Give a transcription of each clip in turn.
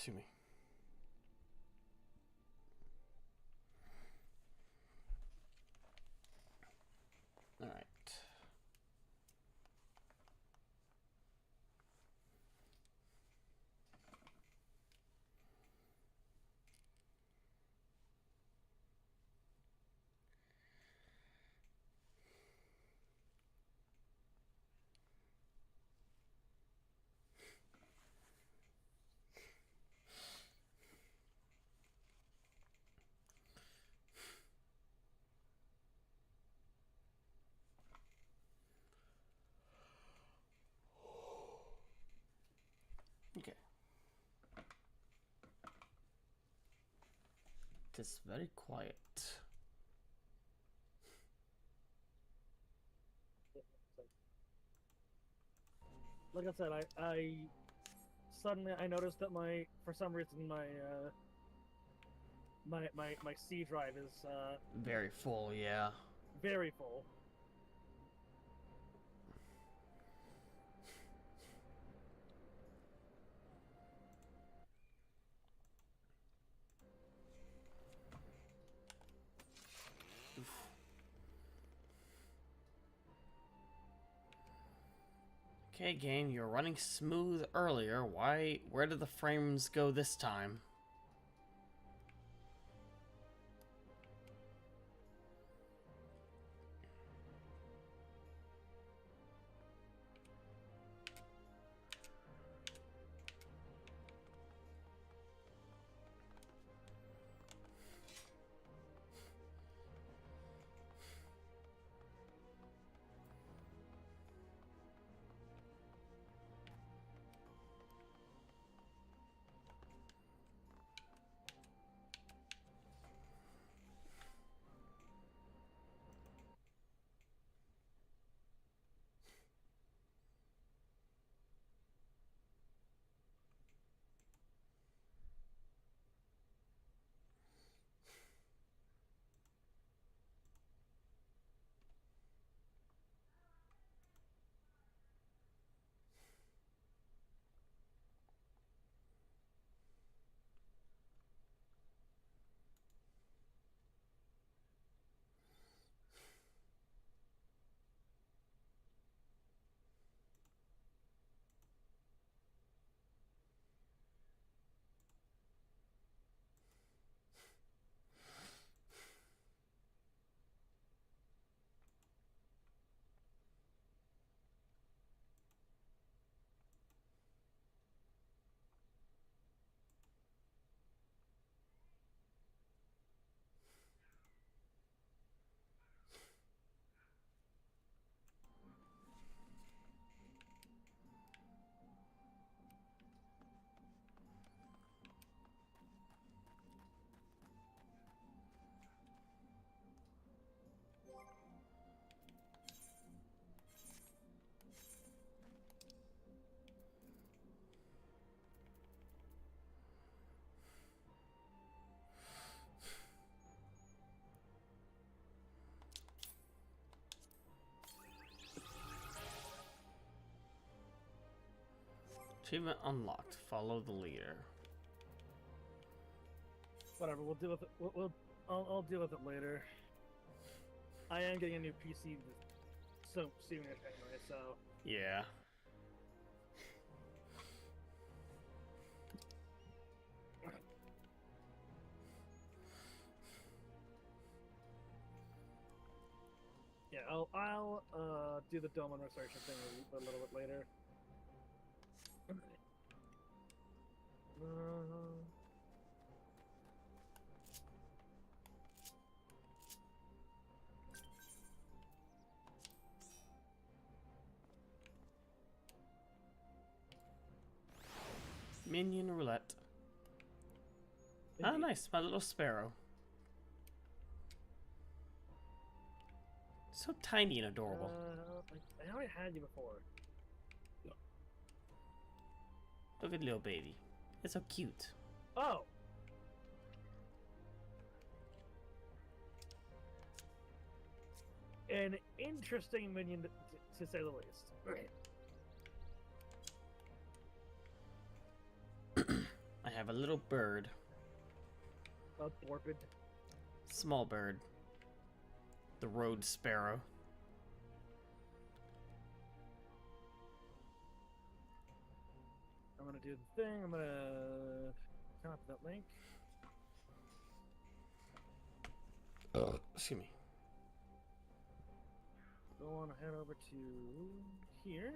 Excuse me. All right. Okay. It is very quiet. Like I said, I suddenly I noticed that for some reason my C drive is Very full, yeah. very full. Okay, game, you're running smooth earlier. Where did the frames go this time? Achievement unlocked. Follow the leader. Whatever, we'll deal with it. I'll deal with it later. I am getting a new PC so soonish anyway, so Yeah. yeah, I'll do the Doman restoration thing a little bit later. Minion roulette. Ah, nice. My little sparrow. So tiny and adorable. I already had you before. Look at little baby. It's so cute. Oh! An interesting minion to say the least. I have a little bird. A Borbid. Small bird. The road sparrow. I'm gonna do the thing. I'm gonna copy that link. Excuse me. Go on head over to here.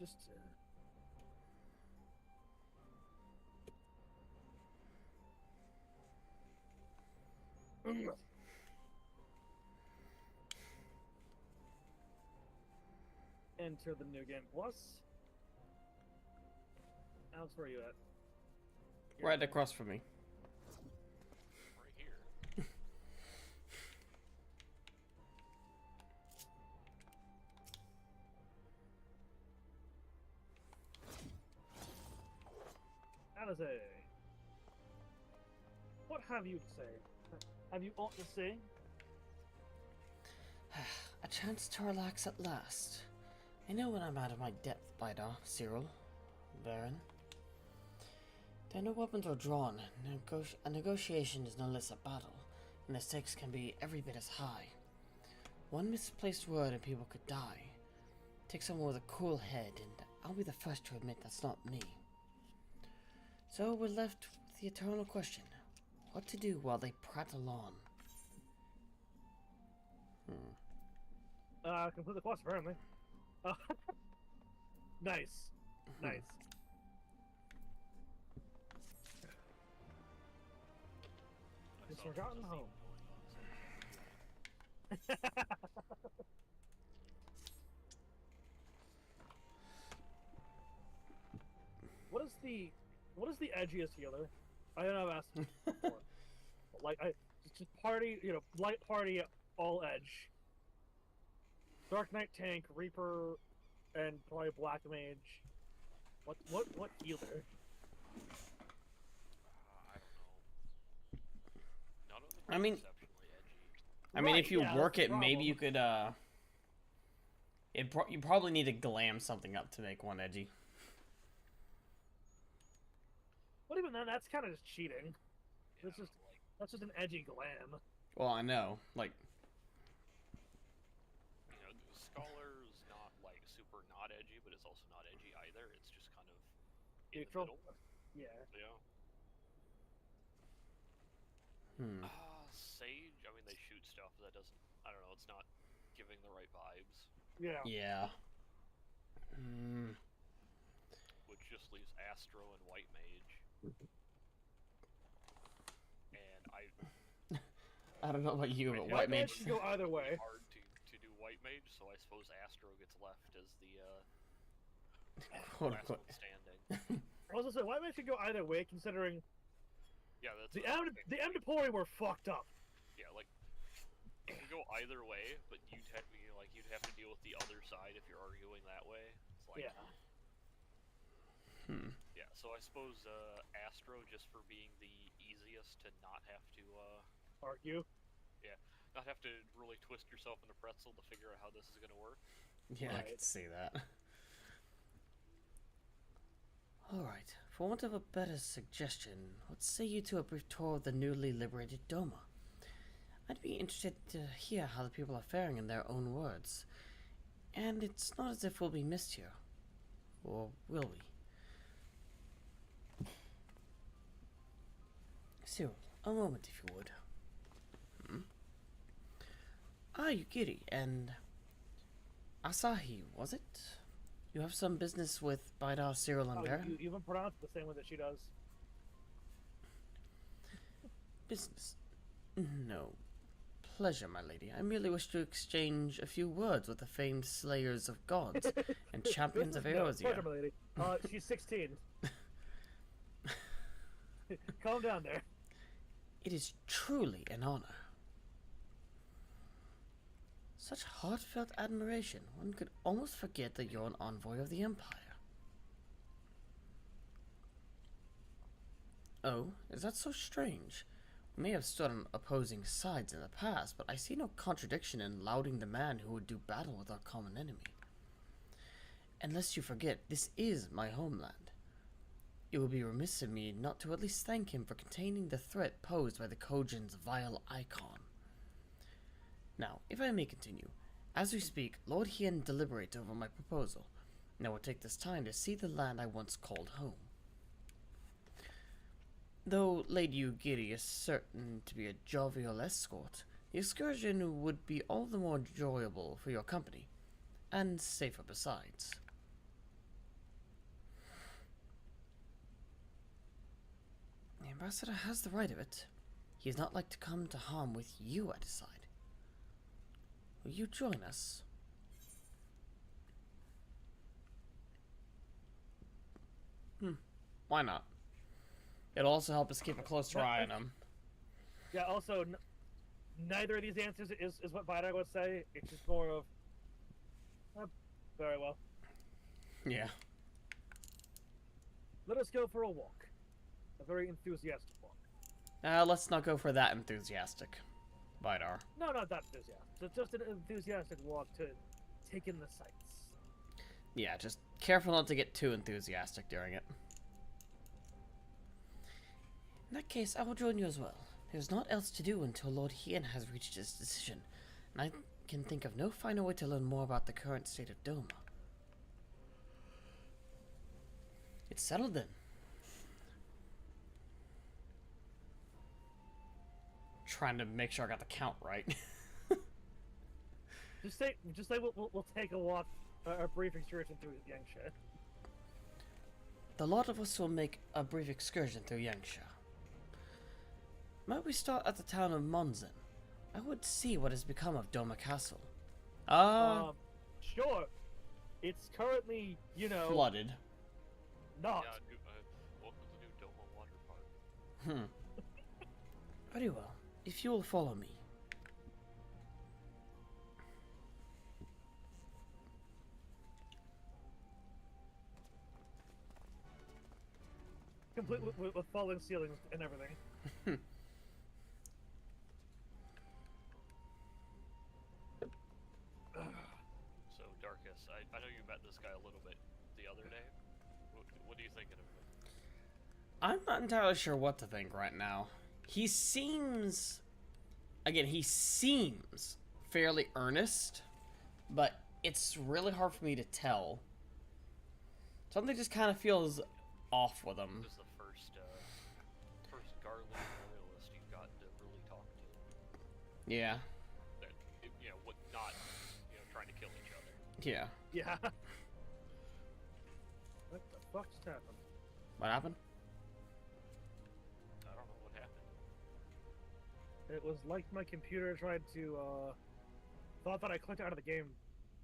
Just enter the new game plus. Alex, where are you at? Right across from me. Right here. Alice, what have you to say? Have you aught to say? A chance to relax at last. I know when I'm out of my depth by Cyril, Baron. There no weapons are drawn. A negotiation is no less a battle, and the stakes can be every bit as high. One misplaced word and people could die. Take someone with a cool head, and I'll be the first to admit that's not me. So we're left with the eternal question: what to do while they prattle on? Complete the quest, apparently. Nice. Nice. His forgotten home. What is the edgiest healer? I don't know I've asked before. Like just party, light party all edge. Dark Knight tank, Reaper, and probably Black Mage. What healer? I don't know. None of them I are mean- exceptionally edgy. I mean, if you yeah, work that's it, the maybe you problem. could, you probably need to glam something up to make one edgy. But even then, that's kind of just cheating. Yeah, That's just an edgy glam. Well, I know, like, the Scholar's not like super not edgy, but it's also not edgy either. It's just kind of in Neutral. the middle. Yeah. Yeah. Sage. I mean, they shoot stuff that doesn't. I don't know. It's not giving the right vibes. Yeah. yeah. Which just leaves Astro and White Mage. And I don't know about you, but White White Mage Mage. can go either way. Hard to do White Mage, so I suppose Astro gets left as the Quote, last unquote. one standing. I was gonna say White Mage can go either way, considering Yeah, that's the what I'm thinking. M Depori were fucked up. Yeah, like it can go either way, but you'd have to deal with the other side if you're arguing that way. It's like Yeah. yeah. So I suppose Astro, just for being the easiest to not have to Argue. not have to really twist yourself in a pretzel to figure out how this is gonna work. Yeah, I Right. can see that. Alright, for want of a better suggestion, what say you to a brief tour of the newly liberated Doma? I'd be interested to hear how the people are faring in their own words. And it's not as if we'll be missed here. Or will we? Cyril, a moment if you would. Ah, Yukiri, and Asahi, was it? You have some business with Bidar, Cyril, and Oh, Baron? you even pronounce it the same way that she does. Business? No. Pleasure, my lady. I merely wish to exchange a few words with the famed slayers of gods and champions of Eorzea. Pleasure, my lady. She's 16. Calm down there. It is truly an honor. Such heartfelt admiration, one could almost forget that you're an envoy of the Empire. Oh, is that so strange? We may have stood on opposing sides in the past, but I see no contradiction in lauding the man who would do battle with our common enemy. Unless you forget, this is my homeland. It would be remiss of me not to at least thank him for containing the threat posed by the Kojin's vile icon. Now, if I may continue, as we speak, Lord Hien deliberates over my proposal, and I will take this time to see the land I once called home. Though Lady Ugiri is certain to be a jovial escort, the excursion would be all the more enjoyable for your company, and safer besides. The ambassador has the right of it. He is not like to come to harm with you at his side. Will you join us? Why not? It'll also help us keep a closer eye on him. Yeah, also, neither of these answers is what Vidar would say. It's just more of, very well. Yeah. Let us go for a walk. A very enthusiastic walk. Let's not go for that enthusiastic, Vidar. No, not that enthusiastic. It's just an enthusiastic walk to take in the sights. Yeah, just careful not to get too enthusiastic during it. In that case, I will join you as well. There's naught else to do until Lord Hien has reached his decision, and I can think of no finer way to learn more about the current state of Doma. It's settled then. Trying to make sure I got the count right. Just say we'll take a walk, a brief excursion through Yangsha. The lot of us will make a brief excursion through Yangsha. Might we start at the town of Monzen? I would see what has become of Doma Castle. Sure. It's currently, flooded. not. Yeah, welcome to new Doma Water Park. Very well. If you will follow me. Complete with falling ceilings and everything. So, Darkus, I know you met this guy a little bit the other day. What are you thinking of him? I'm not entirely sure what to think right now. He seems... Again, he seems fairly earnest, but it's really hard for me to tell. Something just kind of feels off with him. This is the first Garlean royalist you've gotten to really talk to. Yeah. That, not, trying to kill each other. Yeah. Yeah. What the fuck just happened? What happened? I don't know what happened. It was like my computer tried to, thought that I clicked out of the game.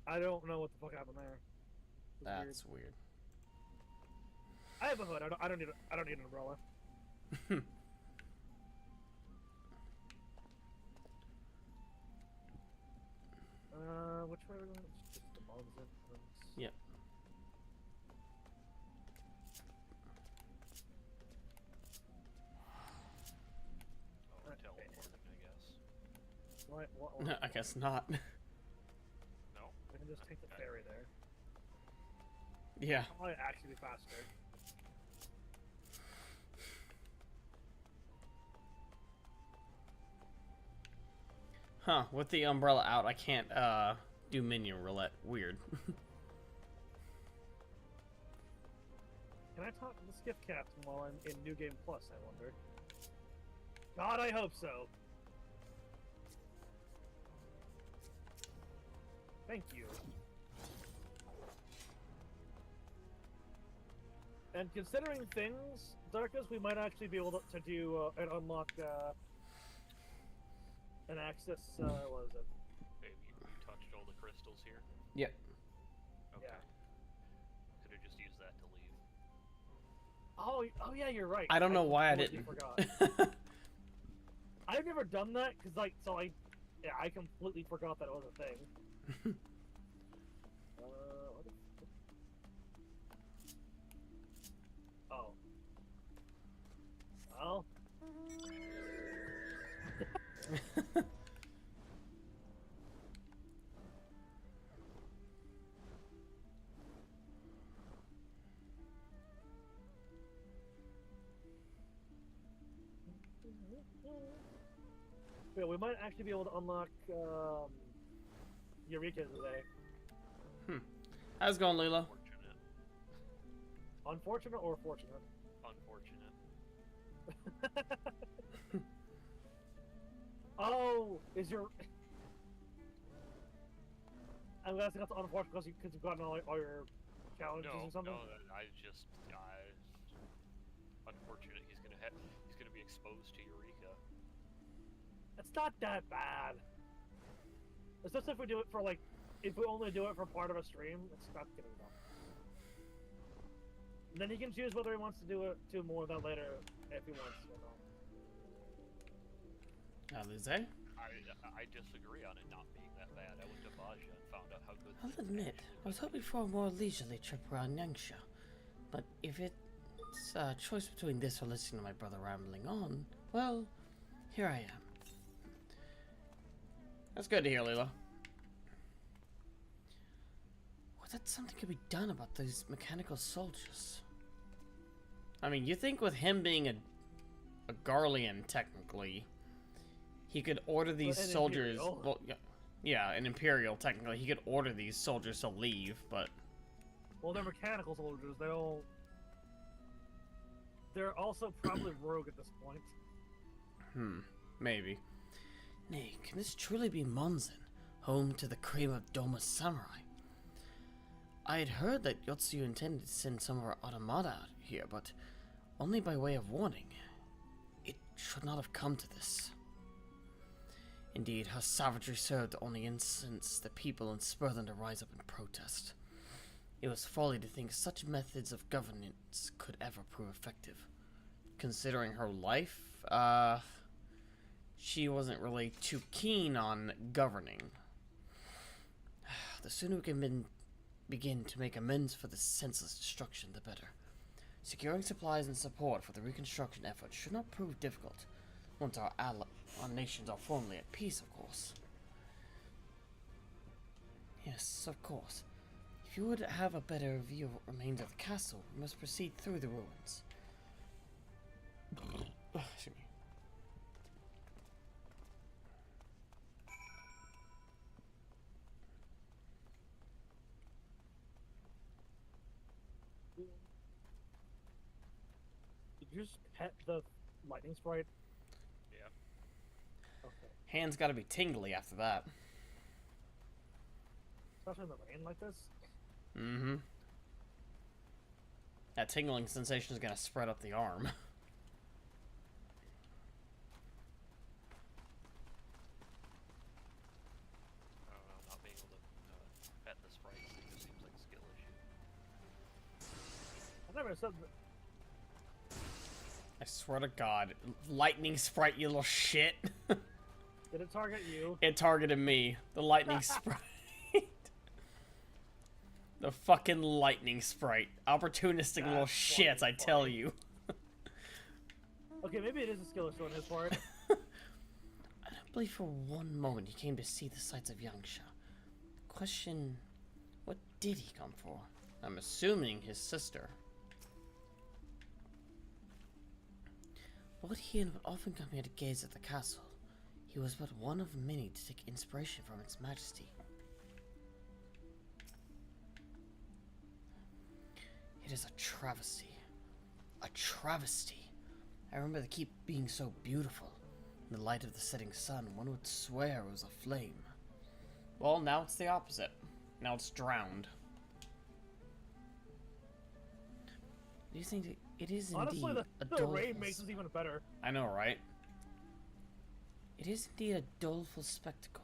I don't know what the fuck happened there. That's weird. I have a hood. I don't need an umbrella. Which way are we going? Just the Monzen. Yep. Oh, teleporting, I guess. What? No, I guess not. No? I can just take the ferry there. Yeah. Probably actually be faster. Huh, with the umbrella out, I can't, do minion roulette. Weird. Can I talk to the skiff captain while I'm in New Game Plus, I wonder? God, I hope so. Thank you. And considering things, Darkus, we might actually be able to do and unlock an access. What is it? Hey, you touched all the crystals here? Yep. Okay. Yeah. Could have just used that to leave. Oh yeah, you're right. I don't know why I completely didn't. Forgot. I've never done that because I completely forgot that it was a thing. What the oh. Well. Yeah, we might actually be able to unlock Eureka today. How's it going, Lilo? Unfortunate. Unfortunate or fortunate? Unfortunate. Oh, is your... I'm guessing that's unfortunate because you've gotten all your challenges or something? No, unfortunate. He's gonna be exposed to Eureka. It's not that bad. It's just if we do it for like, if we only do it for part of a stream, it's not getting enough. And then he can choose whether he wants to do more of that later if he wants to or not. Alize? I disagree on it not being that bad. I went to Baja and found out how good. I'll admit, I was hoping for a more leisurely trip around Yangsha. But if it's a choice between this or listening to my brother rambling on, well, here I am. That's good to hear, Lilo. Well, that something could be done about those mechanical soldiers. I mean, you think with him being a Garlean, technically, he could order these soldiers... Imperial. Well, yeah, an Imperial, technically. He could order these soldiers to leave, but... Well, they're mechanical soldiers. They're also probably rogue at this point. Maybe. Nay, can this truly be Monzen, home to the cream of Doma's samurai? I had heard that Yotsu intended to send some of our automata out here, but only by way of warning. It should not have come to this. Indeed, her savagery served to only incense the people and spur them to rise up in protest. It was folly to think such methods of governance could ever prove effective. Considering her life, she wasn't really too keen on governing. The sooner we can begin to make amends for this senseless destruction, the better. Securing supplies and support for the reconstruction effort should not prove difficult, once our nations are formally at peace, of course. Yes, of course. If you would have a better view of what remains of the castle, we must proceed through the ruins. Excuse me. Did you just pet the lightning sprite? Yeah. Okay. Hands gotta be tingly after that. Especially in the rain like this? Mm-hmm. That tingling sensation is gonna spread up the arm. I don't know, not being able to pet the sprites, it just seems like a skill issue. I never said that. I swear to God. Lightning sprite, you little shit. Did it target you? It targeted me. The lightning sprite. The fucking lightning sprite. Opportunistic little shits, I tell you. Okay, maybe it is a skill issue on his part. I don't believe for one moment he came to see the sights of Yangsha. Question, what did he come for? I'm assuming his sister. Lord Hien would often come here to gaze at the castle. He was but one of many to take inspiration from its majesty. It is a travesty. A travesty. I remember the keep being so beautiful. In the light of the setting sun, one would swear it was aflame. Well, now it's the opposite. Now it's drowned. Do you think it is Honestly, indeed a the rain doleful... makes it even better. I know, right? It is indeed a doleful spectacle.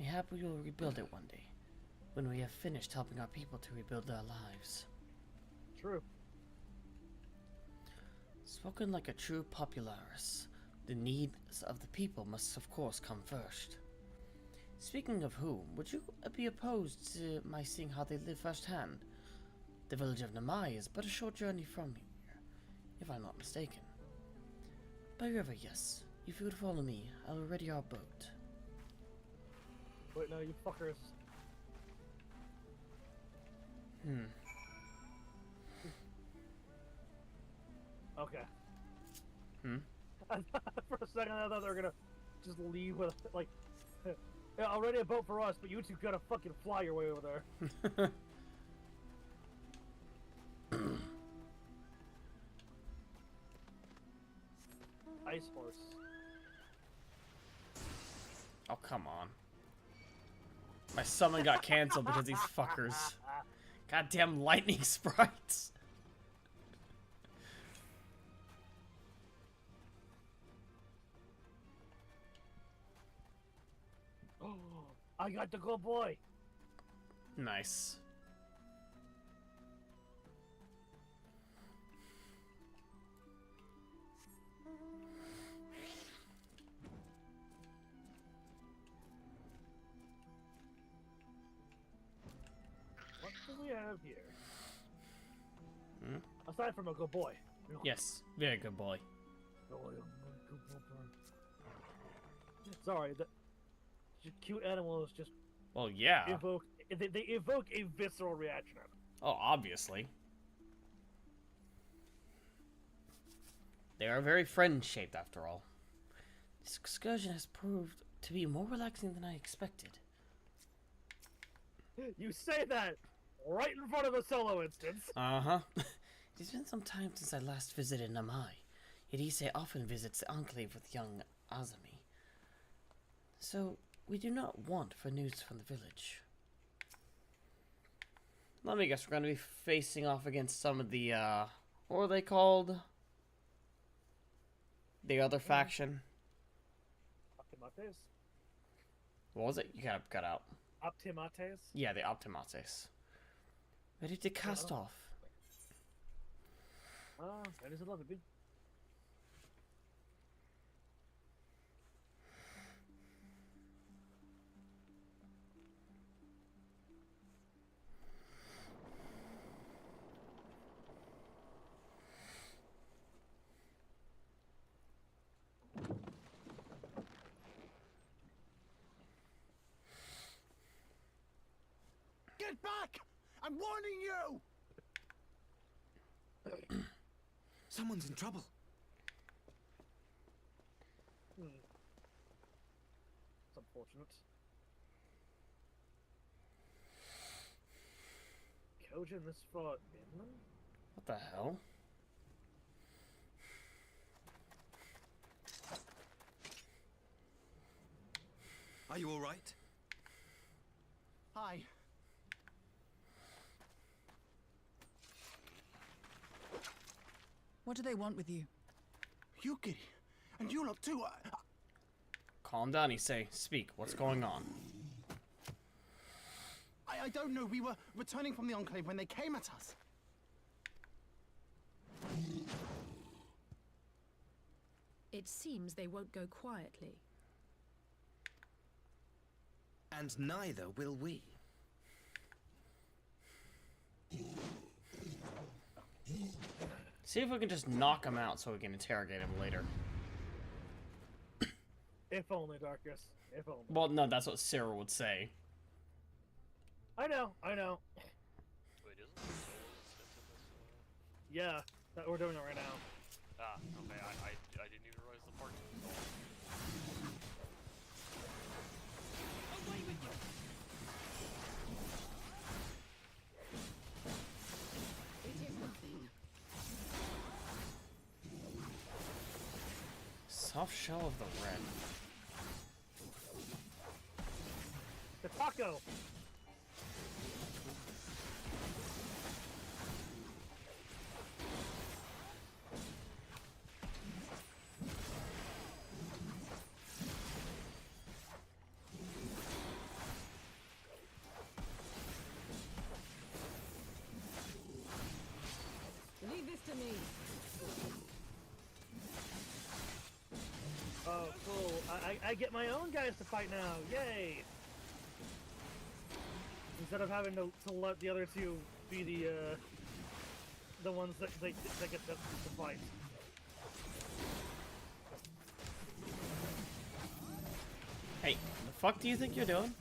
Mayhap we will rebuild it one day, when we have finished helping our people to rebuild their lives. True. Spoken like a true popularis, the needs of the people must of course come first. Speaking of whom, would you be opposed to my seeing how they live firsthand? The village of Namai is but a short journey from here, if I'm not mistaken. By river, yes. If you would follow me, I will ready our boat. Wait, no, you fuckers. Okay. For a second, I thought they were gonna just leave with, like, yeah, already a boat for us, but you two gotta fucking fly your way over there. Ice horse. Oh, come on. My summon got cancelled because these fuckers. Goddamn lightning sprites. Oh, I got the good boy. Nice. What do we have here? Aside from a good boy. Yes, very good boy. Sorry, the cute animals just Well, yeah. they evoke a visceral reaction. Oh, obviously. They are very friend-shaped, after all. This excursion has proved to be more relaxing than I expected. You say that right in front of a solo instance. Uh-huh. It has been some time since I last visited Namai, yet Issei often visits the enclave with young Azami. So, we do not want for news from the village. Let me guess, we're going to be facing off against some of the, what were they called? The other faction. Optimates? What was it? You kind of cut out. Optimates? Yeah, the Optimates. Ready to cast off. Ah, that is a lovely bit. Get back! I'm warning you! Someone's in trouble. It's unfortunate. Kojin this far inland? What the hell? Are you all right? Hi. What do they want with you? Yukiri, and you lot too. Calm down, Issei. Speak. What's going on? I don't know. We were returning from the Enclave when they came at us. It seems they won't go quietly. And neither will we. See if we can just knock him out so we can interrogate him later. If only, Darkus. If only. Well, no, that's what Cyril would say. I know. Wait, isn't there solo instance in this? Yeah, we're doing it right now. Ah, okay, I didn't even realize the part 2 was all. Away with you! It is nothing. Soft shell of the red. The taco! Oh, cool. I get my own guys to fight now. Yay! Instead of having to let the other two be the ones that get the fight. Hey, the fuck do you think you're doing?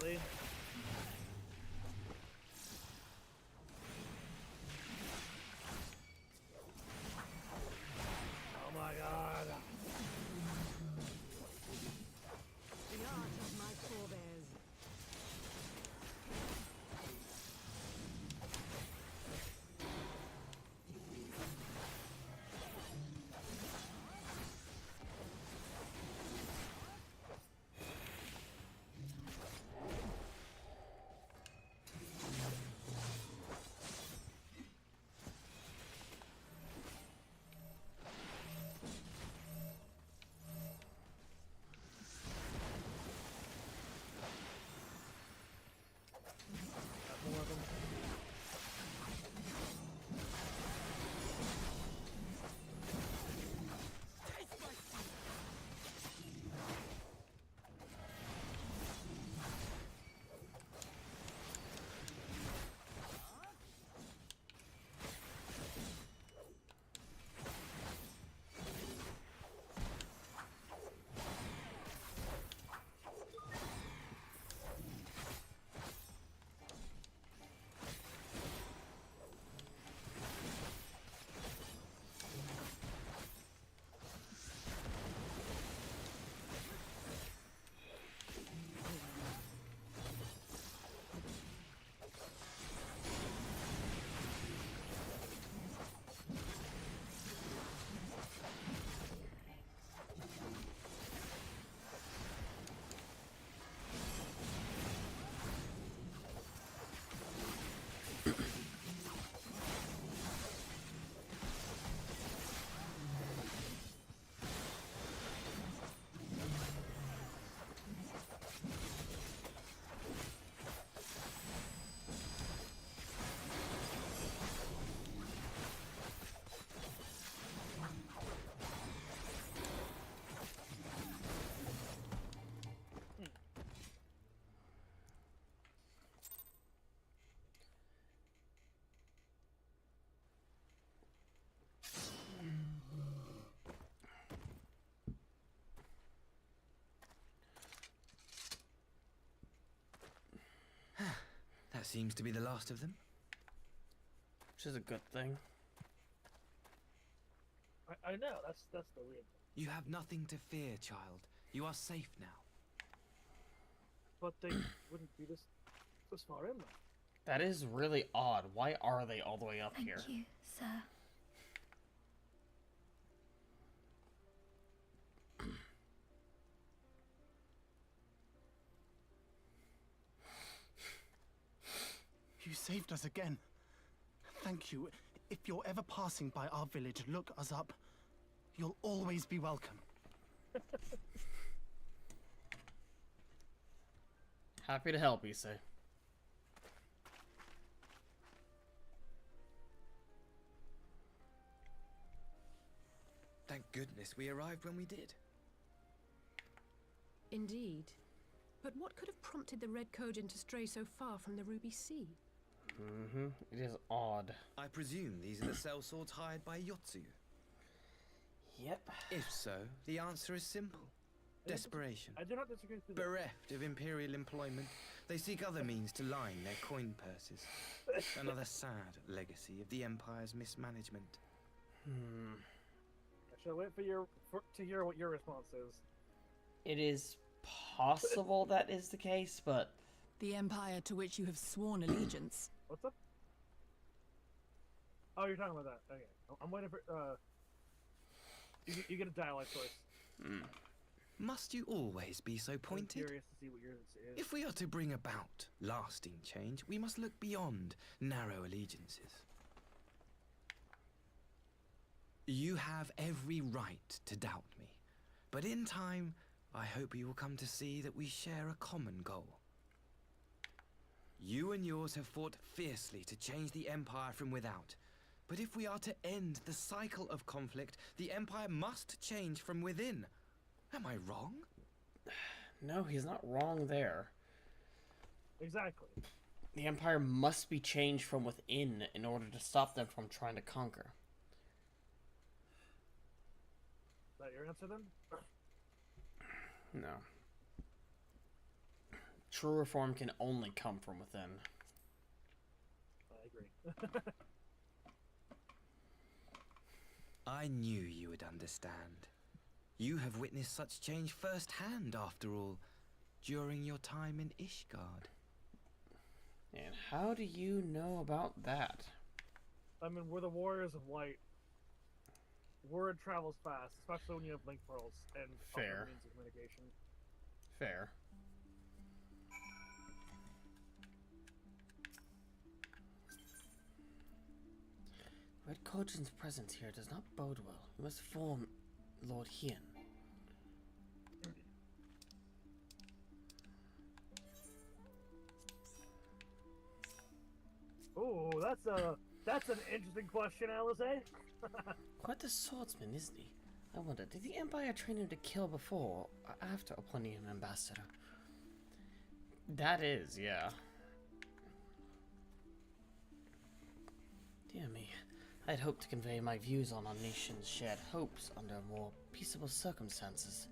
Really? Oh my god. The art of my forebears. Got more of them. That seems to be the last of them. Which is a good thing. I know, that's the weird thing. You have nothing to fear, child. You are safe now. But they wouldn't be this far in there. That is really odd. Why are they all the way up here? Thank you, sir. You saved us again. Thank you. If you're ever passing by our village, look us up. You'll always be welcome. Happy to help, you say. Thank goodness we arrived when we did. Indeed. But what could have prompted the Red Kojin to stray so far from the Ruby Sea? Mm-hmm. It is odd. I presume these are the sellswords hired by Yotsu. Yep. If so, the answer is simple. Desperation. I do not disagree with that. Bereft of imperial employment, they seek other means to line their coin purses. Another sad legacy of the Empire's mismanagement. I shall wait to hear what your response is. It is possible that is the case, but The Empire to which you have sworn allegiance. What's up? Oh, you're talking about that. Okay. I'm waiting for, you get a dialogue choice. Must you always be so I'm pointed? curious to see what yours is. If we are to bring about lasting change, we must look beyond narrow allegiances. You have every right to doubt me, but in time, I hope you will come to see that we share a common goal. You and yours have fought fiercely to change the Empire from without, but if we are to end the cycle of conflict, the Empire must change from within. Am I wrong? No, he's not wrong there. Exactly. The Empire must be changed from within in order to stop them from trying to conquer. Is that your answer then? No. True reform can only come from within. I agree. I knew you would understand. You have witnessed such change firsthand, after all, during your time in Ishgard. And how do you know about that? I mean, we're the Warriors of Light. Word travels fast, especially when you have link pearls and Fair. other means of communication. Fair. Red Cauldron's presence here does not bode well. We must inform Lord Hien. Oh, that's an interesting question, Alize. Quite the swordsman, isn't he? I wonder, did the Empire train him to kill before or after appointing him ambassador? That is, yeah. Dear me. I had hoped to convey my views on our nation's shared hopes under more peaceable circumstances.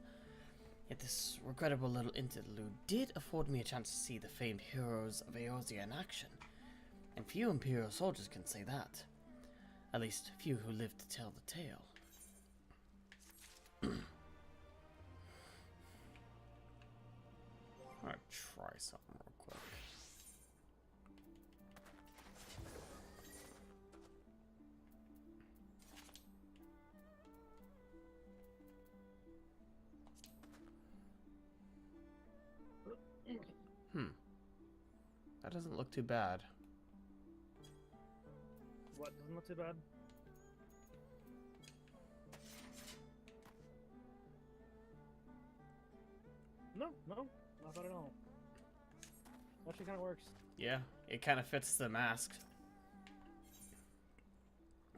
Yet this regrettable little interlude did afford me a chance to see the famed heroes of Eorzea in action. And few Imperial soldiers can say that. At least, few who lived to tell the tale. I'm gonna try something real quick. That doesn't look too bad. What? Doesn't look too bad? No, not bad at all. Actually kind of works. Yeah, it kind of fits the mask.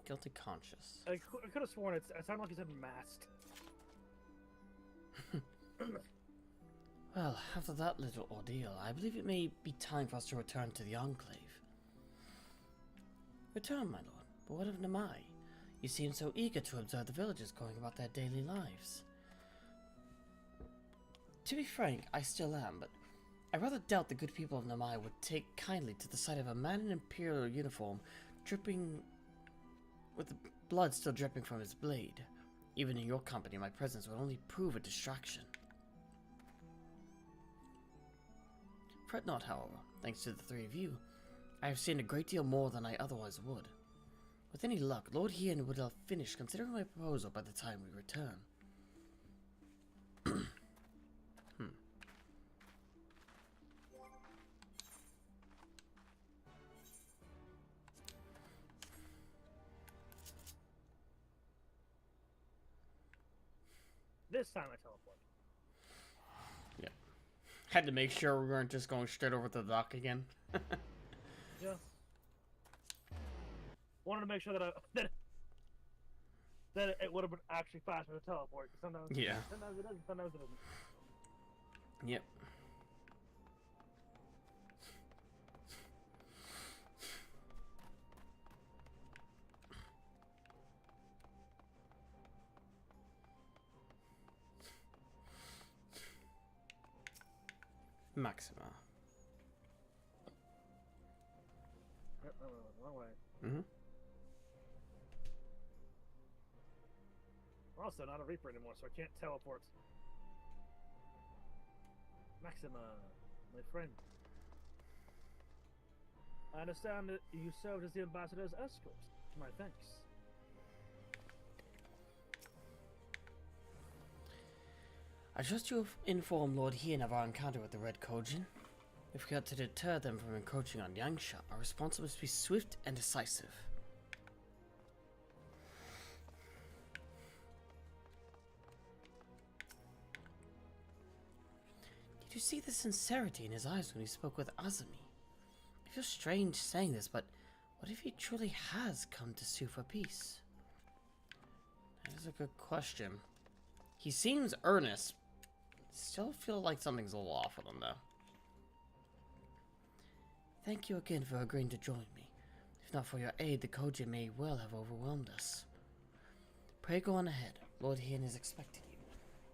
Guilty conscience. I could have sworn it sounded like he said masked. Well, after that little ordeal, I believe it may be time for us to return to the Enclave. Return, my lord, but what of Namai? You seem so eager to observe the villagers going about their daily lives. To be frank, I still am, but I rather doubt the good people of Namai would take kindly to the sight of a man in Imperial uniform dripping with the blood still dripping from his blade. Even in your company, my presence would only prove a distraction. Fret not, however. Thanks to the three of you, I have seen a great deal more than I otherwise would. With any luck, Lord Hien would have finished considering my proposal by the time we return. This time I teleport. Yep. Had to make sure we weren't just going straight over to the dock again. Yeah. Wanted to make sure that it would have been actually faster to teleport. Sometimes, Yeah. Sometimes it is, sometimes it isn't. Yep. Maxima. Wrong way. Mm-hmm. We're also not a Reaper anymore, so I can't teleport. Maxima, my friend. I understand that you served as the ambassador's escort. My thanks. I trust you have informed Lord Hien of our encounter with the Red Kojin. If we are to deter them from encroaching on Yangsha, our response must be swift and decisive. Did you see the sincerity in his eyes when he spoke with Azumi? I feel strange saying this, but what if he truly has come to sue for peace? That is a good question. He seems earnest. Still feel like something's a little off with him, though. Thank you again for agreeing to join me. If not for your aid, the Kojin may well have overwhelmed us. Pray go on ahead. Lord Hien is expecting you.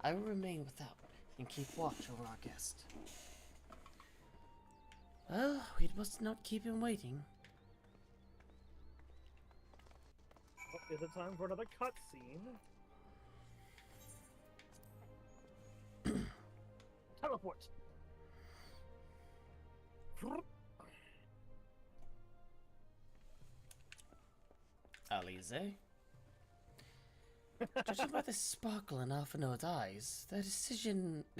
I will remain without and keep watch over our guest. Well, we must not keep him waiting. Is it time for another cutscene? Teleport. Alize? Judging by the sparkle in Alphinode's eyes, their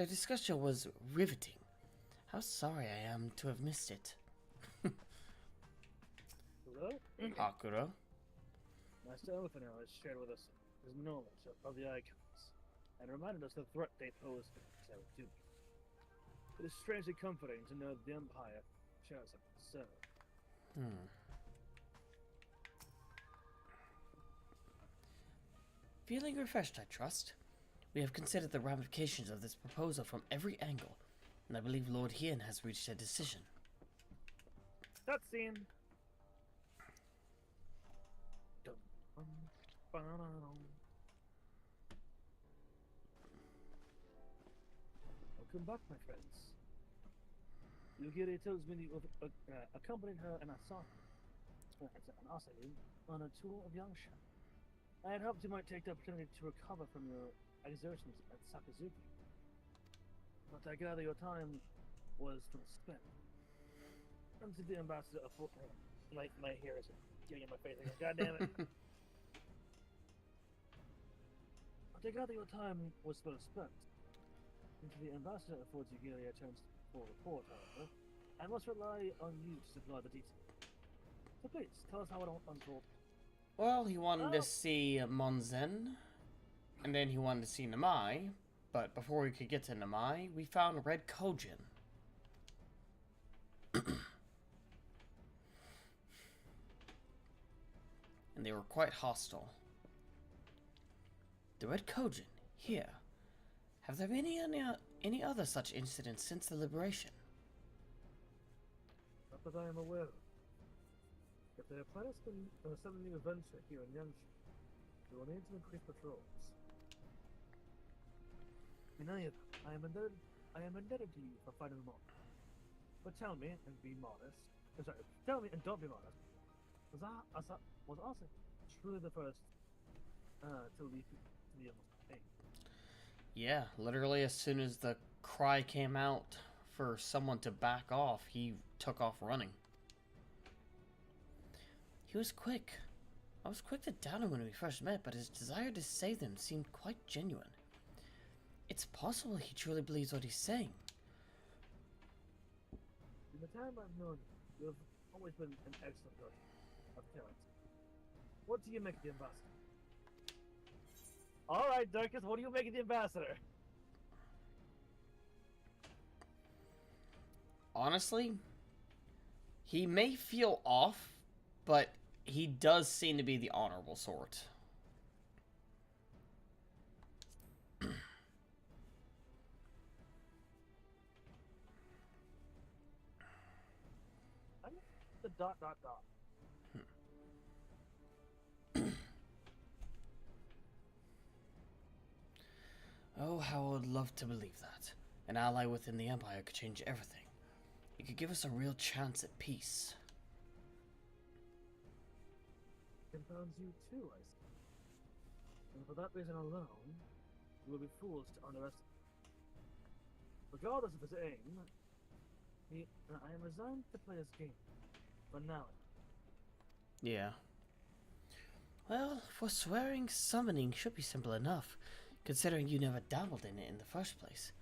discussion was riveting. How sorry I am to have missed it. Hello? Akuro? Master Alphino has shared with us his knowledge of the icons, and reminded us of the threat they pose to Xeradu. It is strangely comforting to know that the Empire shares a concern. Feeling refreshed, I trust. We have considered the ramifications of this proposal from every angle, and I believe Lord Hien has reached a decision. Cutscene. Welcome back, my friends. Yugiri tells me you accompanied her and Asahi on a tour of Yangsha. I had hoped you might take the opportunity to recover from your exertions at Sakazuki. But I gather your time was spent. Come to the ambassador of my hair is getting in my face again. God damn it. But I gather your time was spent. Into the ambassador of Fort Yugilia turns for report, however, I must rely on you to supply the details. So please, tell us how it unfolded. Well, he wanted to see Monzen, and then he wanted to see Namai, but before we could get to Namai, we found Red Kojin. And they were quite hostile. The Red Kojin, here. Have there been any other such incidents since the liberation? Not that I am aware of. If they are planning some new venture here in Yangsha, we will need to increase patrols. In any event, I am indebted to you for fighting them all. But tell me and be modest. Tell me and don't be modest. Was Asa truly the first to leave the pain? Yeah, literally as soon as the cry came out for someone to back off, he took off running. He was quick. I was quick to doubt him when we first met, but his desire to save them seemed quite genuine. It's possible he truly believes what he's saying. In the time I've known you, have always been an excellent judge of character. What do you make of the ambassador? Alright, Darkus, what do you make of the ambassador? Honestly, he may feel off, but he does seem to be the honorable sort. I'm the ... Oh, how I would love to believe that. An ally within the Empire could change everything. It could give us a real chance at peace. Confounds you too, I see. And for that reason alone, you will be fools to underestimate. Regardless of his aim, I am resigned to play his game. For now. Yeah. Well, for swearing, summoning should be simple enough. considering you never dabbled in it in the first place.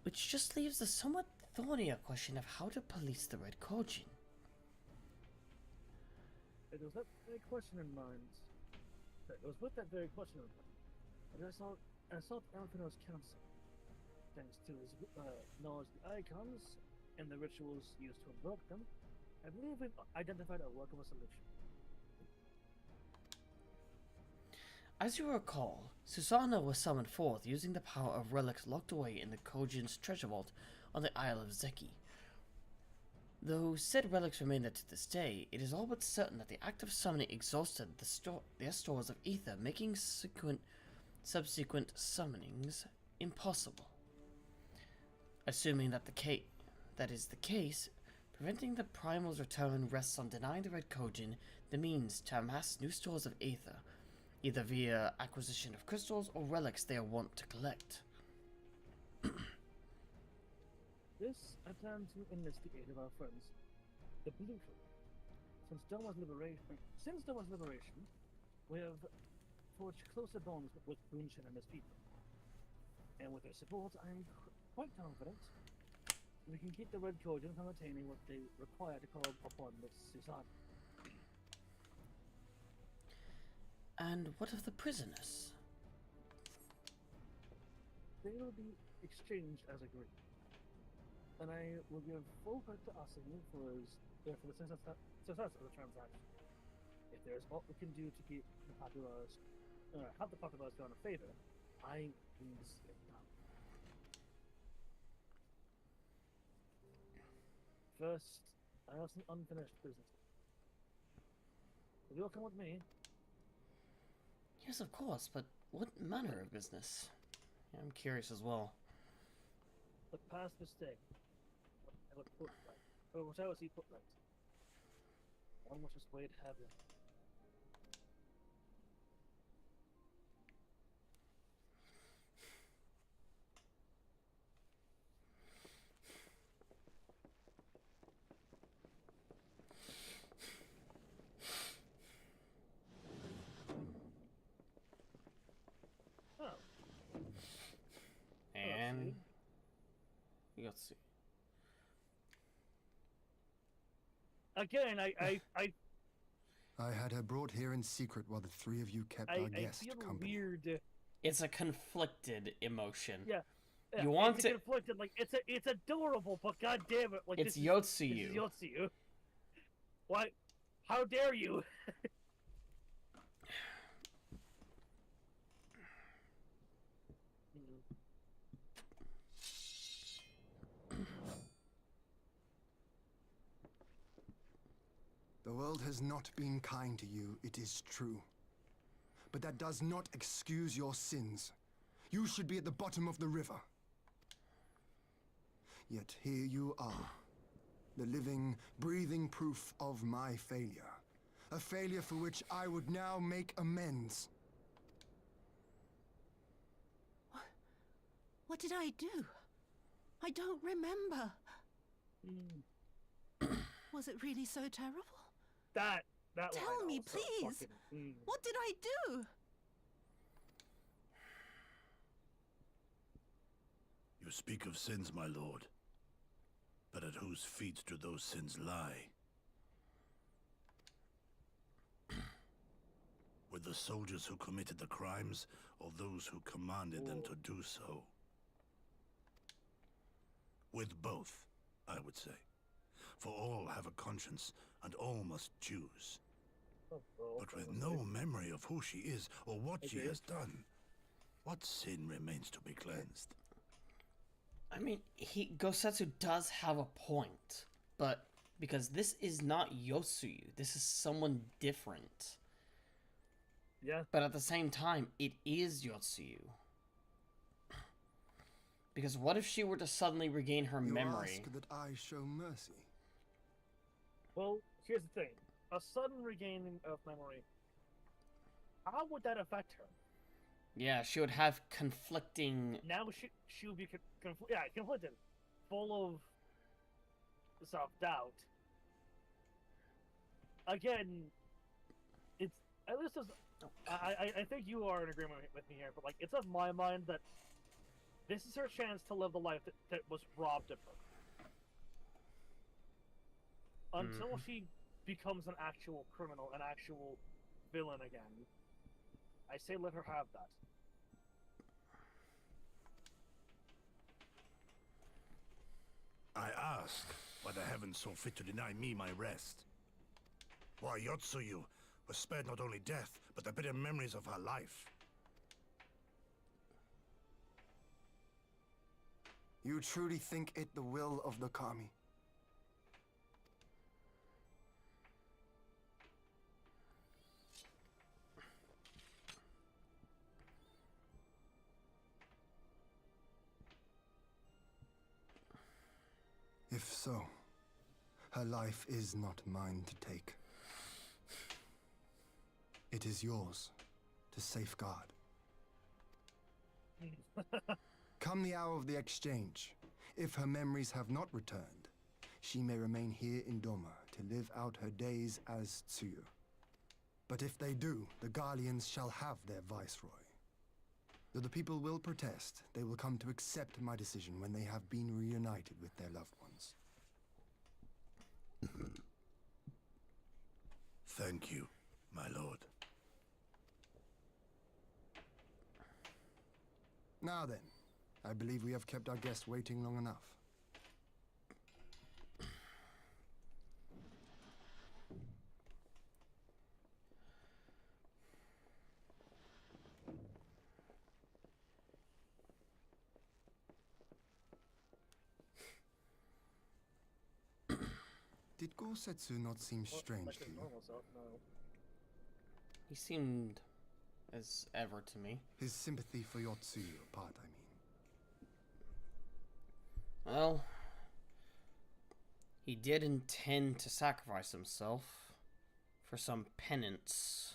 Which just leaves the somewhat thornier question of how to police the Red Kojin. It was that very question in mind. It was with that very question in mind. And I sought Elfino's counsel. Thanks to his knowledge of the icons and the rituals used to invoke them, I believe we've identified a workable solution. As you recall, Susanna was summoned forth using the power of relics locked away in the Kojin's treasure vault on the Isle of Zeki. Though said relics remain there to this day, it is all but certain that the act of summoning exhausted their stores of ether, making subsequent summonings impossible. Assuming that is the case, preventing the Primal's return rests on denying the Red Kojin the means to amass new stores of ether, either via acquisition of crystals or relics they are wont to collect. This I plan to enlist the aid of our friends, the Bluesky. Since Doman's liberation, we have forged closer bonds with Boonshin and his people. And with their support, I am quite confident we can keep the Red Kojin from attaining what they require to call upon Miss Susanna. And what of the prisoners? They will be exchanged as agreed. And I will give full credit to Asim for the success of the transaction. If there is aught we can do to keep the populace, have the populace go in a favor, I will see it done. First, I have some unfinished business. If you'll come with me, Yes, of course, but what manner of business? I'm curious as well. look past mistake. What I would see put right. One must just wait heaven. And let's see. Again, I I had her brought here in secret while the three of you kept our guest feel company. weird. It's a conflicted emotion. Yeah. You want it's to- conflicted, like it's adorable, but god damn it, like It's this Yotsuyu. is Yotsuyu. Why? How dare you? The world has not been kind to you, it is true. But that does not excuse your sins. You should be at the bottom of the river. Yet here you are, the living, breathing proof of my failure. A failure for which I would now make amends. What did I do? I don't remember. Was it really so terrible? That Tell line me, also please. fucking, What did I do? You speak of sins, my lord. But at whose feet do those sins lie? With the soldiers who committed the crimes, or those who commanded them to do so? With both, I would say. For all have a conscience, and all must choose. But with no memory of who she is, or what she has done, what sin remains to be cleansed? I mean, Gosetsu does have a point, but because this is not Yotsuyu, this is someone different. Yeah. But at the same time, it is Yotsuyu. Because what if she were to suddenly regain her You memory? ask that I show mercy. Well, here's the thing: a sudden regaining of memory. How would that affect her? Yeah, she would have conflicting. Now she would be conflicted, full of self-doubt. Again, at least as I think you are in agreement with me here, but like it's of my mind that this is her chance to live the life that was robbed of her. Until she becomes an actual criminal, an actual villain again, I say let her have that. I ask why the heavens saw fit to deny me my rest. Why Yotsuyu was spared not only death, but the bitter memories of her life. You truly think it the will of the Kami? If so, her life is not mine to take. It is yours to safeguard. Come the hour of the exchange, if her memories have not returned, she may remain here in Doma to live out her days as Tsuyu. But if they do, the Garleans shall have their viceroy. Though the people will protest, they will come to accept my decision when they have been reunited with their loved ones. Thank you, my lord. Now then, I believe we have kept our guest waiting long enough. Did Gosetsu not seem strange to you? He seemed as ever to me. His sympathy for Yotsuyu apart, I mean. Well, he did intend to sacrifice himself for some penance.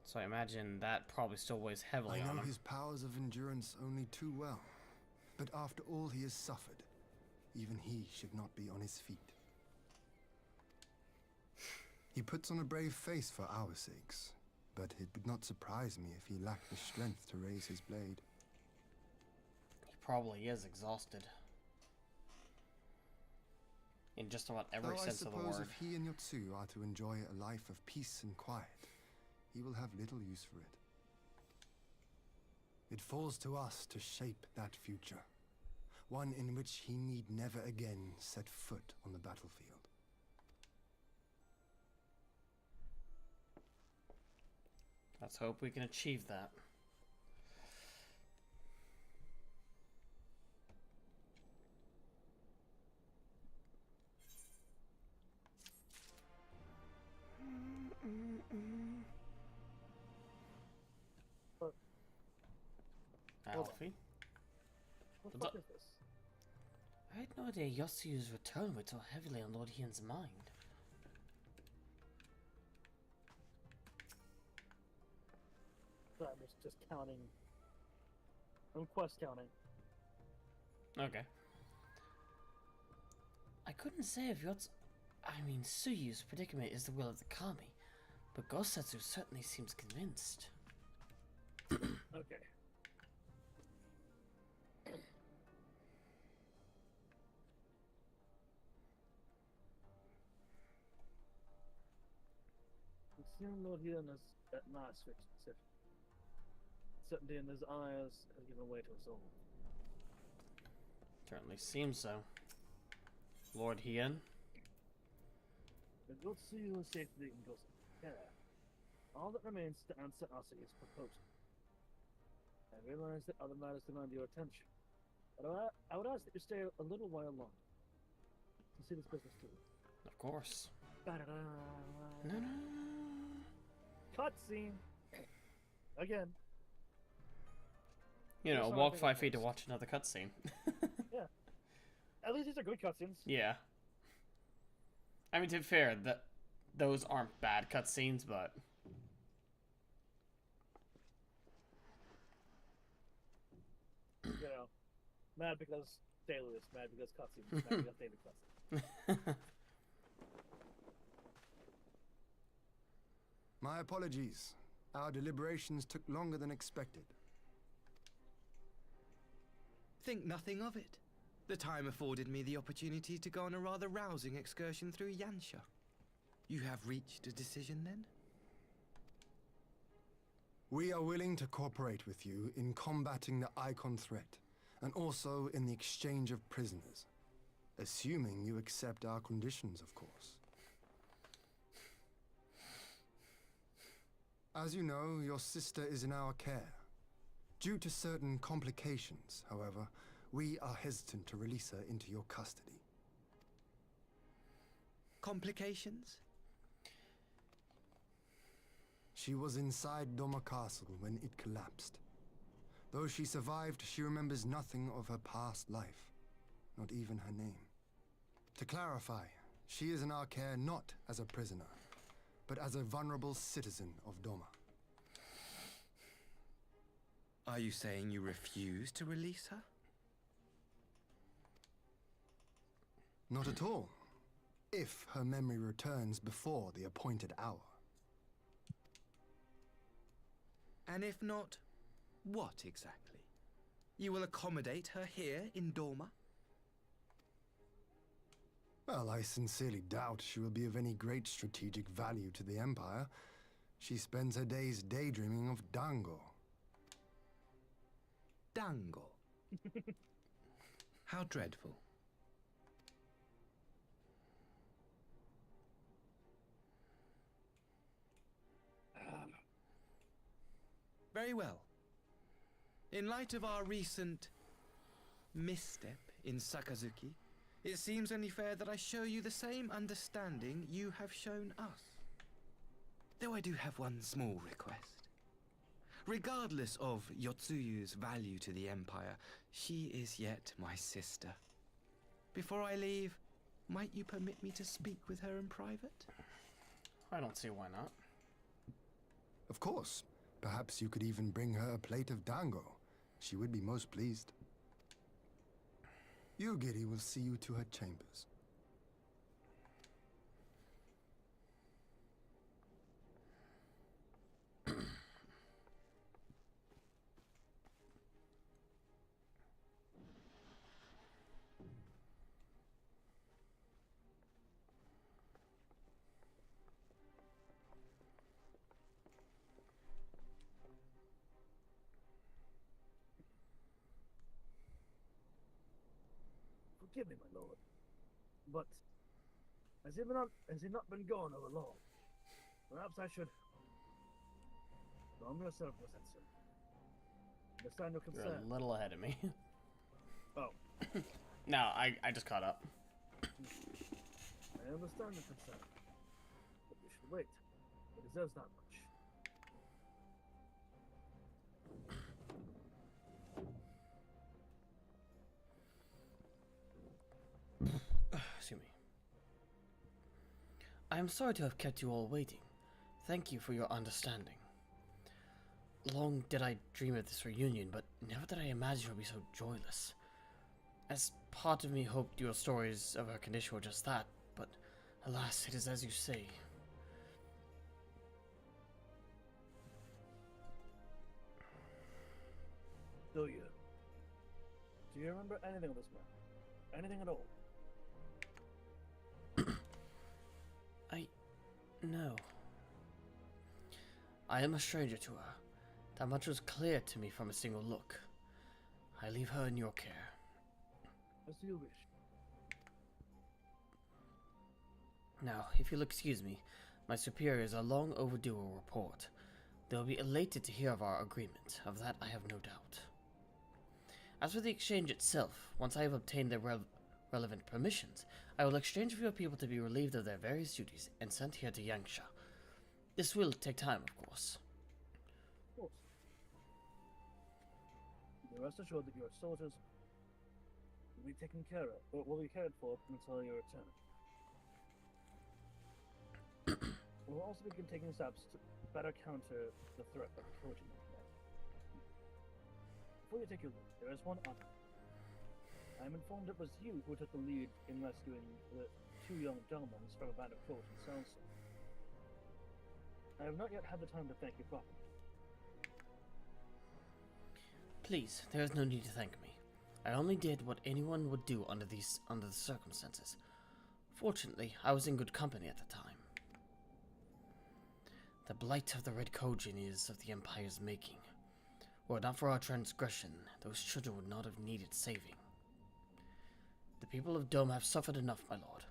So I imagine that probably still weighs heavily on him. I know his powers of endurance only too well. But after all he has suffered, even he should not be on his feet. He puts on a brave face for our sakes, but it would not surprise me if he lacked the strength to raise his blade. He probably is exhausted. In just about every sense of the word. I suppose if he and Yotsuyu are to enjoy a life of peace and quiet, he will have little use for it. It falls to us to shape that future, one in which he need never again set foot on the battlefield. Let's hope we can achieve that. Alfie? What the fuck is this? I had no idea Yossuyu's return would so heavily on Lord Hien's mind. I'm just counting. I'm quest counting. Okay. I couldn't say if Tsuyu's predicament is the will of the Kami, but Gosetsu certainly seems convinced. Okay. Lord Hien is at last fixed. Certainty in his eyes has given way to his own. Certainly seems so. Lord Hien? The good see you safely in Gosen. Yeah. All that remains to answer Asui's proposal. I realize that other matters demand your attention, but I would ask that you stay a little while longer to see this business through. Of course. Ba-da-da. No. Cutscene. Again. You know, walk 5 feet to watch another cutscene. Yeah. At least these are good cutscenes. Yeah. I mean, to be fair, those aren't bad cutscenes, but... You know, mad because daily is mad because cutscenes, mad because daily cutscenes. My apologies. Our deliberations took longer than expected. Think nothing of it. The time afforded me the opportunity to go on a rather rousing excursion through Yansha. You have reached a decision, then? We are willing to cooperate with you in combating the Icon threat, and also in the exchange of prisoners. Assuming you accept our conditions, of course. As you know, your sister is in our care. Due to certain complications, however, we are hesitant to release her into your custody. Complications? She was inside Doma Castle when it collapsed. Though she survived, she remembers nothing of her past life, not even her name. To clarify, she is in our care not as a prisoner, but as a vulnerable citizen of Doma. Are you saying you refuse to release her? Not at all. If her memory returns before the appointed hour. And if not, what exactly? You will accommodate her here in Doma? Well, I sincerely doubt she will be of any great strategic value to the Empire. She spends her days daydreaming of Dango. Dango? How dreadful. Very well. In light of our recent misstep in Sakazuki, it seems only fair that I show you the same understanding you have shown us. Though I do have one small request. Regardless of Yotsuyu's value to the Empire, she is yet my sister. Before I leave, might you permit me to speak with her in private? I don't see why not. Of course. Perhaps you could even bring her a plate of dango. She would be most pleased. Yugiri will see you to her chambers. Forgive me, my lord, but has he not been gone over long? Perhaps I should. Calm yourself, Rosetsu. Understand your You're concern. a little ahead of me. Oh. No, I just caught up. I understand your concern, but you should wait. It deserves that much. Excuse me. I am sorry to have kept you all waiting. Thank you for your understanding. Long did I dream of this reunion, but never did I imagine it would be so joyless. As part of me hoped your stories of her condition were just that, but alas, it is as you say. Do you? Do you remember anything of this man? Anything at all? No. I am a stranger to her. That much was clear to me from a single look. I leave her in your care. As you wish. Now, if you'll excuse me, my superiors are long overdue a report. They will be elated to hear of our agreement. Of that I have no doubt. As for the exchange itself, once I have obtained the relevant permissions, I will exchange for your people to be relieved of their various duties and sent here to Yangsha. This will take time, of course. Of course. Be rest assured that your soldiers will be taken care of, or will be cared for until your return. We'll also begin taking steps to better counter the threat of Trojan. Before you take your leave, there is one honor. I am informed it was you who took the lead in rescuing the two young gentlemen from a band of Trojan also. I have not yet had the time to thank you properly. Please, there is no need to thank me. I only did what anyone would do under the circumstances. Fortunately, I was in good company at the time. The blight of the Red Kojin is of the Empire's making. Were it not for our transgression, those children would not have needed saving. The people of Dome have suffered enough, my lord,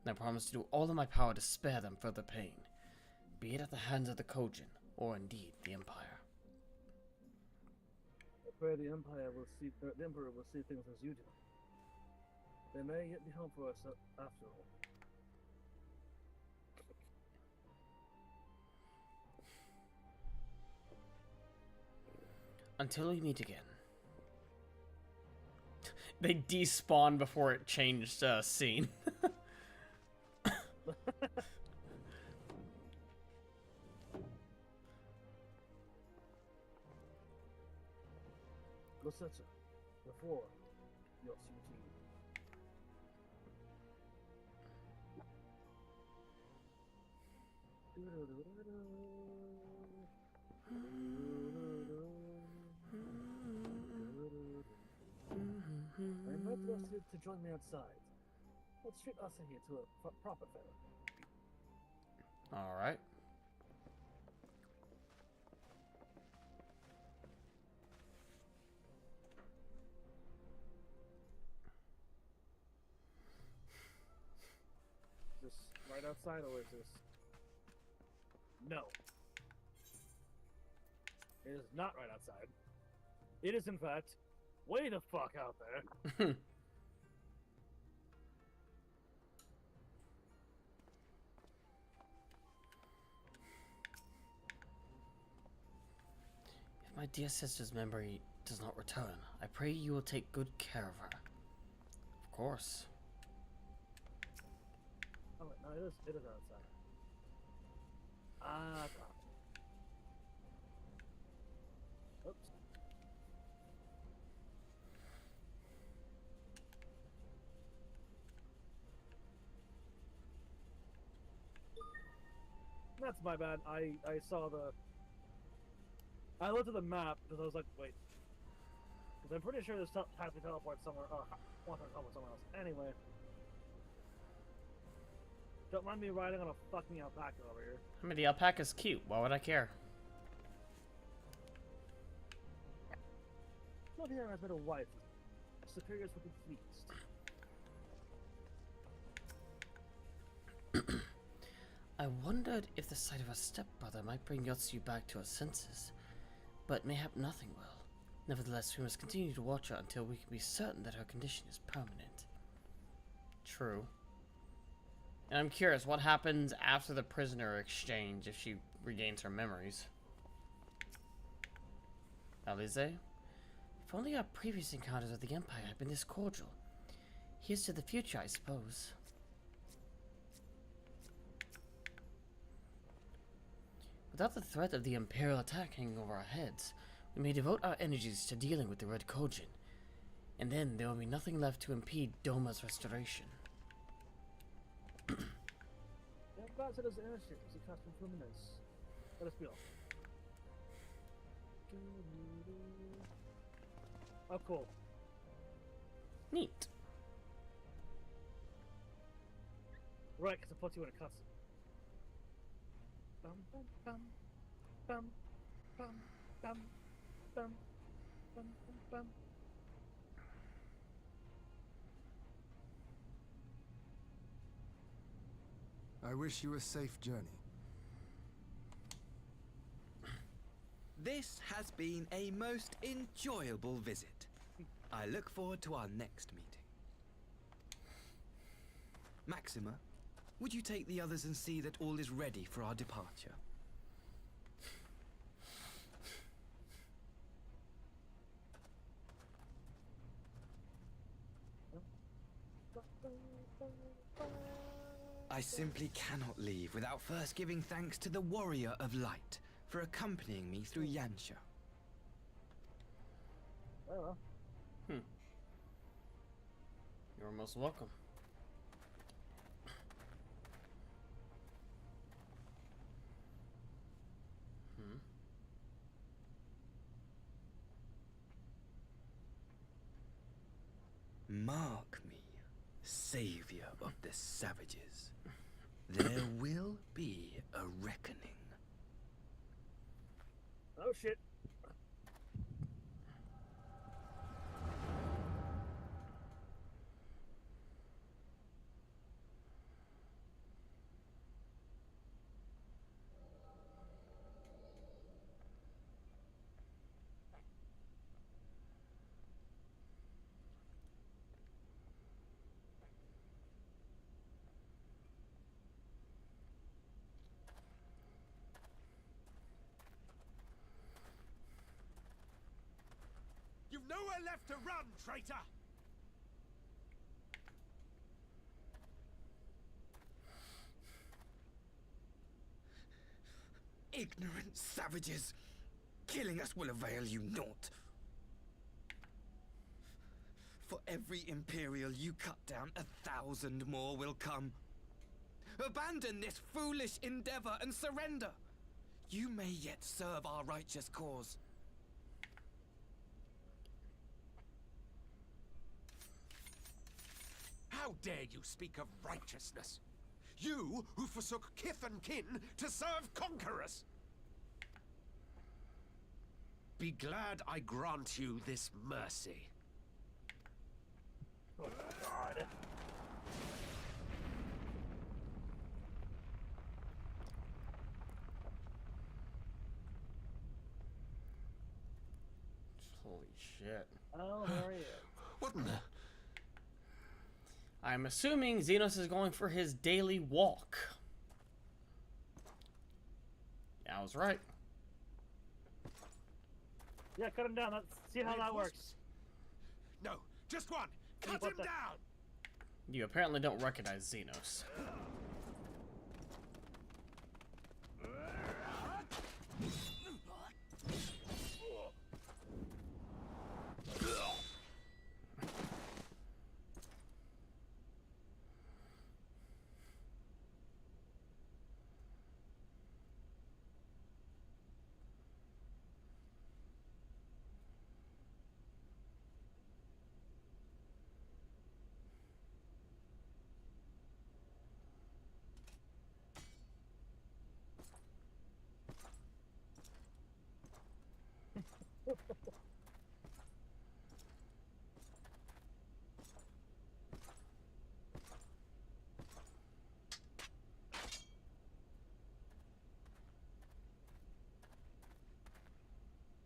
and I promise to do all in my power to spare them further pain, be it at the hands of the Kojin, or indeed the Empire. I pray the Emperor will see things as you do. They may yet be home for us after all. Until we meet again. They despawned before it changed scene. Gosetsu, before your I invite you to join me outside. Let's treat us here to a proper fare. Alright. Is this right outside or is this... No. It is not right outside. It is, in fact, way the fuck out there. If my dear sister's memory does not return, I pray you will take good care of her. Of course. Oh, wait, no, it is outside. Ah, oops. That's my bad. I saw the... I looked at the map because I was like, wait. Because I'm pretty sure there's has to teleport somewhere. Oh, want to teleport somewhere else. Anyway. Don't mind me riding on a fucking alpaca over here. I mean, the alpaca's cute. Why would I care? Not here has been a wife. Superiors would be pleased. I wondered if the sight of her stepbrother might bring Yotsu back to her senses, but mayhap nothing will. Nevertheless, we must continue to watch her until we can be certain that her condition is permanent. True. And I'm curious, what happens after the prisoner exchange if she regains her memories? Alize? If only our previous encounters with the Empire had been this cordial. Here's to the future, I suppose. Without the threat of the Imperial attack hanging over our heads, we may devote our energies to dealing with the Red Kojin, and then there will be nothing left to impede Doma's restoration. The Ambassadors airship is a custom luminous. Let us be off. Oh, cool. Neat. Right, because it puts you in a cutscene. Bum bum bum bum bum bum bum bum bum. I wish you a safe journey. This has been a most enjoyable visit. I look forward to our next meeting. Maxima, would you take the others and see that all is ready for our departure? I simply cannot leave without first giving thanks to the Warrior of Light for accompanying me through Yansha. Well, You're most welcome. Mark me, savior of the savages. There will be a reckoning. Oh shit. You've nowhere left to run, traitor! Ignorant savages! Killing us will avail you naught. For every Imperial you cut down, 1,000 more will come. Abandon this foolish endeavor and surrender. You may yet serve our righteous cause. How dare you speak of righteousness? You who forsook kith and kin to serve conquerors! Be glad I grant you this mercy. Oh god. Holy shit. Oh, there he is. What in the... I'm assuming Xenos is going for his daily walk. Yeah, I was right. Yeah, cut him down. Let's see how that works. No, just one! Cut him down! You apparently don't recognize Xenos.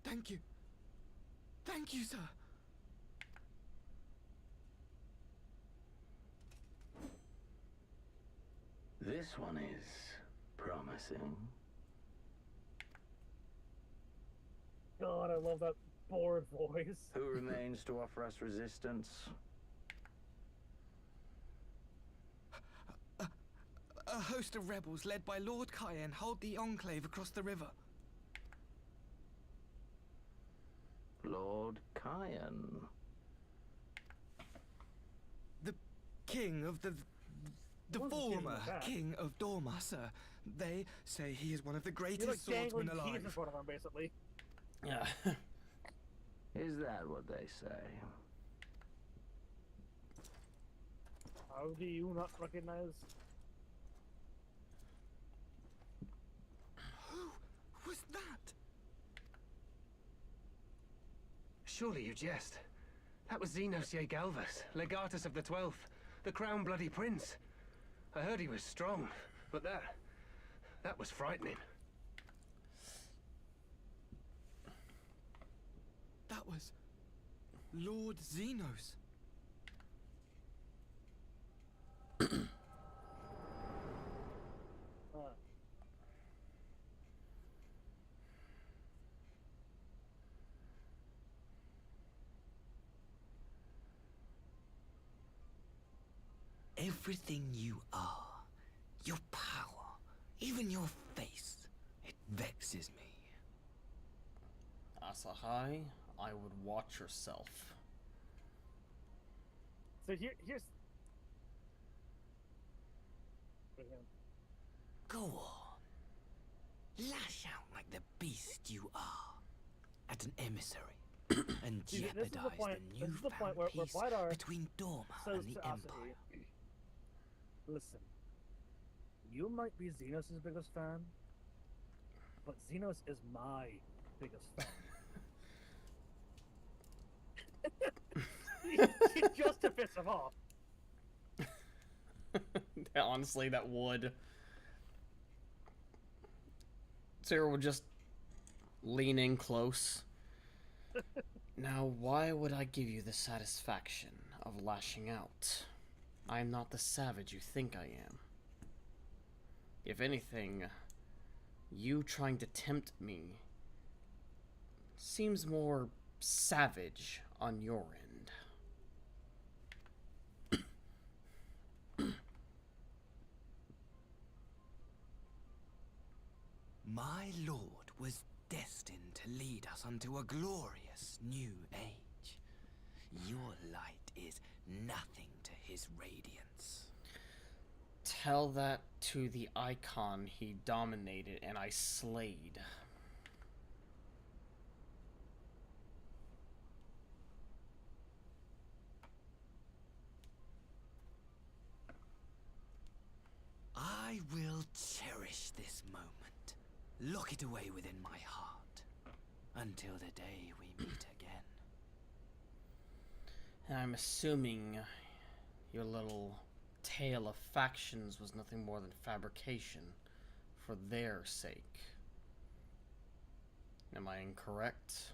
Thank you. Thank you, sir. This one is promising. God, I love that bored voice. Who remains to offer us resistance? A host of rebels led by Lord Cayenne hold the enclave across the river. Lord Cayenne. The king of the former king of Doman, sir. They say he is one of the greatest swordsmen alive. Keys in front of him, basically. Yeah. Is that what they say? How do you not recognize? Who was that? Surely you jest. That was Xenos Galvus, legatus of the 12th, the Crown Bloody Prince. I heard he was strong, but that was frightening. That was Lord Xenos. Everything you are, your power, even your face, it vexes me. Asahai, I would watch yourself. So here's... Go on. Lash out like the beast you are. At an emissary, and See, jeopardize the this is the point newfound where peace Bidar between Doman says and the to Empire. Asahi, listen, you might be Xenos' biggest fan, but Xenos is my biggest fan. Just to piss him off. Honestly, that would. Cyril would just lean in close. Now, why would I give you the satisfaction of lashing out? I am not the savage you think I am. If anything, you trying to tempt me seems more savage on your end. My lord was destined to lead us unto a glorious new age. Your light is nothing to his radiance. Tell that to the icon he dominated and I slayed. I will cherish this moment. Lock it away within my heart. Until the day we meet again. And I'm assuming your little tale of factions was nothing more than fabrication for their sake. Am I incorrect?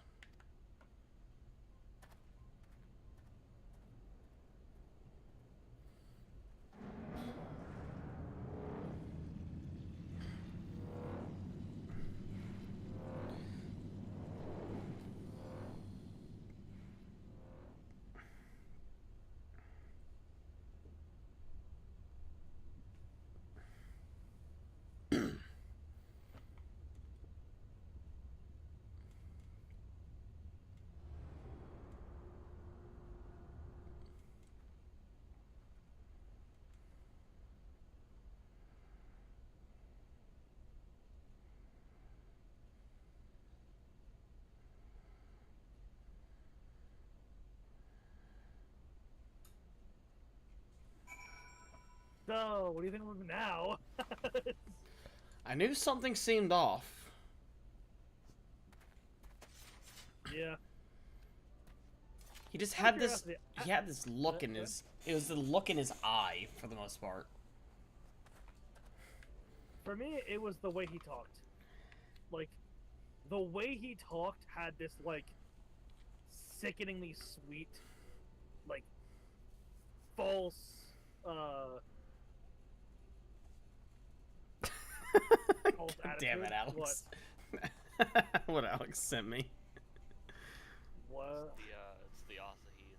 So, what do you think of him now? I knew something seemed off. Yeah. He just had this. He had this look in his. It was the look in his eye for the most part. For me, it was the way he talked. Like, the way he talked had this, like, sickeningly sweet, like, false, false Damn it, attitude. Alex. What Alex sent me. What? It's the Asahi.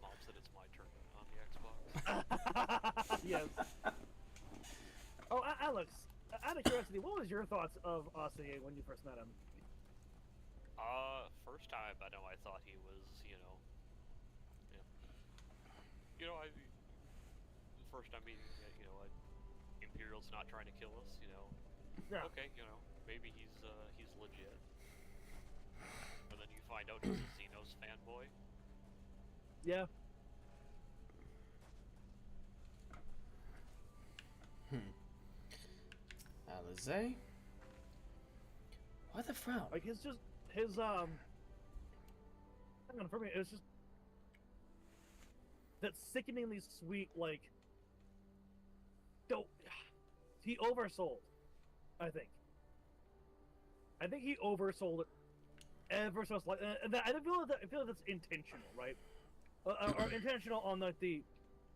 Mom said it's my turn on the Xbox. Yes. Oh, Alex, out of curiosity, what was your thoughts of Asahi when you first met him? First time I know I thought he was, the first time meeting, Imperial's not trying to kill us, Yeah. Okay, maybe he's legit. And then you find out he's a Xenos fanboy. Yeah. Alize? Why the frown? Like, his, hang on, for me, it was just that sickeningly sweet, like, he oversold, I think. I think he oversold it ever so slightly, and I feel that's intentional, right? Or intentional on the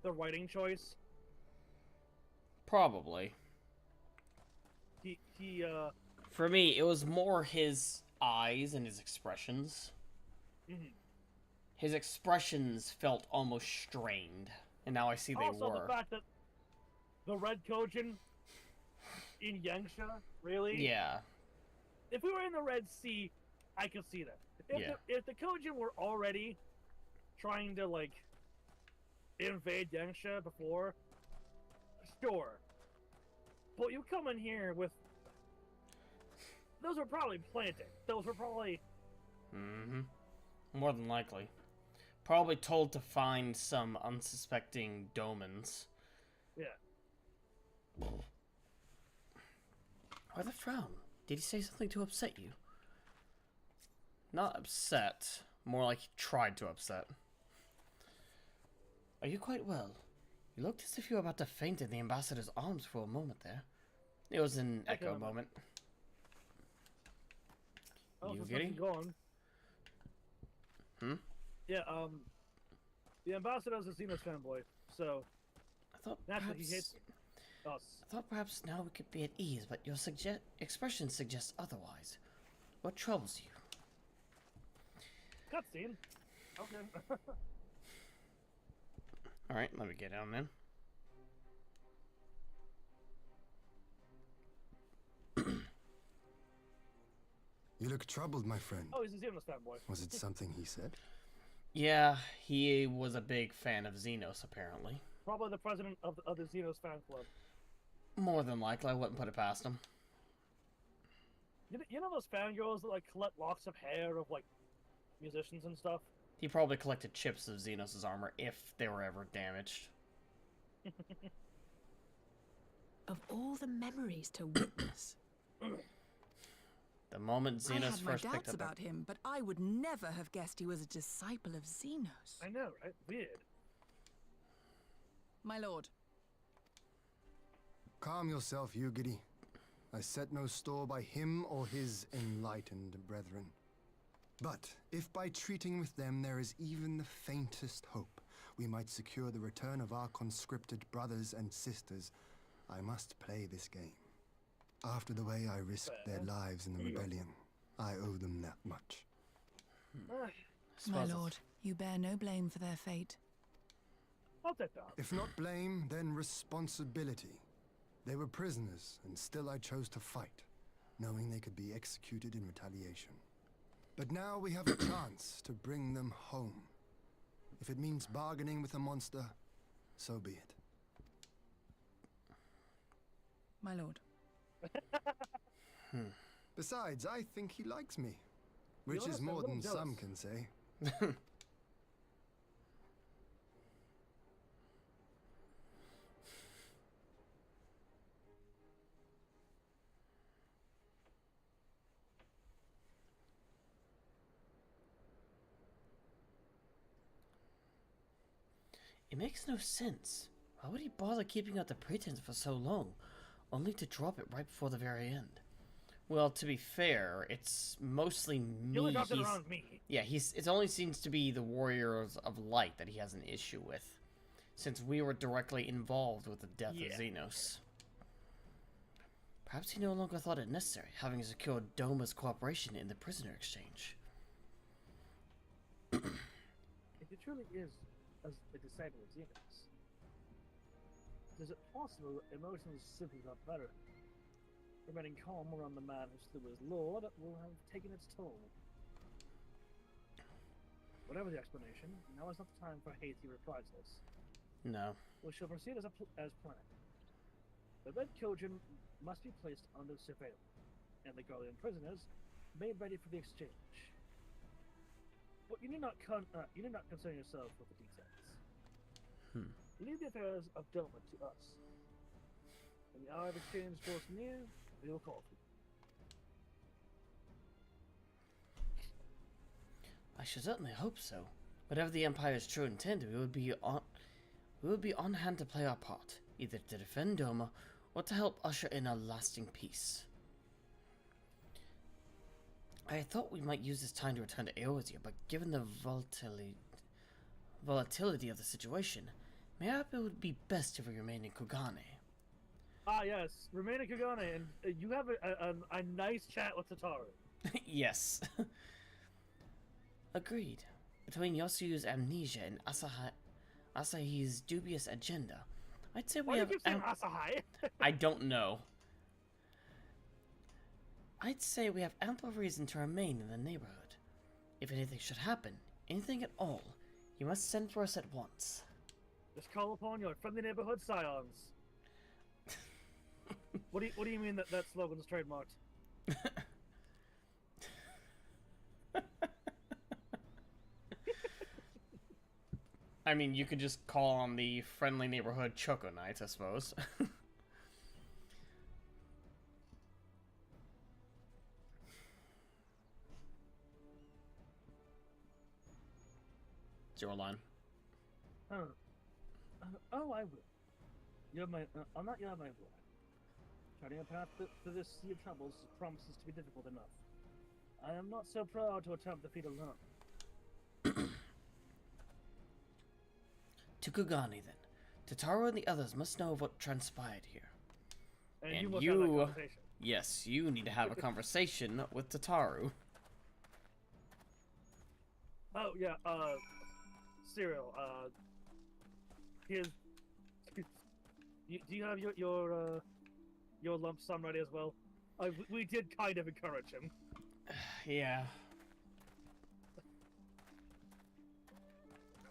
writing choice. Probably. For me, it was more his eyes and his expressions. Mm-hmm. His expressions felt almost strained, and now I see they also, were. the fact that the Red Kojin in Yangsha, really? Yeah. If we were in the Red Sea, I could see that. If the Kojin were already trying to, like, invade Yangsha before, sure. But you come in here with... Those were probably planted. Those were probably Mm-hmm. More than likely. Probably told to find some unsuspecting Domans. Yeah. Why the frown? Did he say something to upset you? Not upset. More like he tried to upset. Are you quite well? You looked as if you were about to faint in the ambassador's arms for a moment there. It was an echo moment. Oh, You so getting? going? Hmm? Yeah, the ambassador's a Xenos fanboy, so I thought naturally perhaps, he hates us. I thought perhaps now we could be at ease, but your expression suggests otherwise. What troubles you? Cutscene. Okay. Alright, let me get down then. You look troubled, my friend. Oh, he's a Xenos fanboy. Was it something he said? Yeah, he was a big fan of Xenos, apparently. Probably the president of the Xenos fan club. More than likely, I wouldn't put it past him. You know those fangirls that like collect locks of hair of like musicians and stuff? He probably collected chips of Xenos' armor if they were ever damaged. Of all the memories to witness. The moment I Xenos had my first picked doubts up about him, but I would never have guessed he was a disciple of Xenos. I know, right? Weird. My lord. Calm yourself, Ugidi. I set no store by him or his enlightened brethren. But if by treating with them there is even the faintest hope, we might secure the return of our conscripted brothers and sisters, I must play this game. After the way I risked their lives in the rebellion, I owe them that much. My lord, you bear no blame for their fate. I'll take that. If not blame, then responsibility. They were prisoners, and still I chose to fight, knowing they could be executed in retaliation. But now we have a chance to bring them home. If it means bargaining with a monster, so be it. My lord. Besides, I think he likes me, which is more than some can say. It makes no sense. Why would he bother keeping up the pretense for so long, only to drop it right before the very end? Well, to be fair, it's mostly me. He only dropped it around me. Yeah, it only seems to be the Warriors of Light that he has an issue with, since we were directly involved with the death of Xenos. Perhaps he no longer thought it necessary, having secured Doma's cooperation in the prisoner exchange. If it truly is as a disciple of Xenos, is it possible that emotions simply got better? Remaining calm around the man who slew his lord will have taken its toll. Whatever the explanation, now is not the time for hasty reprisals. No. We shall proceed as planned. The Red Codron must be placed under surveillance, and the Garlean prisoners made ready for the exchange. But you need not concern yourself with the details. Leave the affairs of Doman to us. When the hour of exchange draws near, we will call for you. I should certainly hope so. Whatever the Empire's true intent, we would be on hand to play our part, either to defend Doma or to help usher in a lasting peace. I thought we might use this time to return to Eorzea, but given the volatility of the situation, maybe it would be best if we remain in Kugane. Ah, yes. Remain in Kugane, and you have a nice chat with Tataru. Yes. Agreed. Between Yosuyu's amnesia and Asahi's dubious agenda, I'd say we have... Why do you keep saying Asahi? I don't know. I'd say we have ample reason to remain in the neighborhood. If anything should happen, anything at all, you must send for us at once. Just call upon your friendly neighborhood scions. What do you mean that slogan's trademarked? I mean, you could just call on the friendly neighborhood Choco Knights, I suppose. Zero line. Oh, I will. You're my. I'm not your my boy. Charting a path through this sea of troubles promises to be difficult enough. I am not so proud to attempt the feat alone. To Kugani, then. Tataru and the others must know of what transpired here. And you must have that conversation. Yes, you need to have a conversation with Tataru. Oh, yeah, Cyril, here's... do you have your lump sum ready as well? We did kind of encourage him. Yeah.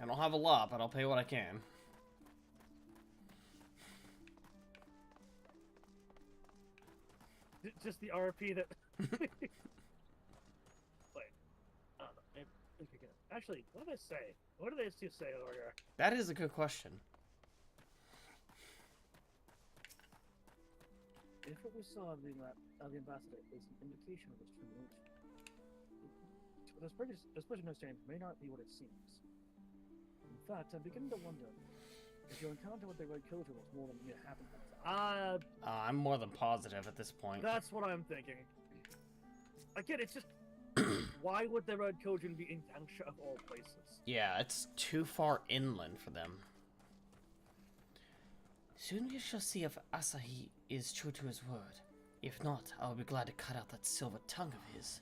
I don't have a lot, but I'll pay what I can. Just the RP that... Wait. Actually, what did they say? What did they two say over here? That is a good question. If what we saw of the ambassador is an indication of its true nature, this person no strange may not be what it seems. In fact, I'm beginning to wonder if your encounter with the Red Killjoy was more than mere happenstance. I'm more than positive at this point. That's what I'm thinking. Again, it's just... Why would the Red Killjoy be in Yangsha of all places? Yeah, it's too far inland for them. Soon we shall see if Asahi is true to his word. If not, I'll be glad to cut out that silver tongue of his.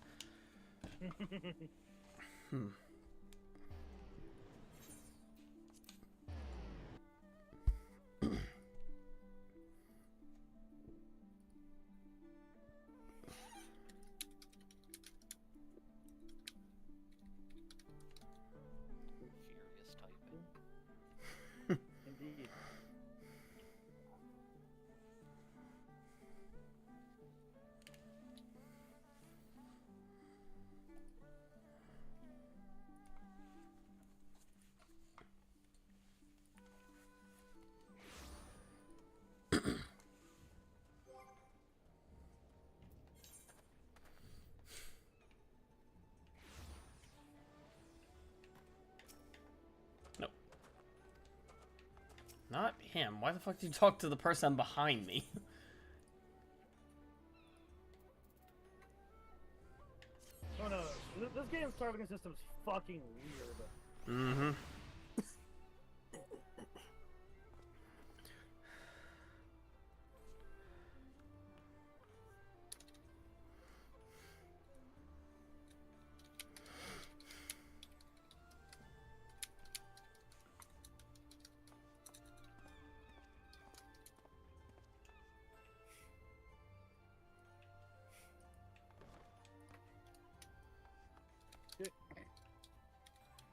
Furious typing. Indeed. Not him. Why the fuck did you talk to the person behind me? Oh no, this game's targeting system's fucking weird. Mm-hmm.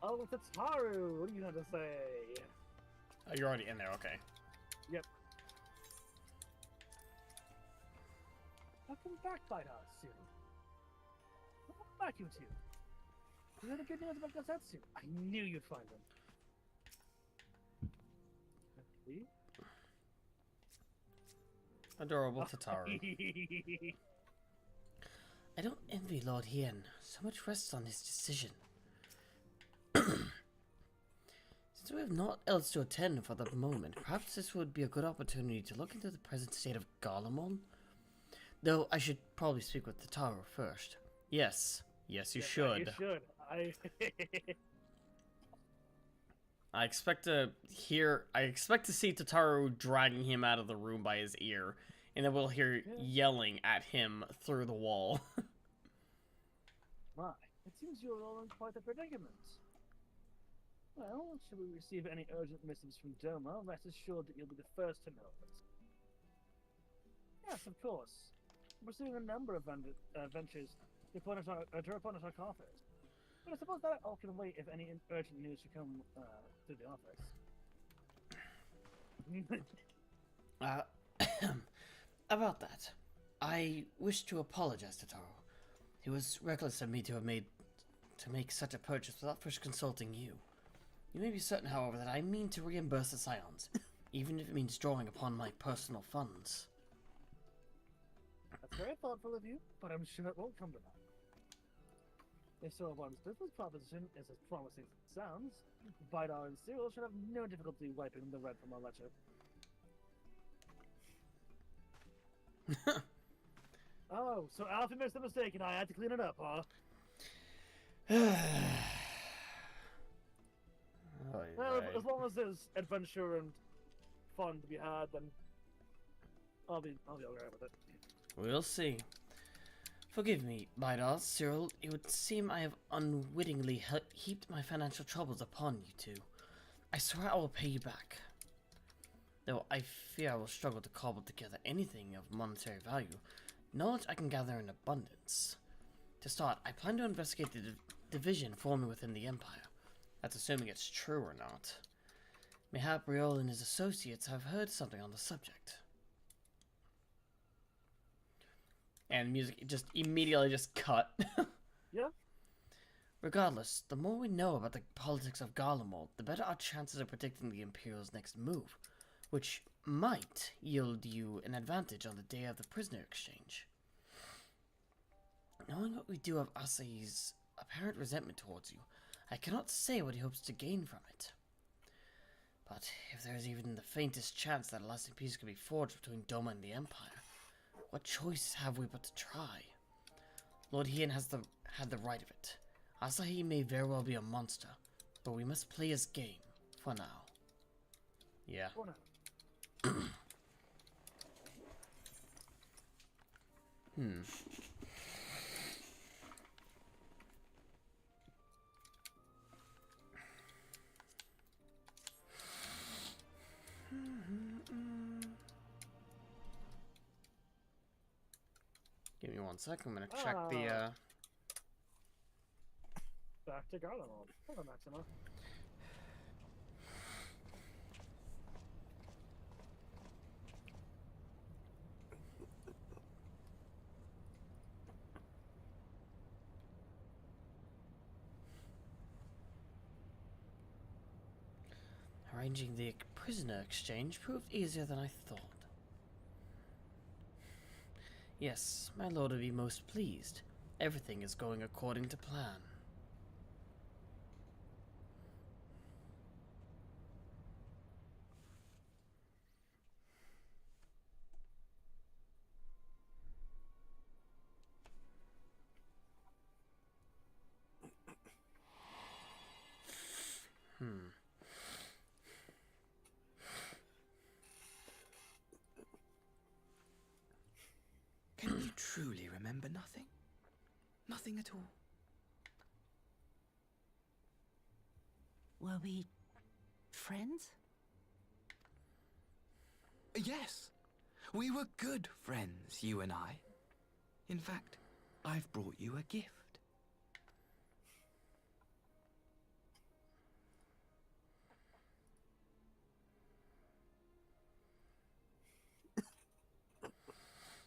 Oh, it's Haru! What do you have to say? Oh, you're already in there, okay. Yep. Welcome back, Bite Cyril. Welcome back, you two. You heard the good news about Gazetsu? I knew you'd find them. See? Adorable Tataru. I don't envy Lord Hien. So much rests on his decision. Since we have naught else to attend for the moment, perhaps this would be a good opportunity to look into the present state of Garlemald. Though I should probably speak with Tataru first. Yes, you should. You should. I expect to see Tataru dragging him out of the room by his ear, and then we'll hear yelling at him through the wall. My, it seems you're all in quite a predicament. Well, should we receive any urgent missives from Doman, rest assured that you'll be the first to know of it. Yes, of course. We're pursuing a number of ventures to replenish our coffers. But I suppose that all can wait if any urgent news should come through the office. About that, I wish to apologize to Taro. It was reckless of me to make such a purchase without first consulting you. You may be certain, however, that I mean to reimburse the Scions, even if it means drawing upon my personal funds. That's very thoughtful of you, but I'm sure it won't come to that. If Sir One's business proposition is as promising as it sounds, Vidar and Cyril should have no difficulty wiping the red from our ledger. Oh, so Alfie makes the mistake and I had to clean it up, huh? Well, as long as there's adventure and fun to be had, then I'll be alright with it. We'll see. Forgive me, Vidar, Cyril. It would seem I have unwittingly heaped my financial troubles upon you two. I swear I will pay you back. Though I fear I will struggle to cobble together anything of monetary value. Knowledge I can gather in abundance. To start, I plan to investigate the division forming within the Empire. That's assuming it's true or not. Mayhap Riol and his associates have heard something on the subject. And music just immediately just cut. Yeah. Regardless, the more we know about the politics of Garlemald, the better our chances of predicting the Imperial's next move, which might yield you an advantage on the day of the prisoner exchange. Knowing what we do of Asahi's apparent resentment towards you, I cannot say what he hopes to gain from it. But if there is even the faintest chance that a lasting peace could be forged between Doman and the Empire, what choice have we but to try? Lord Hien has had the right of it. Asahi may very well be a monster, but we must play his game, for now. Yeah. For now. Give me 1 second, I'm gonna check the Back to Garlean. Hello, Maxima. Arranging the prisoner exchange proved easier than I thought. Yes, my lord will be most pleased. Everything is going according to plan. Can you truly remember nothing? Nothing at all? Were we friends? Yes. We were good friends, you and I. In fact, I've brought you a gift.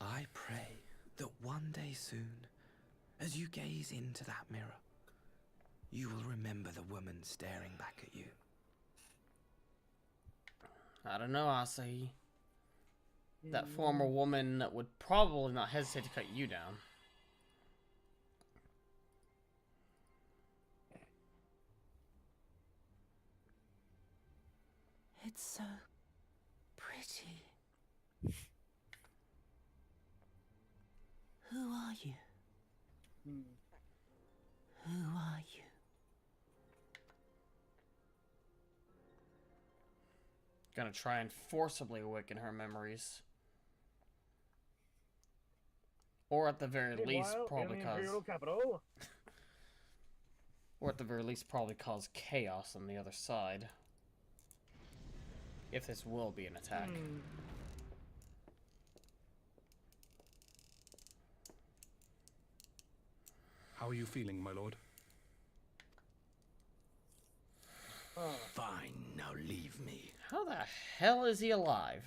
I pray that one day soon, as you gaze into that mirror, you will remember the woman staring back at you. I don't know, Asahi. That former woman would probably not hesitate to cut you down. It's so pretty. Who are you? Who are you? Gonna try and forcibly awaken her memories. Or at the very least, probably cause... Or at the very least, probably cause chaos on the other side. If this will be an attack. How are you feeling, my lord? Fine, now leave me. How the hell is he alive?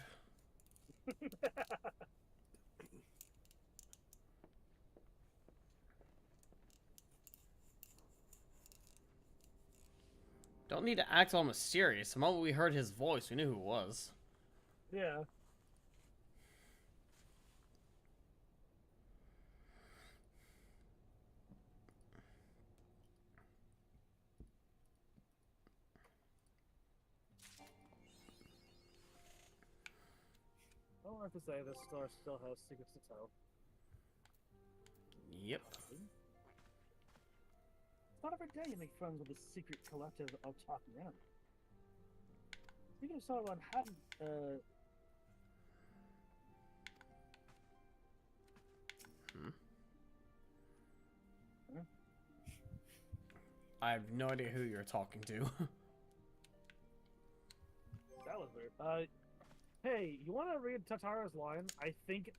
Don't need to act all mysterious. The moment we heard his voice, we knew who it was. Yeah. I don't have to say this store still has secrets to tell. Yep. It's not every day you make friends with the secret collective of talking around. Speaking of someone hadn't, I have no idea who you're talking to. That was weird. Hey, you want to read Tatara's line? I think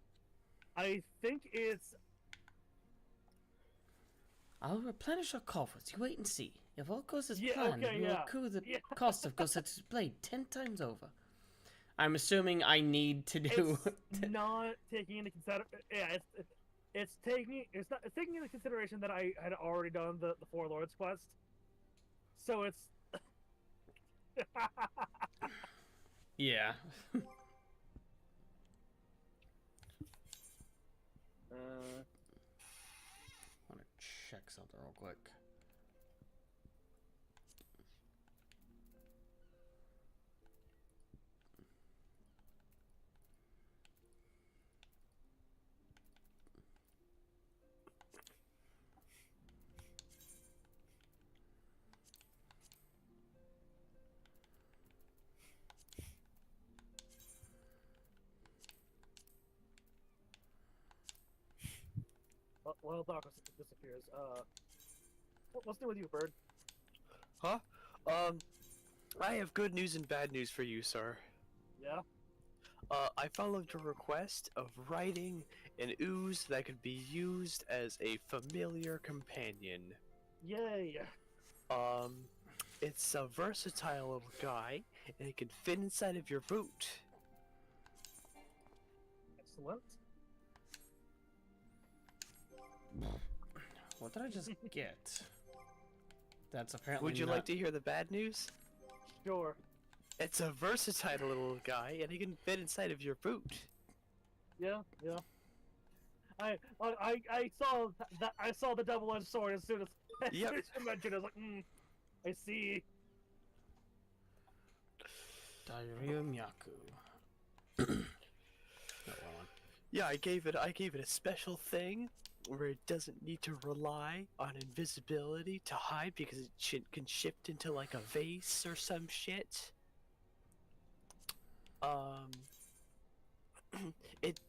it's. I'll replenish our coffers. You wait and see. If all goes as Yeah, planned, okay, we will yeah. accrue the cost of Gosetsu's blade 10 times over. I'm assuming I need to do. It's not taking into consideration. Yeah, it's taking into consideration that I had already done the Four Lords quest, so it's. Yeah. I want to check something real quick. Well, Darkus disappears. What's new with you, Bird? Huh? I have good news and bad news for you, sir. Yeah? I followed your request of writing an ooze that could be used as a familiar companion. Yay! It's a versatile little guy, and it can fit inside of your boot. Excellent. What did I just get? That's apparently. Would you not... like to hear the bad news? Sure. It's a versatile little guy, and he can fit inside of your boot. Yeah, yeah. I saw that. I saw the double-edged sword as soon as Yep. you mentioned it. I was like, I see. Diarrhea Myaku. Yeah, I gave it a special thing where it doesn't need to rely on invisibility to hide because it can shift into like a vase or some shit. It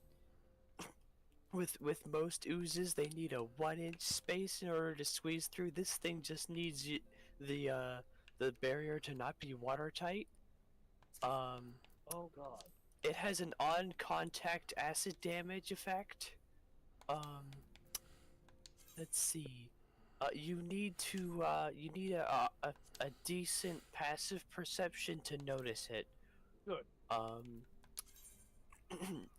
with most oozes they need a 1-inch space in order to squeeze through. This thing just needs the barrier to not be watertight. Oh god. It has an on-contact acid damage effect. Let's see. You need a decent passive perception to notice it. Good.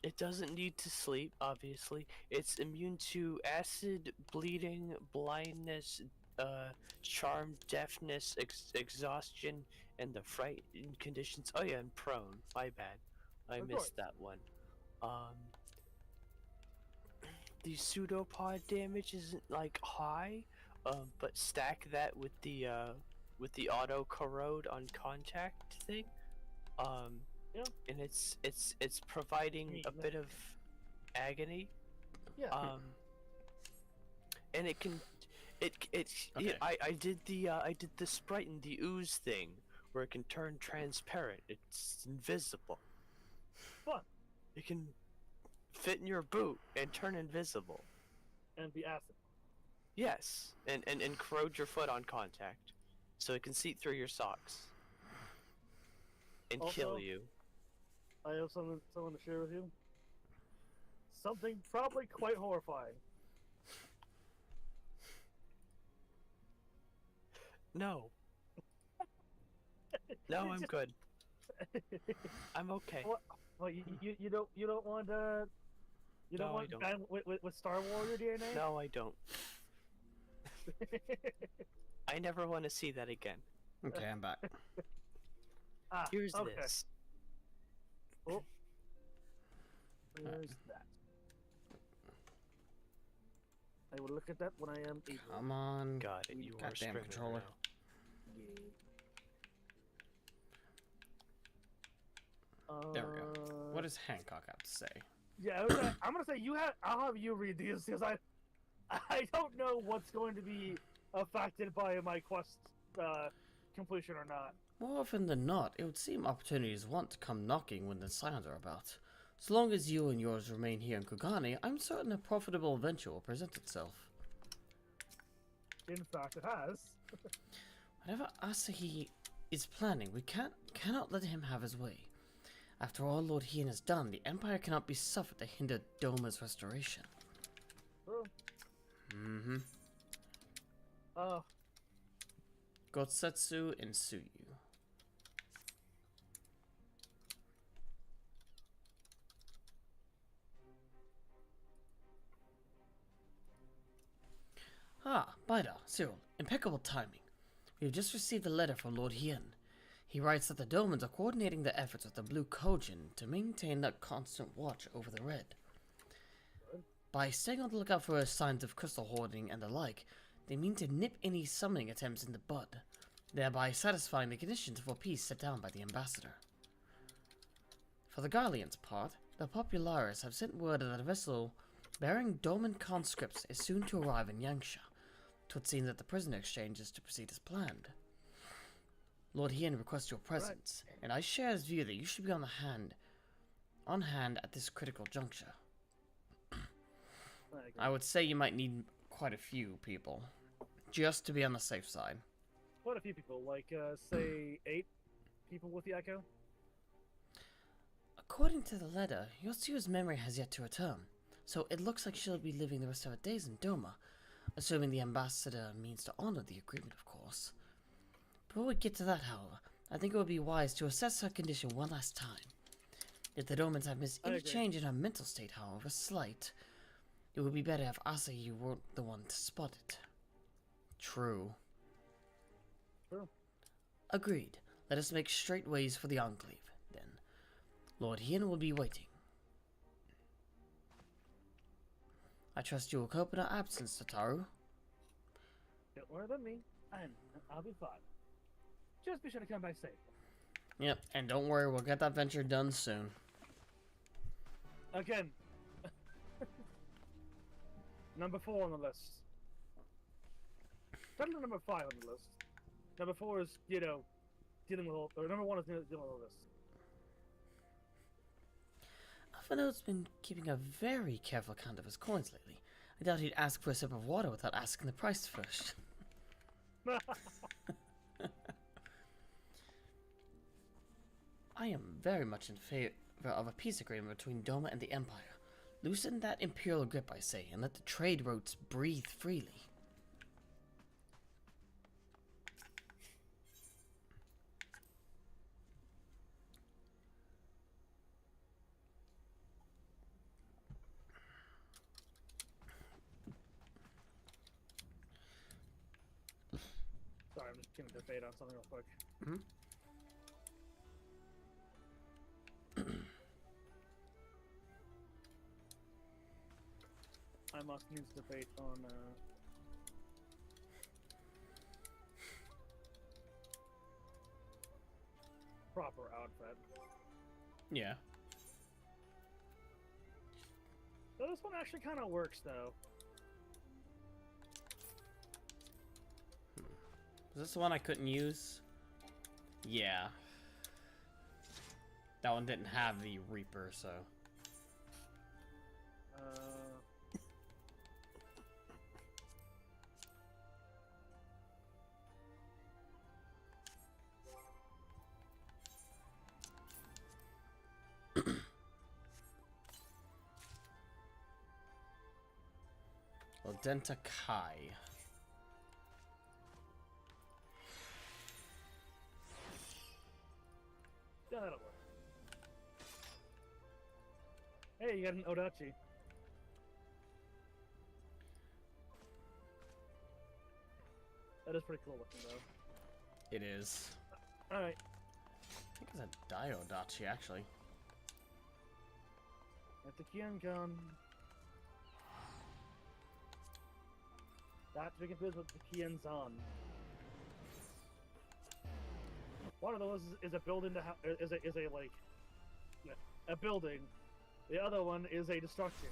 It doesn't need to sleep, obviously. It's immune to acid, bleeding, blindness, charm, deafness, exhaustion, and the frightened conditions. Oh yeah, and prone. My bad. I missed that one. The pseudopod damage isn't like high, but stack that with the auto corrode on contact thing. Yeah. And it's providing a bit of agony. Yeah. And it can, Okay. I did the sprite in the ooze thing where it can turn transparent. It's invisible. Fun. It can fit in your boot and turn invisible. And be acid. Yes, and corrode your foot on contact, so it can seep through your socks and kill Also, you. I have someone to share with you. Something probably quite horrifying. No. No, I'm good. I'm okay. Well, you don't want you don't No, I want don't. bad with Star Warrior DNA? No, I don't. I never want to see that again. Okay, I'm back. Here's okay. this. Oh. Where's that? I will look at that when I am able. Come on. Got it. You are Goddamn spinning controller. There we go. What does Hancock have to say? Yeah, I'm gonna say I'll have you read these because I don't know what's going to be affected by my quest completion or not. More often than not, it would seem opportunities want to come knocking when the signs are about. So long as you and yours remain here in Kugani, I'm certain a profitable venture will present itself. In fact, it has. Whatever Asahi is planning, we cannot let him have his way. After all Lord Hien has done, the Empire cannot be suffered to hinder Doma's restoration. True. Mm-hmm. Gotsetsu and Suyu. Ah, Baida, Cyril, impeccable timing. We have just received a letter from Lord Hien. He writes that the Domans are coordinating their efforts with the Blue Kojin to maintain a constant watch over the Red. By staying on the lookout for signs of crystal hoarding and the like, they mean to nip any summoning attempts in the bud, thereby satisfying the conditions for peace set down by the ambassador. For the Garleans' part, the Populares have sent word that a vessel bearing Doman conscripts is soon to arrive in Yangsha. 'Twould seem that the prisoner exchange is to proceed as planned. Lord Hien requests your presence, and I share his view that you should be on hand at this critical juncture. I would say you might need quite a few people, just to be on the safe side. Quite a few people, like say 8 people with the Echo. According to the letter, Yotsu's memory has yet to return, so it looks like she'll be living the rest of her days in Doma, assuming the ambassador means to honor the agreement, of course. Before we get to that, however, I think it would be wise to assess her condition one last time. If the Domans have missed any change in her mental state, however slight, it would be better if Asahi weren't the one to spot it. True. True. Agreed. Let us make straight ways for the Enclave, then. Lord Hien will be waiting. I trust you will cope in our absence, Tataru. Don't worry about me, and I'll be fine. Just be sure to come back safe. Yep, and don't worry, we'll get that venture done soon. Again. Number 4 on the list. Technically number 5 on the list. Number 4 is, dealing with all, or number 1 is dealing with all this. Alphino's been keeping a very careful count of his coins lately. I doubt he'd ask for a sip of water without asking the price first. I am very much in favor of a peace agreement between Doma and the Empire. Loosen that imperial grip, I say, and let the trade routes breathe freely. Sorry, I'm just gonna debate on something real quick. Mm-hmm. I must need to debate on proper outfit. Yeah. So this one actually kind of works, though. Was this the one I couldn't use? Yeah. That one didn't have the Reaper, so... Denta Kai. Yeah, that'll work. Hey, you got an Odachi. That is pretty cool looking, though. It is. Alright. I think it's a Diodachi, actually. At the Kian gun. That we can with the Kian's on. One of those is a building to is a like a building. The other one is a destruction.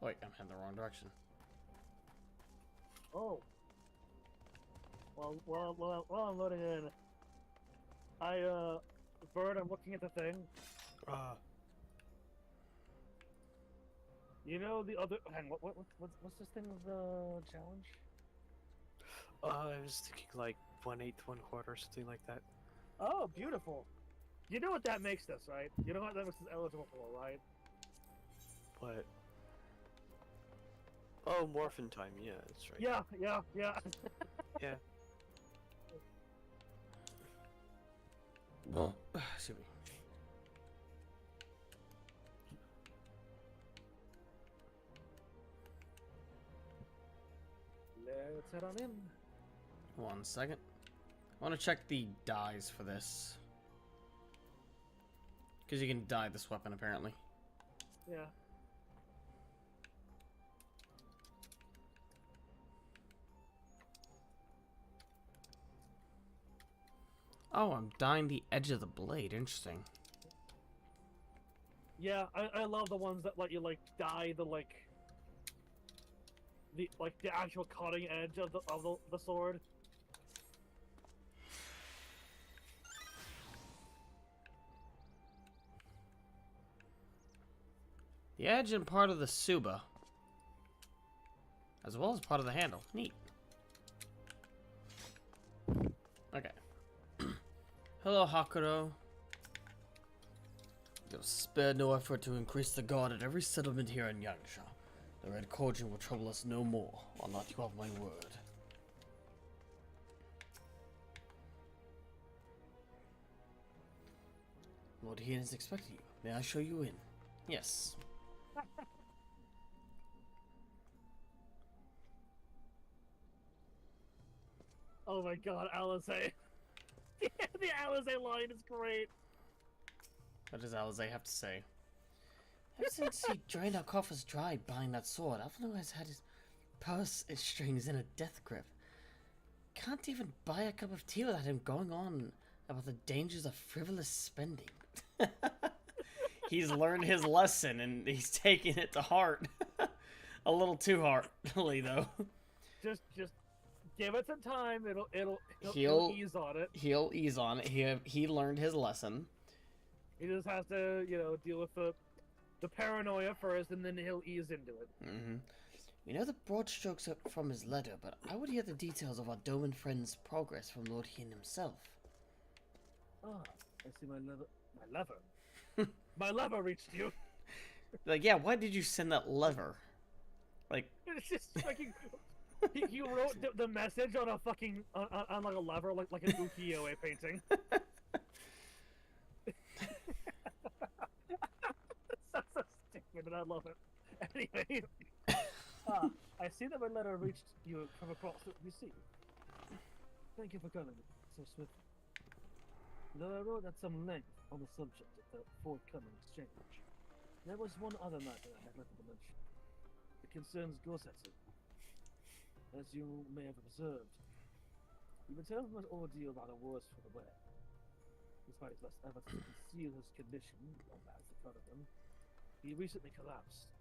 Wait, I'm heading the wrong direction. Oh. Well, I'm loading in. Bird, I'm looking at the thing. You know the other. Hang on, what's this thing with the challenge? I was thinking like 1/8, 1/4, something like that. Oh, beautiful. You know what that makes this, right? You know what that makes us eligible for, right? What? Oh, morphin time. Yeah, that's right. Yeah. Yeah. Well, excuse me. Let's head on in. 1 second. I want to check the dyes for this. Because you can dye this weapon, apparently. Yeah. Oh, I'm dyeing the edge of the blade. Interesting. Yeah, I love the ones that let you like dye the the actual cutting edge of the sword. The edge and part of the Suba. As well as part of the handle. Neat. Okay. Hello, Hakuro. You've spared no effort to increase the guard at every settlement here in Yangsha. The Red Cauldron will trouble us no more. I'll not you have my word. Lord Hien is expecting you. May I show you in? Yes. Oh my god, Alizé. The Alizé line is great. What does Alizé have to say? Ever since he drained our coffers dry buying that sword, Alvino has had his purse strings in a death grip. Can't even buy a cup of tea without him going on about the dangers of frivolous spending. He's learned his lesson and he's taking it to heart. A little too heartily, though. Just give it some time. He'll ease on it. He'll ease on it. He learned his lesson. He just has to, deal with the paranoia first, and then he'll ease into it. Mm-hmm. We know the broad strokes from his letter, but I would hear the details of our Doman friend's progress from Lord Hien himself. Ah, I see my lever. My lever reached you. Like, yeah, why did you send that lever? Like, it's just fucking. He wrote the message on a fucking on like a lever, like an ukiyo-e painting. That's so stupid, and I love it. Anyway, I see that my letter reached you from across the sea. Thank you for coming so swiftly. Though I wrote at some length on the subject of the forthcoming exchange, there was one other matter I neglected to mention. It concerns Gosetsu. As you may have observed, he returned from his ordeal rather worse for the wear. Despite his best efforts to conceal his condition, or as the front of him, he recently collapsed.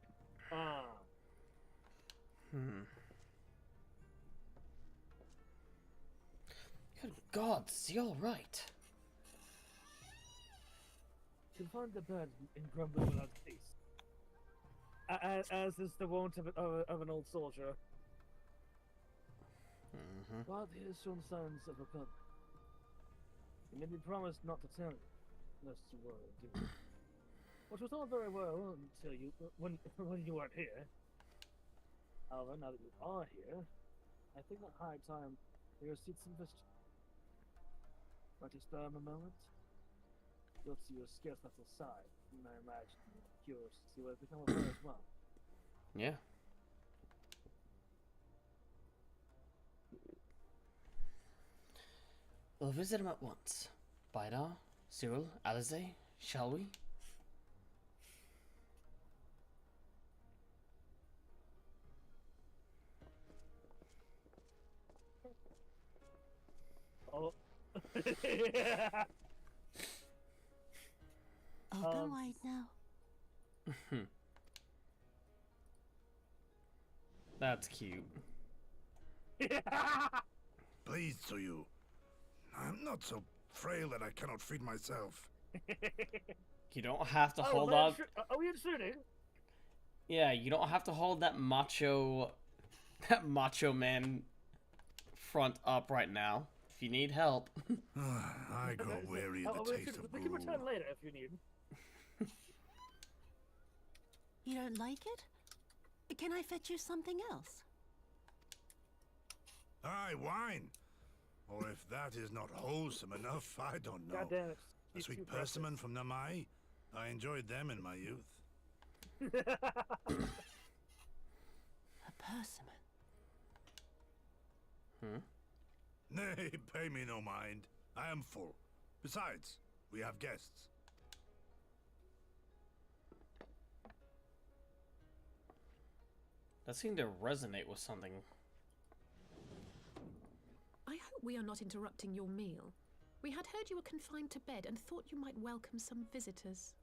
Good God, is he alright? You'll find the bird in grumbling without peace. As is the wont of an old soldier. But he has shown signs of recovery. He made me promise not to tell you, lest you worry too. Which was all very well until when you weren't here. However, now that you are here, I think that high time we receive some visitors. Might you spare him a moment? You'll see your scarce vessel side, and I imagine you're curious to see what has become of her as well. Yeah. We'll visit him at once. Bidar, Cyril, Alize, shall we? Oh. Open wide now. That's cute. Pleased to you. I'm not so frail that I cannot feed myself. You don't have to Oh, hold man, up. are we intruding? Yeah, you don't have to hold that macho man front up right now. If you need help. I grow weary of the taste of We can gruel. return later if you need. You don't like it? Can I fetch you something else? Aye, wine. Or if that is not wholesome enough, I don't know. God damn it. A sweet persimmon from Namai. I enjoyed them in my youth. A persimmon. Nay, pay me no mind. I am full. Besides, we have guests. That seemed to resonate with something. I hope we are not interrupting your meal. We had heard you were confined to bed and thought you might welcome some visitors.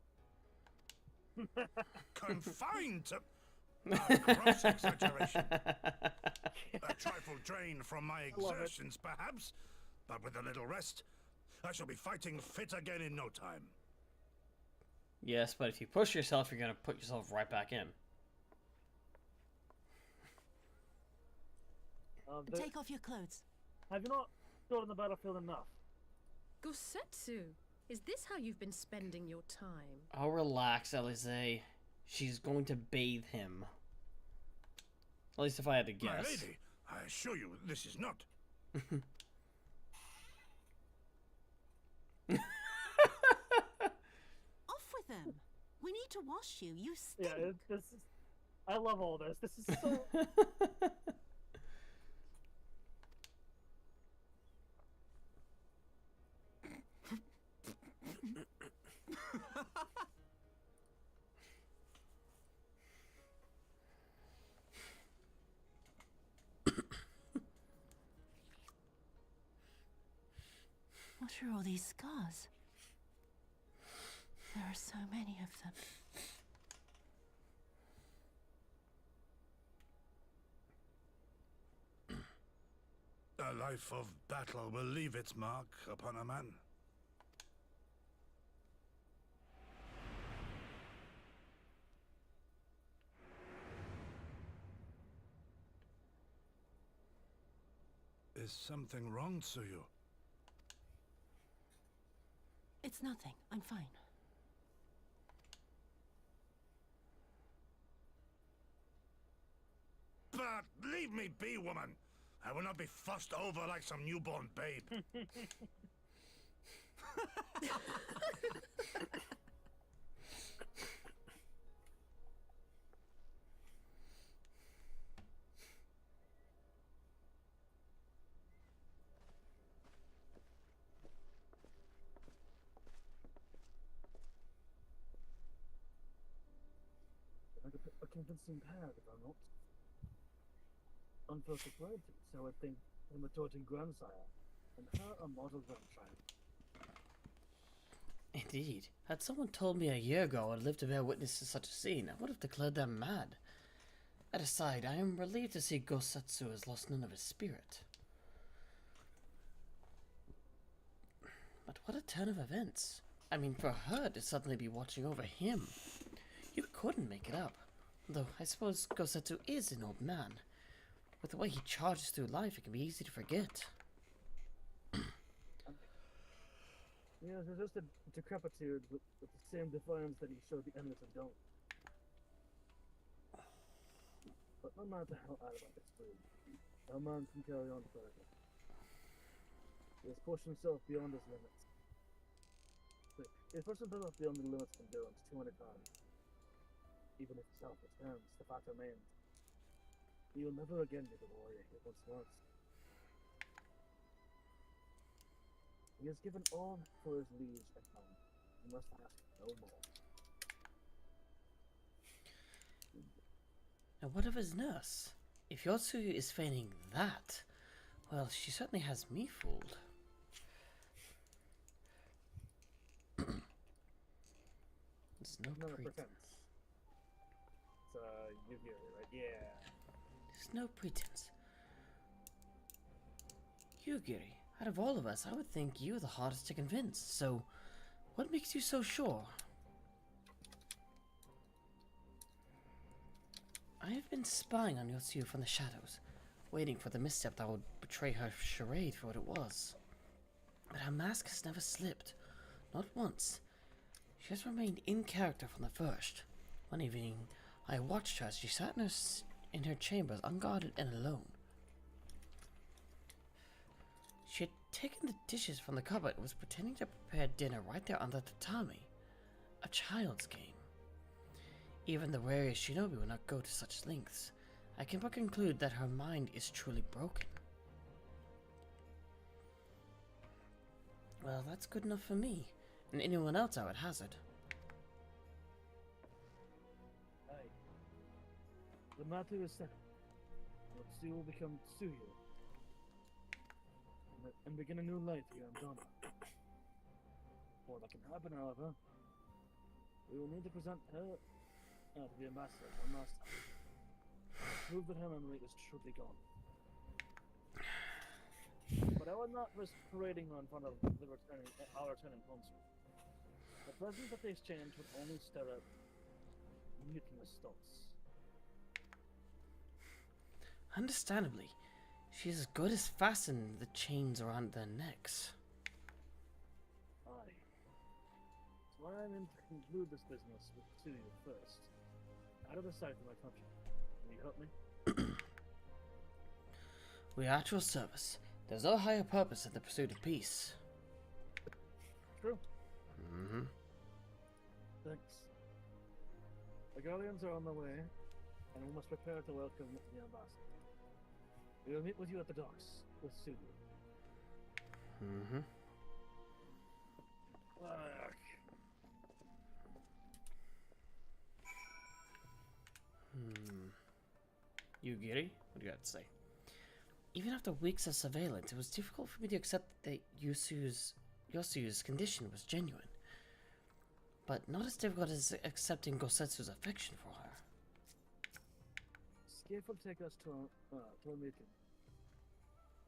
Confined to... gross exaggeration. A trifle drained from my exertions, perhaps. But with a little rest, I shall be fighting fit again in no time. Yes, but if you push yourself, you're gonna put yourself right back in. Take off your clothes. Have you not fought on the battlefield enough? Gosetsu, is this how you've been spending your time? Oh, relax, Alize. She's going to bathe him. At least if I had to guess. My lady, I assure you, this is not. Off with them. We need to wash you. You stink. Yeah, this is... I love all this. This is so... What are all these scars? There are so many of them. A life of battle will leave its mark upon a man. Is something wrong, Tsuyu? It's nothing. I'm fine. But leave me be, woman. I will not be fussed over like some newborn babe. a convincing pair, if I'm not. On first acquaintance, I would think him a doting grandsire, and her a model grandchild. Indeed. Had someone told me a year ago I'd live to bear witness to such a scene, I would have declared them mad. That aside, I am relieved to see Gosetsu has lost none of his spirit. But what a turn of events. I mean, for her to suddenly be watching over him. You couldn't make it up. Though, I suppose Gosetsu is an old man. With the way he charges through life, it can be easy to forget. He has resisted decrepitude with the same defiance that he showed the enemies of Doman. But no matter how out of this food, no man can carry on further. He has pushed himself beyond his limits. A person does not beyond the limits of endurance too many times. Even if self returns, the fact remains. He will never again be the warrior he once was. He has given all for his liege at home. He must ask no more. Now what of his nurse? If Yotsuyu is feigning that, well, she certainly has me fooled. There's no pretense. It's Yu-Gi-Oh, right? Yeah. There's no pretense. Yugiri, out of all of us, I would think you the hardest to convince. So, what makes you so sure? I have been spying on Yotsuyu from the shadows, waiting for the misstep that would betray her charade for what it was. But her mask has never slipped, not once. She has remained in character from the first. One evening, I watched her as she sat in her chambers, unguarded and alone. She had taken the dishes from the cupboard and was pretending to prepare dinner right there on the tatami. A child's game. Even the wariest shinobi would not go to such lengths. I can but conclude that her mind is truly broken. Well, that's good enough for me, and anyone else I would hazard. Aye. The matter is settled. Yotsuyu will become Tsuyu. And begin a new life here in Doman. Before that can happen, however, we will need to present her to the ambassadors one last time. Prove that her memory is truly gone. But I will not risk parading her in front of our returning consul. The presents that they exchange would only stir up mutinous thoughts. Understandably, she is as good as fastened the chains around their necks. Aye. That's why I'm in to conclude this business with Tsuyu first. Out of the sight of my country. Can you help me? We are at your service. There's no higher purpose in the pursuit of peace. True. Mm-hmm. Thanks. The Garleans are on their way, and we must prepare to welcome the ambassador. We will meet with you at the docks with Sugu. Mm-hmm. Yugiri, what do you got to say? Even after weeks of surveillance, it was difficult for me to accept that Yosu's condition was genuine. But not as difficult as accepting Gosetsu's affection for her. Skiff will take us to a meeting.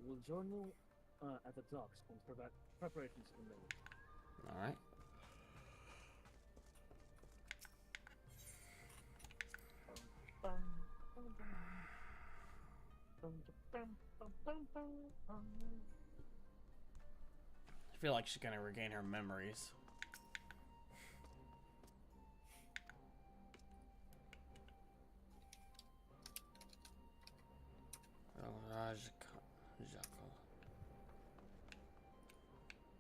We will join you at the docks once preparations are made. Alright. I feel like she's gonna regain her memories.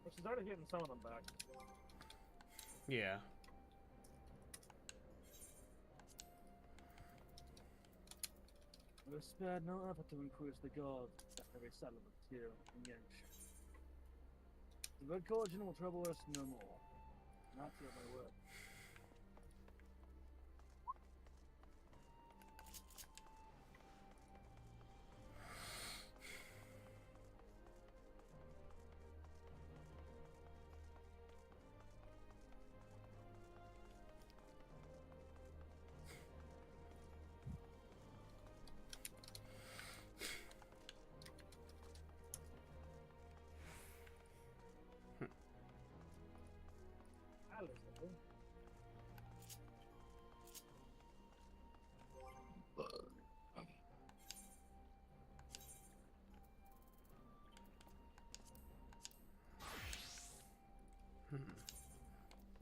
But she's already getting some of them back. Yeah. We have spared no effort to increase the guard at every settlement here in Yansh. The Red Cordian will trouble us no more. Not till my word.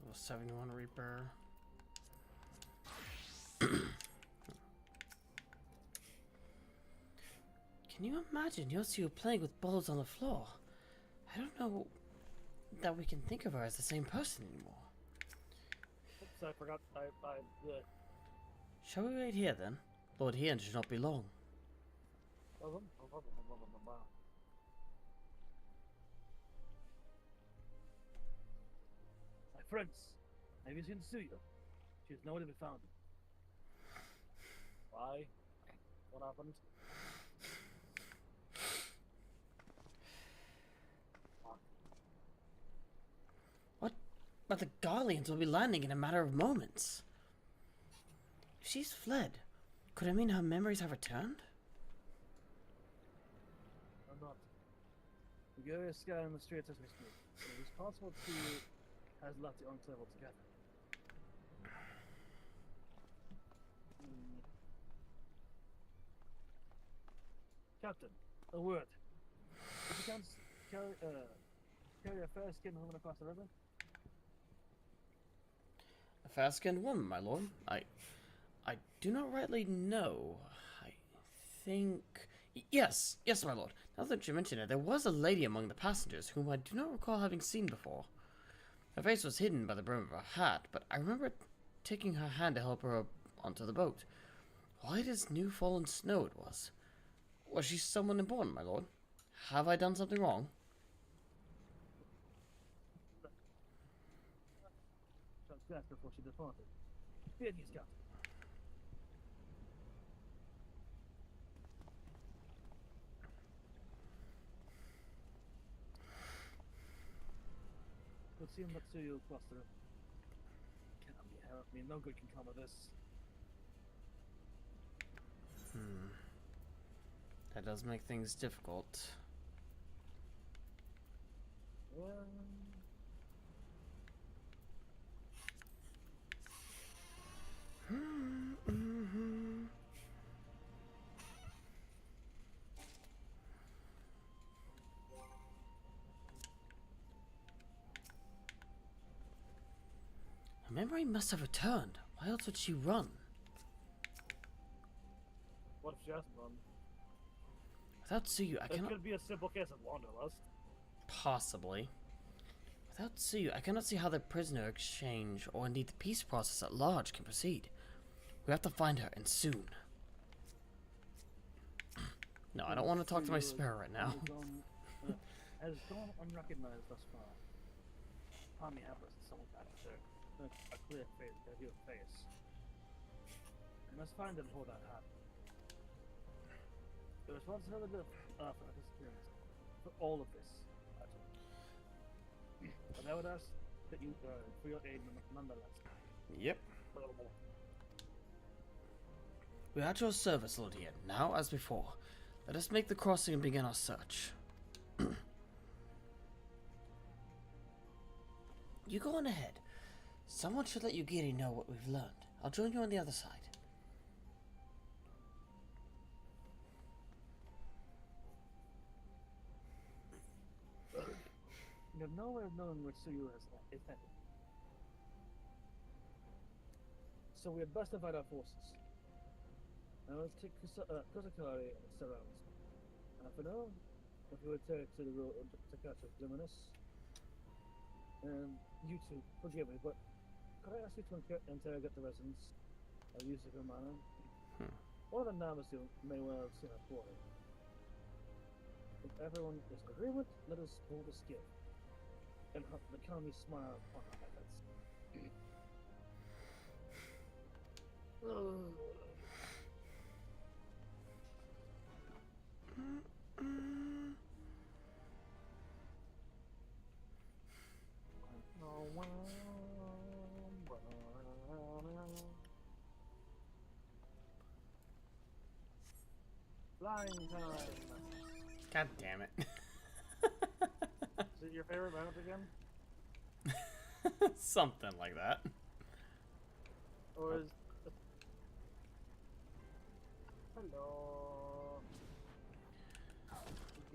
Level 71 Reaper. Can you imagine Yosuyu playing with balls on the floor? I don't know that we can think of her as the same person anymore. I forgot. Shall we wait here then? Lord Hien should not be long. My friends, have you seen Suyo? She is nowhere to be found. Why? What happened? What? But the Garleans will be landing in a matter of moments. If she's fled, could it mean her memories have returned? Or not? The glorious sky on the streets as we speak. It is possible to has left the Enclave altogether. Captain, a word. If you can't carry a fair-skinned woman across the river? A fair-skinned woman, my lord. I do not rightly know. I think... Yes, my lord. Now that you mention it, there was a lady among the passengers whom I do not recall having seen before. Her face was hidden by the brim of her hat, but I remember taking her hand to help her up onto the boat. White as new fallen snow it was. Was she someone important, my lord? Have I done something wrong? Just before she departed. Here he's got. We'll see him but soon you'll cross the river. Cannot be helped. I mean, no good can come of this. That does make things difficult. Her memory must have returned. Why else would she run? What if she hasn't run? Without Tsuyu, I This cannot... could be a simple case of wanderlust. Possibly. Without Tsuyu, I cannot see how the prisoner exchange, or indeed the peace process at large, can proceed. We have to find her, and soon. No, I don't want to talk to my spirit right now. Has gone unrecognized thus far. Tommy Hampers and someone back there. A clear face, a real face. I must find them before that happens. The responsibility for this experience, for all of this, actually. But I would ask that you, for your aid nonetheless. Yep. We are at your service, Lord Hien. Now, as before, let us make the crossing and begin our search. You go on ahead. Someone should let Yugiri know what we've learned. I'll join you on the other side. You have no way of knowing where Tsuyu is headed. So we had best divide our forces. Now let's take Kusakari and surrounds. For now, if we would take to the road to catch up Luminous. And you two, forgive me, but could I ask you to interrogate the residents of Yusufu Manor? One of the Namazu may well have seen our quarry. If everyone is in agreement, let us pull the skill. And hope the Kami smile upon our efforts. Flying time! God damn it. Is it your favorite mount again? Something like that. Or is... Hello...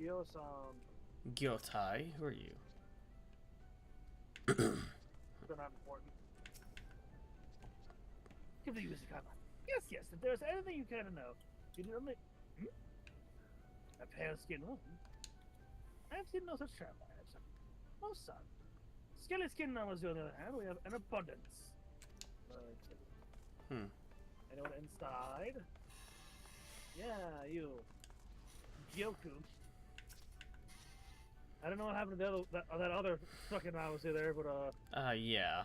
Gyo-san. Gyotai, who are you? They're not important. Give the Yusukama. Yes, if there's anything you care to know, you need only... A pale-skinned woman? I have seen no such travelers. No son. Scaly-skinned Namazu, on the other hand, we have an abundance. Anyone inside? Yeah, you. Gyoku. I don't know what happened to that other fucking mouse there, but yeah.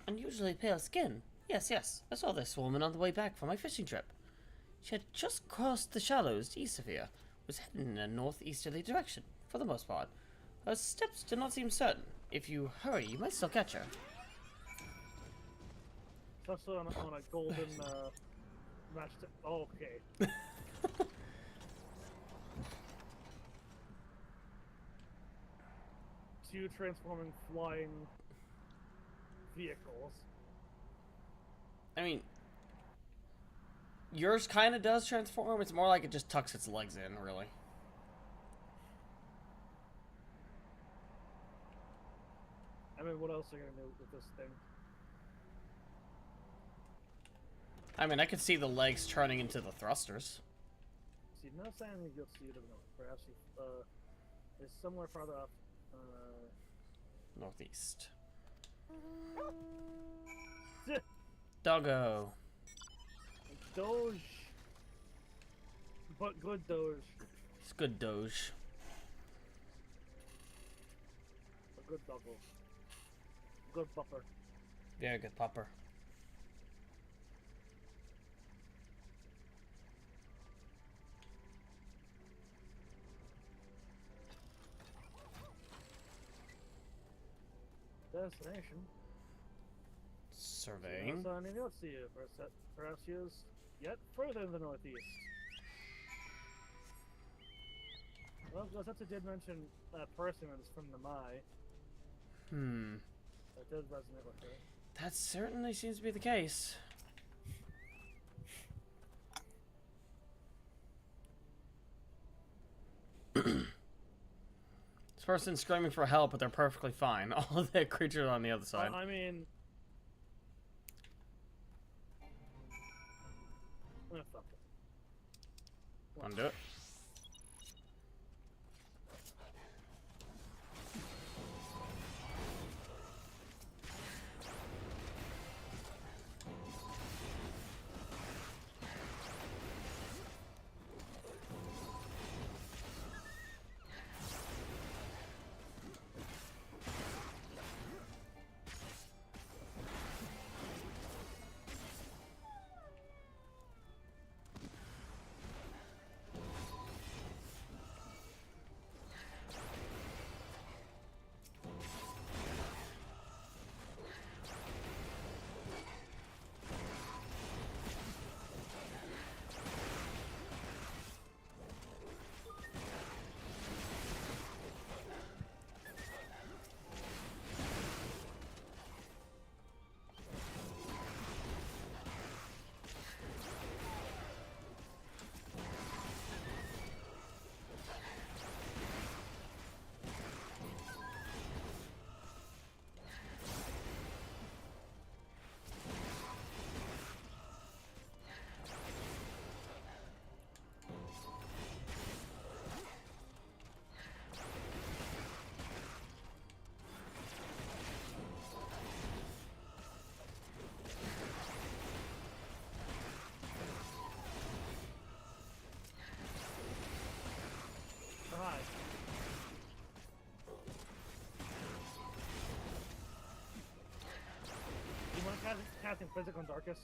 Unusually pale skin. Yes, yes. I saw this woman on the way back from my fishing trip. She had just crossed the shallows to east of here, was heading in a northeasterly direction, for the most part. Her steps do not seem certain. If you hurry, you might still catch her. It's also on a golden match. Oh, okay. Two transforming flying vehicles. I mean, yours kind of does transform. It's more like it just tucks its legs in, really. I mean, what else are you gonna do with this thing? I mean, I could see the legs turning into the thrusters. See, not saying you'll see it or not. Perhaps it's somewhere farther up. Northeast. Doggo. Doge. But good Doge. It's good Doge. A good doggo. Good pupper. Very good pupper. Destination. Surveying. So, let's see. Perhaps she is yet further in the northeast. Well, Gossetsu did mention that Persimmons from the Mai. That does resonate with her. That certainly seems to be the case. This person's screaming for help, but they're perfectly fine. All of the creatures are on the other side. I mean... fuck it. Undo it. You want to casting Physic on Darkus?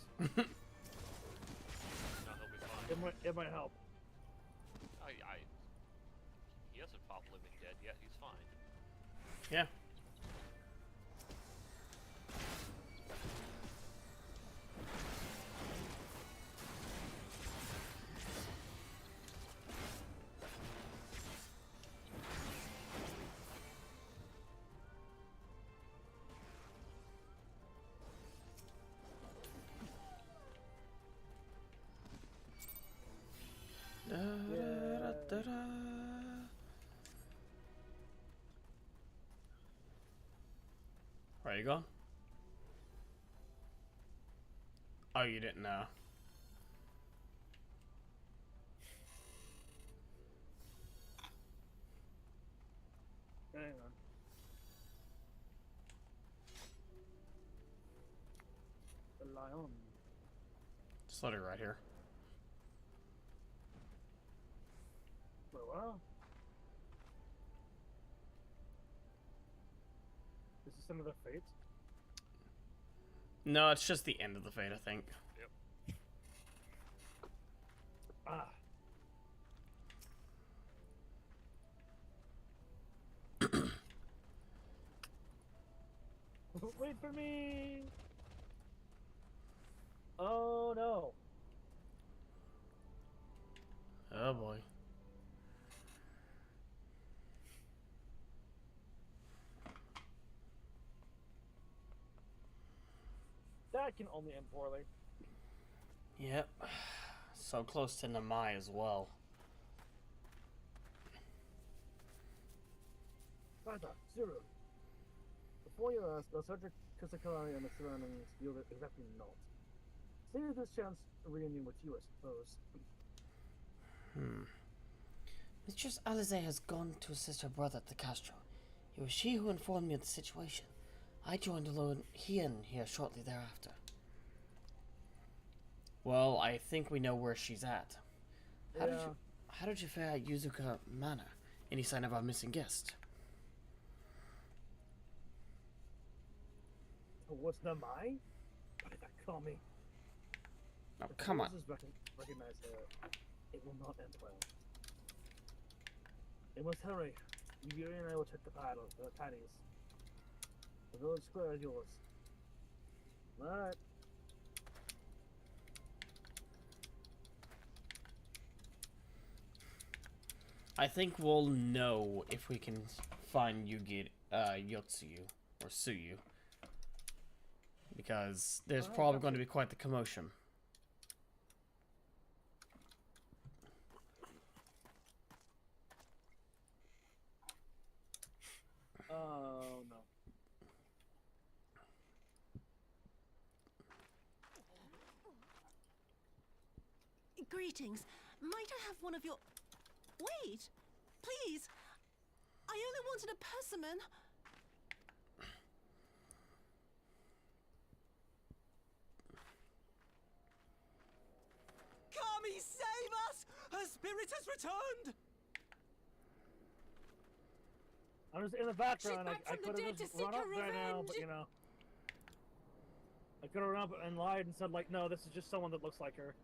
It might help. He hasn't popped Living Dead yet. He's fine. Yeah. Where you going? Oh, you didn't know. Hang on. Just let her right here. Well, is this another fate? No, it's just the end of the fate, I think. Yep. Ah. Wait for me! Oh no. Oh boy. That can only end poorly. Yep. So close to Namai as well. Zero. Before you ask, does Cedric Kusakai and the surroundings feel that exactly not? Save this chance to reunion with you, I suppose. Mistress Alize has gone to assist her brother at the Castro. It was she who informed me of the situation. I joined alone here shortly thereafter. Well, I think we know where she's at. How did you fare at Yuzuka Manor? Any sign of our missing guest? What's Namai? Why did that call me? Oh, come on. Recognize her. It will not end well. We must hurry. Yuri and I will check the tidings. The village square is yours. Alright. I think we'll know if we can find Yotsuyu or Suyu. Because there's probably going to be quite the commotion. Oh no. Greetings. Might I have one of your... Wait! Please! I only wanted a persimmon. Kami, save us! Her spirit has returned! I'm just in the background. She's back I from the could dead have to just seek run up her right now, revenge. but you know. I could have run up and lied and said, like, no, this is just someone that looks like her.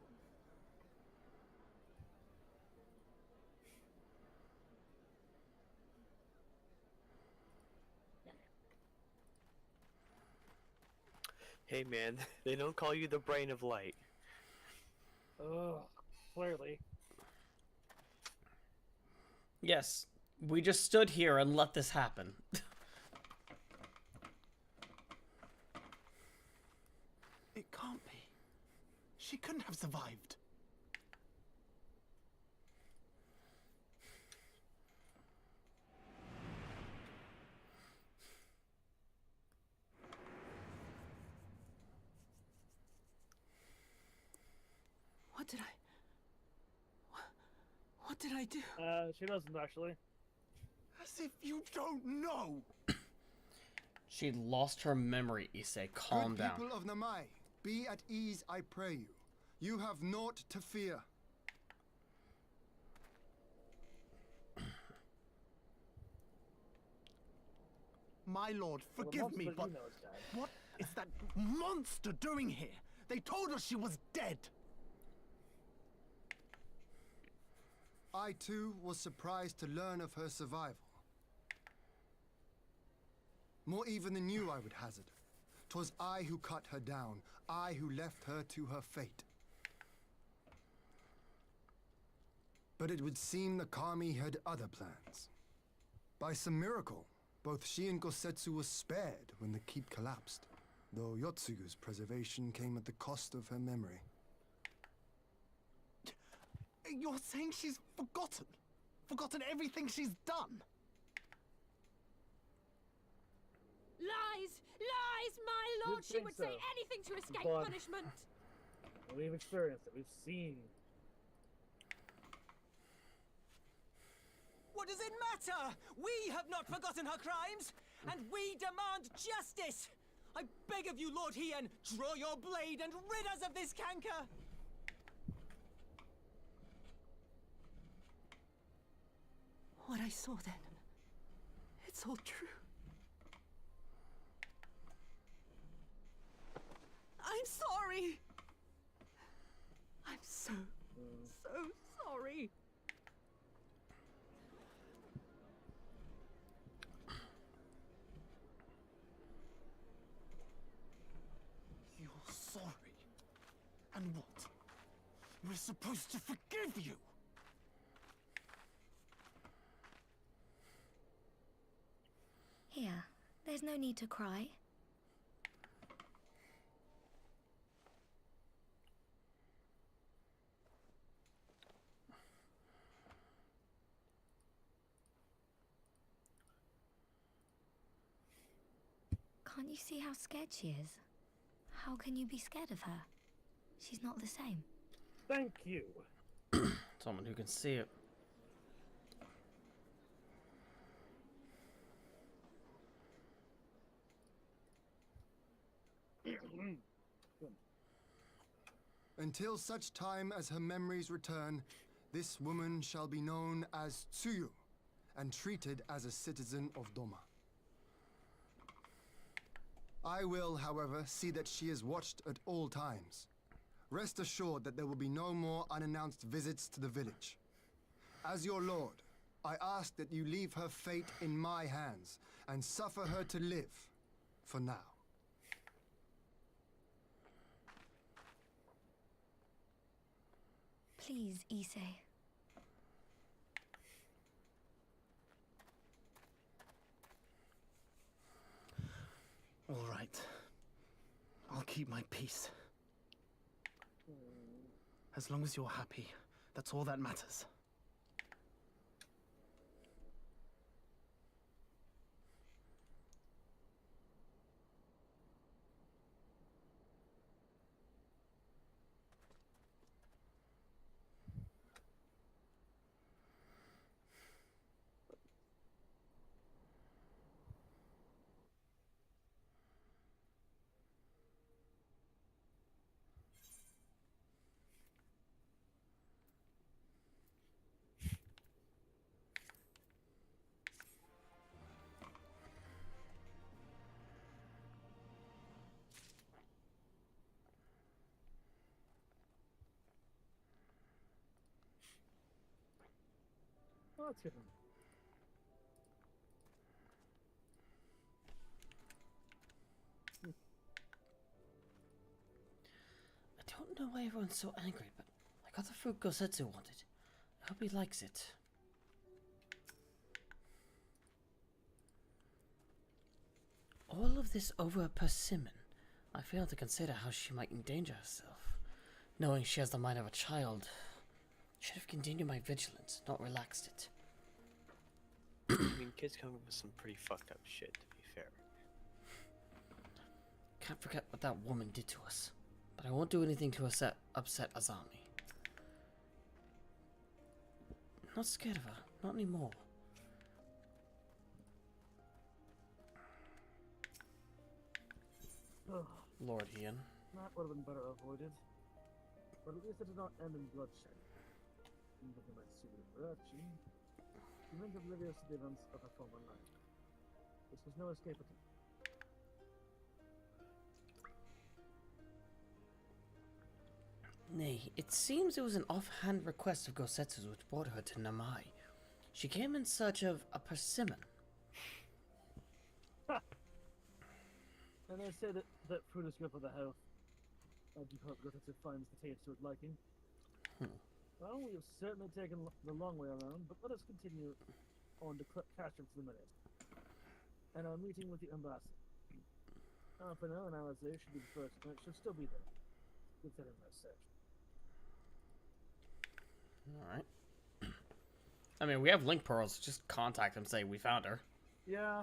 Hey man, they don't call you the brain of light. Ugh, clearly. Yes, we just stood here and let this happen. It can't be. She couldn't have survived. What did I do? She doesn't actually. As if you don't know! She lost her memory, Issei. Calm Good down. people of Namai, be at ease, I pray you. You have naught to fear. My lord, forgive me, but what is that monster doing here? They told us she was dead. I too was surprised to learn of her survival. More even than you, I would hazard. 'Twas I who cut her down, I who left her to her fate. But it would seem the Kami had other plans. By some miracle, both she and Gosetsu were spared when the keep collapsed, though Yotsuyu's preservation came at the cost of her memory. You're saying she's forgotten? Forgotten everything she's done? Lies! Lies, my lord! You'd She think would say so, anything to escape but- punishment. We've experienced it. We've seen. What does it matter? We have not forgotten her crimes, and we demand justice! I beg of you, Lord Hien, draw your blade and rid us of this canker! What I saw then, it's all true. I'm sorry! I'm so sorry. You're sorry? And what? We're supposed to forgive you! Here, there's no need to cry. Can't you see how scared she is? How can you be scared of her? She's not the same. Thank you. Someone who can see it. Until such time as her memories return, this woman shall be known as Tsuyu and treated as a citizen of Doma. I will, however, see that she is watched at all times. Rest assured that there will be no more unannounced visits to the village. As your lord, I ask that you leave her fate in my hands and suffer her to live, for now. Please, Issei. All right. I'll keep my peace. As long as you're happy, that's all that matters. Oh, that's good. I don't know why everyone's so angry, but I got the fruit Gosetsu wanted. I hope he likes it. All of this over a persimmon. I fail to consider how she might endanger herself. Knowing she has the mind of a child, I should have continued my vigilance, not relaxed it. I mean, kids come up with some pretty fucked up shit, to be fair. Can't forget what that woman did to us, but I won't do anything to upset Azami. Not scared of her, not anymore. Lord Hien. That would have been better avoided. But at least it did not end in bloodshed. Even if it might suit Urachi, she remained oblivious to the events of her former life. This was no escape attempt. Nay, it seems it was an offhand request of Gosetsu's which brought her to Namai. She came in search of a persimmon. And they say that fruit is good for the health. I do hope Gosetsu finds the taste to its liking. Well, we have certainly taken the long way around, but let us continue on to Casham for the minute. And our meeting with the ambassador. Half an hour, and Alizé should be the first, and it should still be there. Considering my search. Alright. I mean, we have link pearls. Just contact them, say we found her. Yeah.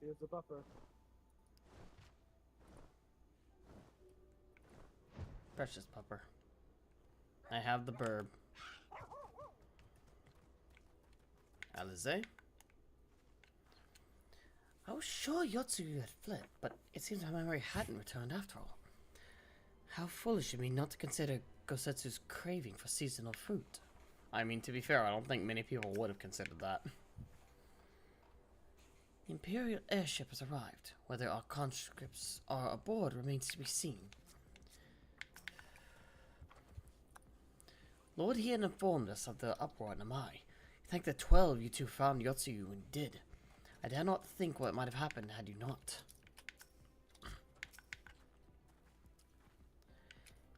Here's the buffer. Precious pupper. I have the burb. Alize? I was sure Yotsuyu had fled, but it seems my memory hadn't returned after all. How foolish of me not to consider Gosetsu's craving for seasonal fruit. I mean, to be fair, I don't think many people would have considered that. The Imperial airship has arrived. Whether our conscripts are aboard remains to be seen. Lord Hien informed us of the uproar in Amai. You think the 12 you two found Yotsuyu and did. I dare not think what might have happened had you not.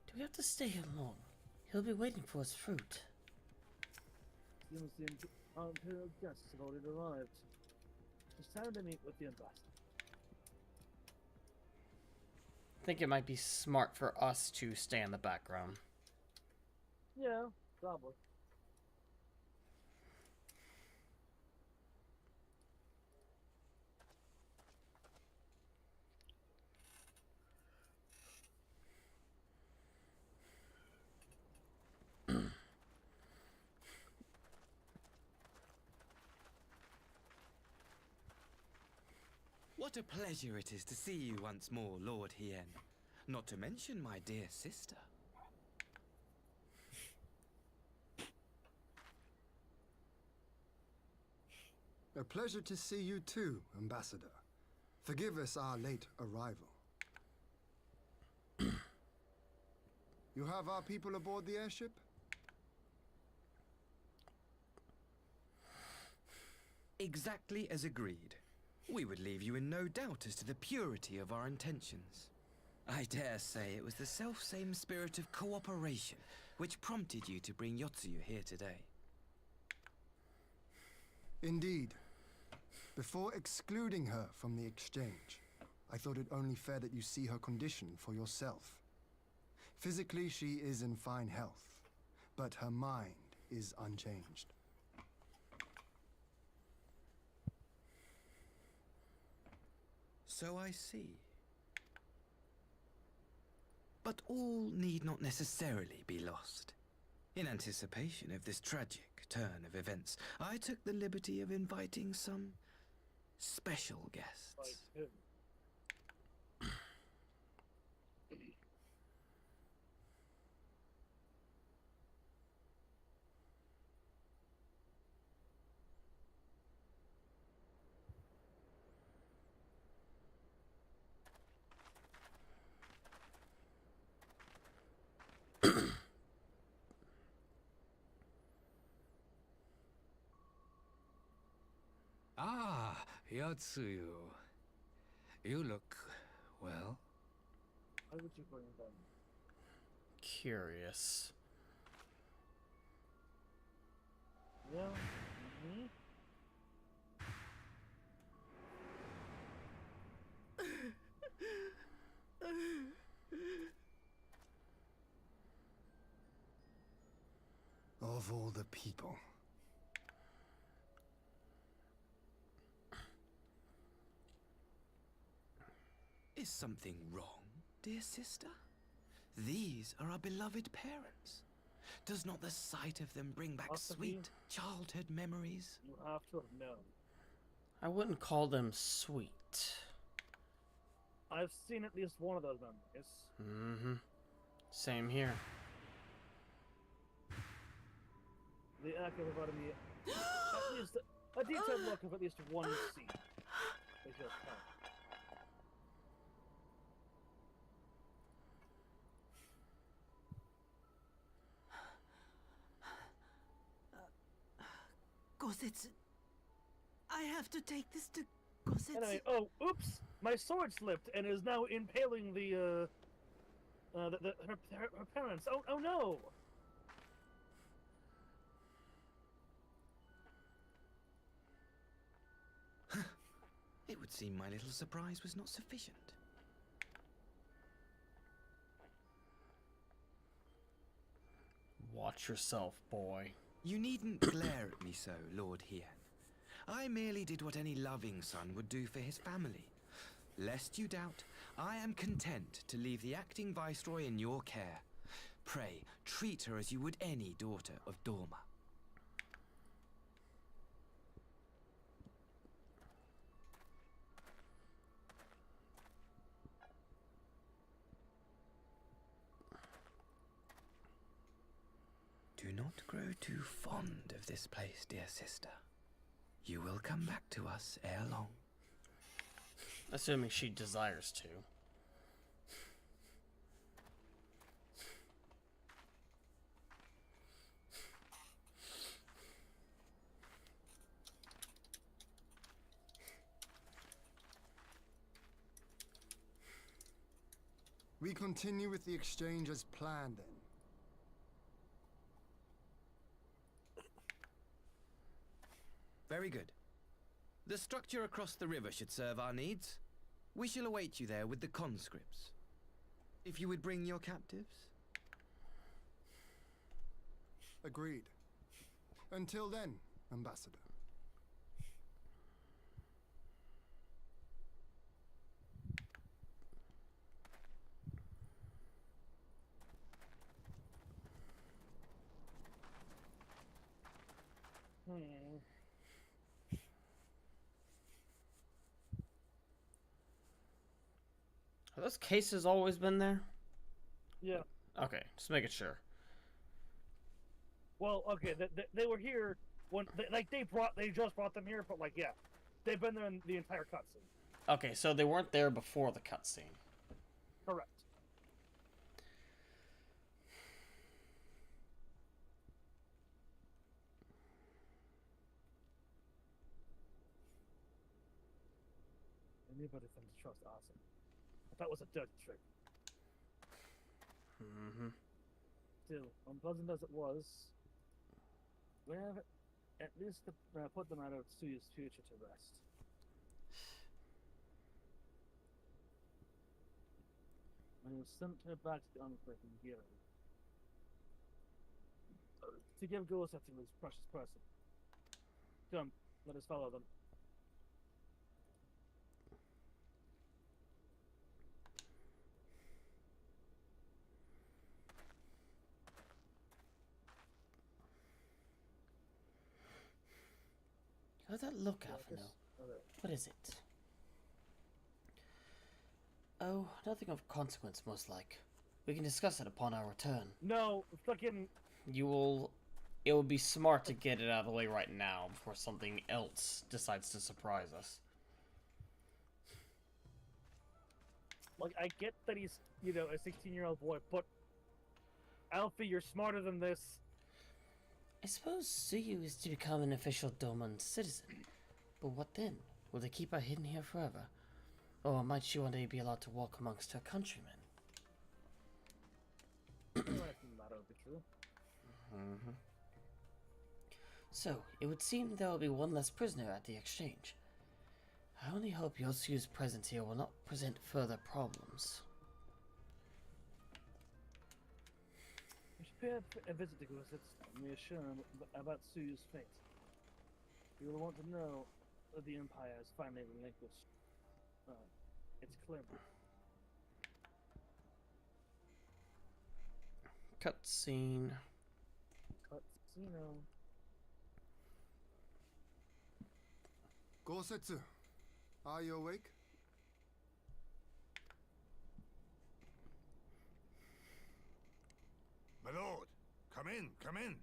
Do we have to stay here long? He'll be waiting for his fruit. Seems the Imperial guests have already arrived. It's time to meet with the ambassador. I think it might be smart for us to stay in the background. Yeah, probably. What a pleasure it is to see you once more, Lord Hien. Not to mention my dear sister. A pleasure to see you too, Ambassador. Forgive us our late arrival. You have our people aboard the airship? Exactly as agreed. We would leave you in no doubt as to the purity of our intentions. I dare say it was the self-same spirit of cooperation which prompted you to bring Yotsuyu here today. Indeed. Before excluding her from the exchange, I thought it only fair that you see her condition for yourself. Physically, she is in fine health, but her mind is unchanged. So I see. But all need not necessarily be lost. In anticipation of this tragic turn of events, I took the liberty of inviting some special guests. Like who? Ah, Yotsuyu. You look well. Why would you bring them? Curious. Yeah. Of all the people. Is something wrong, dear sister? These are our beloved parents. Does not the sight of them bring back sweet childhood memories? You have to have known. I wouldn't call them sweet. I've seen at least one of those memories. Mm-hmm. Same here. The act of providing me at least a detailed look of at least one scene. Is your count. Gosetsu. I have to take this to Gosetsu. Anyway, oh, oops! My sword slipped and is now impaling her parents. Oh no! It would seem my little surprise was not sufficient. Watch yourself, boy. You needn't glare at me so, Lord Hien. I merely did what any loving son would do for his family. Lest you doubt, I am content to leave the acting viceroy in your care. Pray, treat her as you would any daughter of Dorma. Do not grow too fond of this place, dear sister. You will come back to us ere long. Assuming she desires to. We continue with the exchange as planned, then. Very good. The structure across the river should serve our needs. We shall await you there with the conscripts. If you would bring your captives. Agreed. Until then, Ambassador. Have those cases always been there? Yeah. Okay, just making sure. Well, okay, they were here when they just brought them here, but like yeah, they've been there in the entire cutscene. Okay, so they weren't there before the cutscene. Correct. Anybody from the trust awesome. That was a dirty trick. Still, unpleasant as it was, we have at least put the matter of Tsuyu's future to rest. I have sent her back to the Enclave in Gira to give Gosetsu his precious person. Come, let us follow them. How's that look, Alphino? What is it? Oh, nothing of consequence, most like. We can discuss it upon our return. No, fucking... It would be smart to get it out of the way right now before something else decides to surprise us. Like, I get that he's, you know, a 16-year-old boy, but... Alfie, you're smarter than this. I suppose Tsuyu is to become an official Doman citizen. But what then? Will they keep her hidden here forever? Or might she one day be allowed to walk amongst her countrymen? That would be true. So, it would seem there will be one less prisoner at the exchange. I only hope Yosu's presence here will not present further problems. We should pay a visit to Gosetsu and reassure him about Tsuyu's fate. We will want to know that the Empire has finally relinquished its claim. Cutscene. Cutscene. Gosetsu, are you awake? My lord, come in, come in.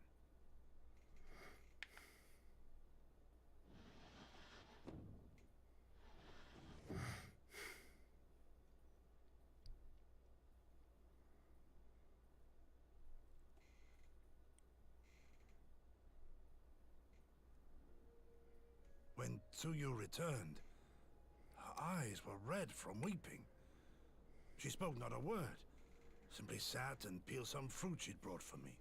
When Tsuyu returned, her eyes were red from weeping. She spoke not a word, simply sat and peeled some fruit she'd brought for me.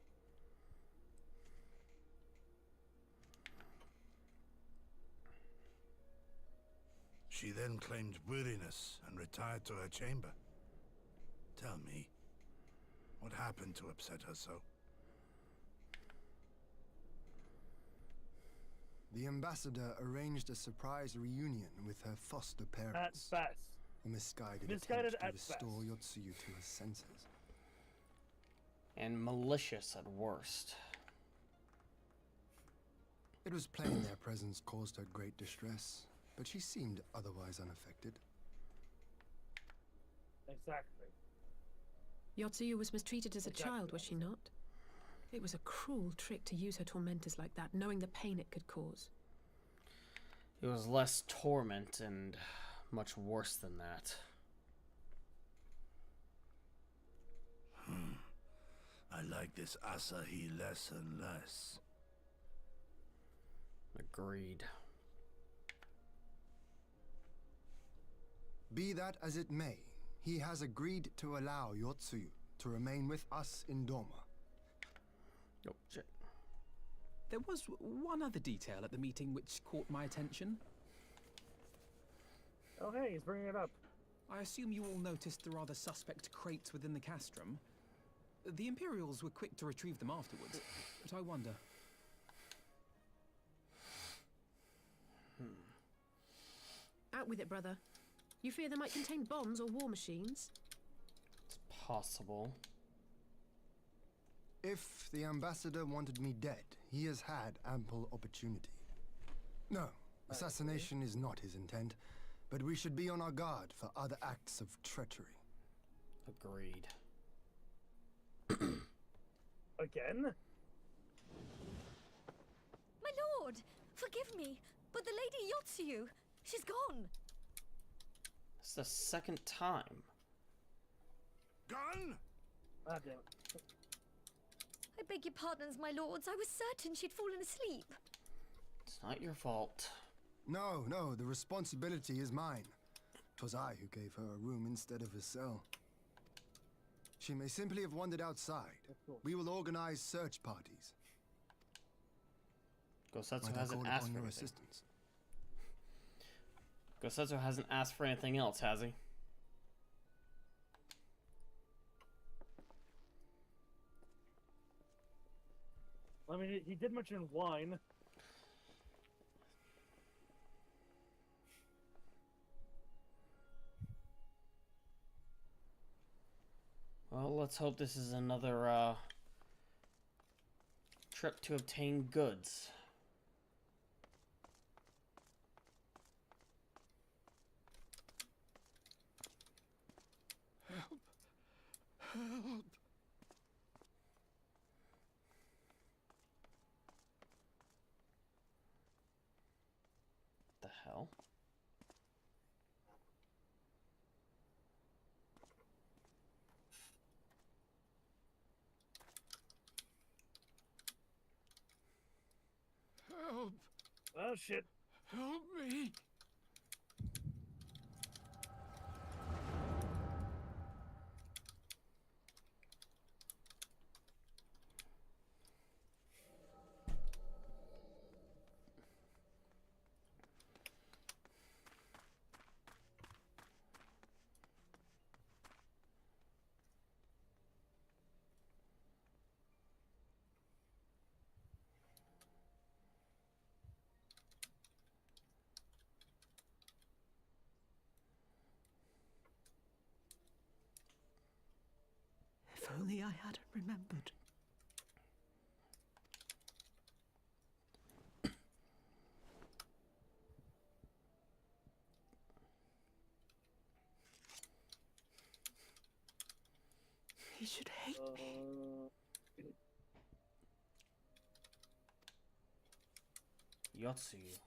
She then claimed weariness and retired to her chamber. Tell me, what happened to upset her so? The ambassador arranged a surprise reunion with her foster parents. At best. A misguided Misguided attempt to at restore best. Yotsuyu to her senses. And malicious at worst. It was plain their presence caused her great distress, but she seemed otherwise unaffected. Exactly. Yotsuyu was mistreated as a child, was she not? It was a cruel trick to use her tormentors like that, knowing the pain it could cause. It was less torment and much worse than that. I like this Asahi less and less. Agreed. Be that as it may, he has agreed to allow Yotsuyu to remain with us in Doma. Oh, shit. There was one other detail at the meeting which caught my attention. Oh, hey, he's bringing it up. I assume you all noticed the rather suspect crates within the castrum. The Imperials were quick to retrieve them afterwards, but I wonder. Out with it, brother. You fear they might contain bombs or war machines? It's possible. If the ambassador wanted me dead, he has had ample opportunity. No, assassination is not his intent, but we should be on our guard for other acts of treachery. Agreed. Again? My lord, forgive me, but the Lady Yotsuyu, she's gone. It's the second time. Gone? Ah, damn it. I beg your pardons, my lords. I was certain she'd fallen asleep. It's not your fault. No, the responsibility is mine. 'Twas I who gave her a room instead of a cell. She may simply have wandered outside. We will organize search parties. Gosetsu Might I hasn't call asked upon for your anything. assistance? Gosetsu hasn't asked for anything else, has he? I mean, he did mention wine. Well, let's hope this is another trip to obtain goods. Help! Help! The hell? Help! Oh shit! Help me! If only I hadn't remembered. He should hate me. Yotsuyu.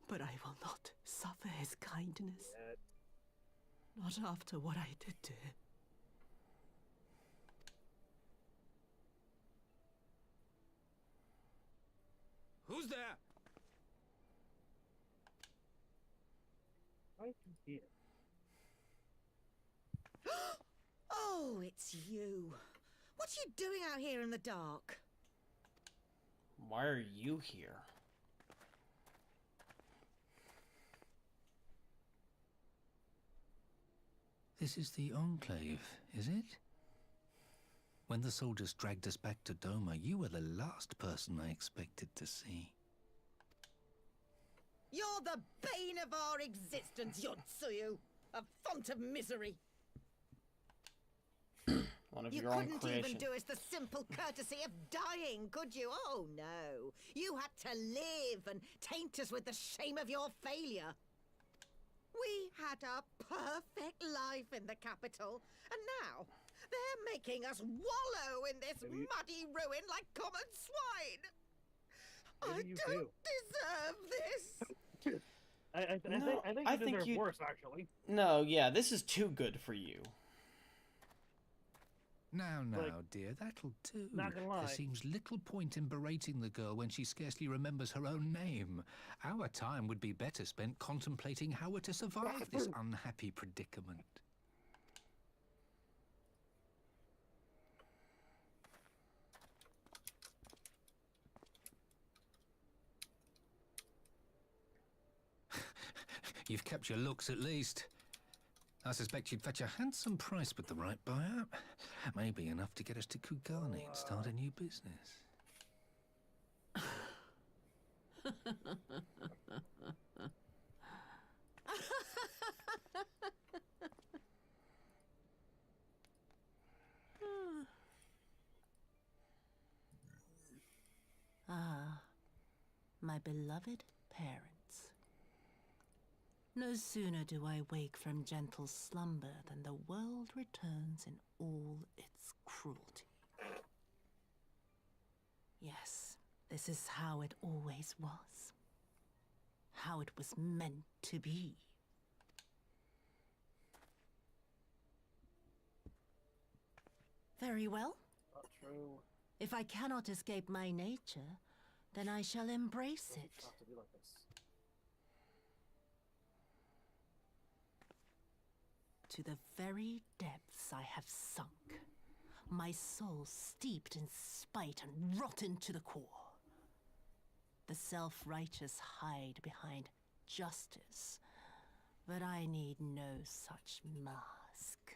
But I will not suffer his kindness. Not after what I did to him. Who's there? I can hear. Oh, it's you. What are you doing out here in the dark? Why are you here? This is the Enclave, is it? When the soldiers dragged us back to Doma, you were the last person I expected to see. You're the bane of our existence, Yotsuyu. A font of misery. One of You your own couldn't creation. even do us the simple courtesy of dying, could you? Oh, no. You had to live and taint us with the shame of your failure. We had a perfect life in the capital, and now they're making us wallow in this muddy ruin like common swine. I don't deserve this. I think you deserve worse, actually. No, yeah, this is too good for you. Now, dear, that'll do. Not gonna lie. There seems little point in berating the girl when she scarcely remembers her own name. Our time would be better spent contemplating how we're to survive this unhappy predicament. You've kept your looks at least. I suspect you'd fetch a handsome price with the right buyer. Maybe enough to get us to Kugani and start a new business. Ah, my beloved parents. No sooner do I wake from gentle slumber than the world returns in all its cruelty. Yes, this is how it always was. How it was meant to be. Very well. Not true. If I cannot escape my nature, then I shall embrace it. Have to be like this. To the very depths I have sunk, my soul steeped in spite and rotten to the core. The self-righteous hide behind justice, but I need no such mask.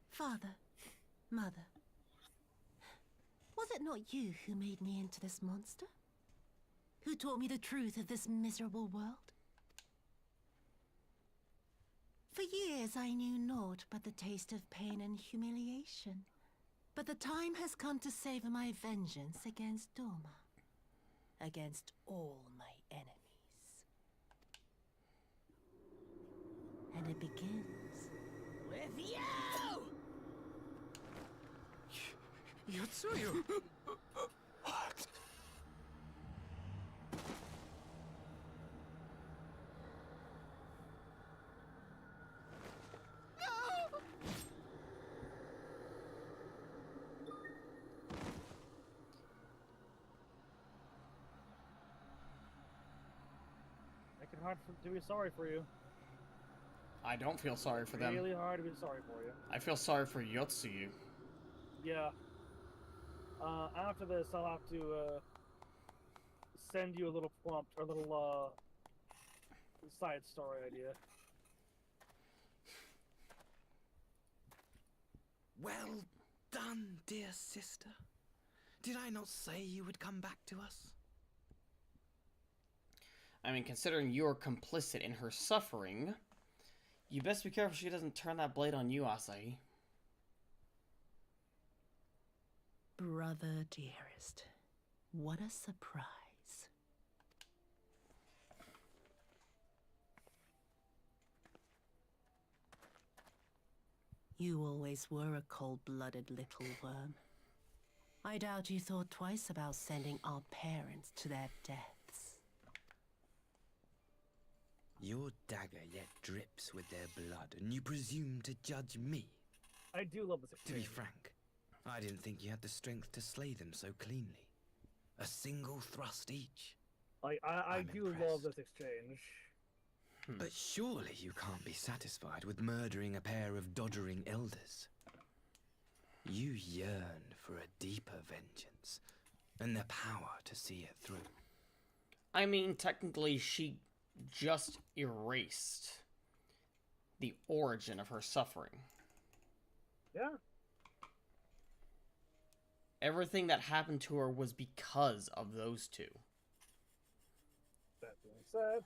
Father, Mother, was it not you who made me into this monster? Who taught me the truth of this miserable world? For years I knew naught but the taste of pain and humiliation. But the time has come to savor my vengeance against Doma. Against all my enemies. And it begins with you! Yotsuyu! What? Make it hard to be sorry for you. I don't feel sorry for them. Really hard to be sorry for you. I feel sorry for Yotsuyu. Yeah. After this, I'll have to send you a little prompt, or a little side story idea. Well done, dear sister. Did I not say you would come back to us? I mean, considering you're complicit in her suffering, you best be careful she doesn't turn that blade on you, Asahi. Brother dearest, what a surprise. You always were a cold-blooded little worm. I doubt you thought twice about sending our parents to their deaths. Your dagger yet drips with their blood, and you presume to judge me? I do love this To be exchange. frank, I didn't think you had the strength to slay them so cleanly. A single thrust each. I do love this exchange. But surely you can't be satisfied with murdering a pair of doddering elders. You yearn for a deeper vengeance, and the power to see it through. I mean, technically, she just erased the origin of her suffering. Yeah. Everything that happened to her was because of those two. That being said,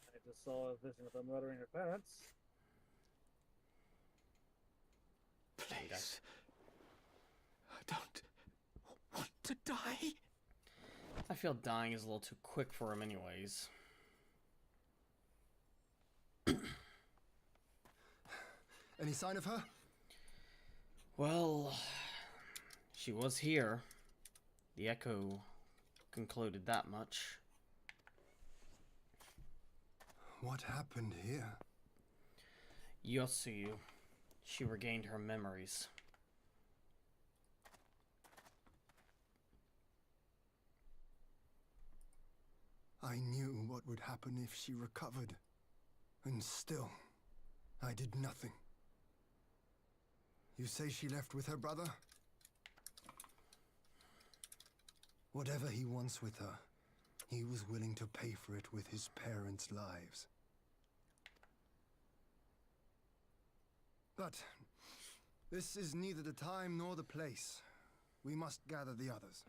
I just saw a vision of them murdering her parents. Please. I don't want to die. I feel dying is a little too quick for him anyways. Any sign of her? Well, she was here. The Echo concluded that much. What happened here? Yotsuyu. She regained her memories. I knew what would happen if she recovered. And still, I did nothing. You say she left with her brother? Whatever he wants with her, he was willing to pay for it with his parents' lives. But this is neither the time nor the place. We must gather the others.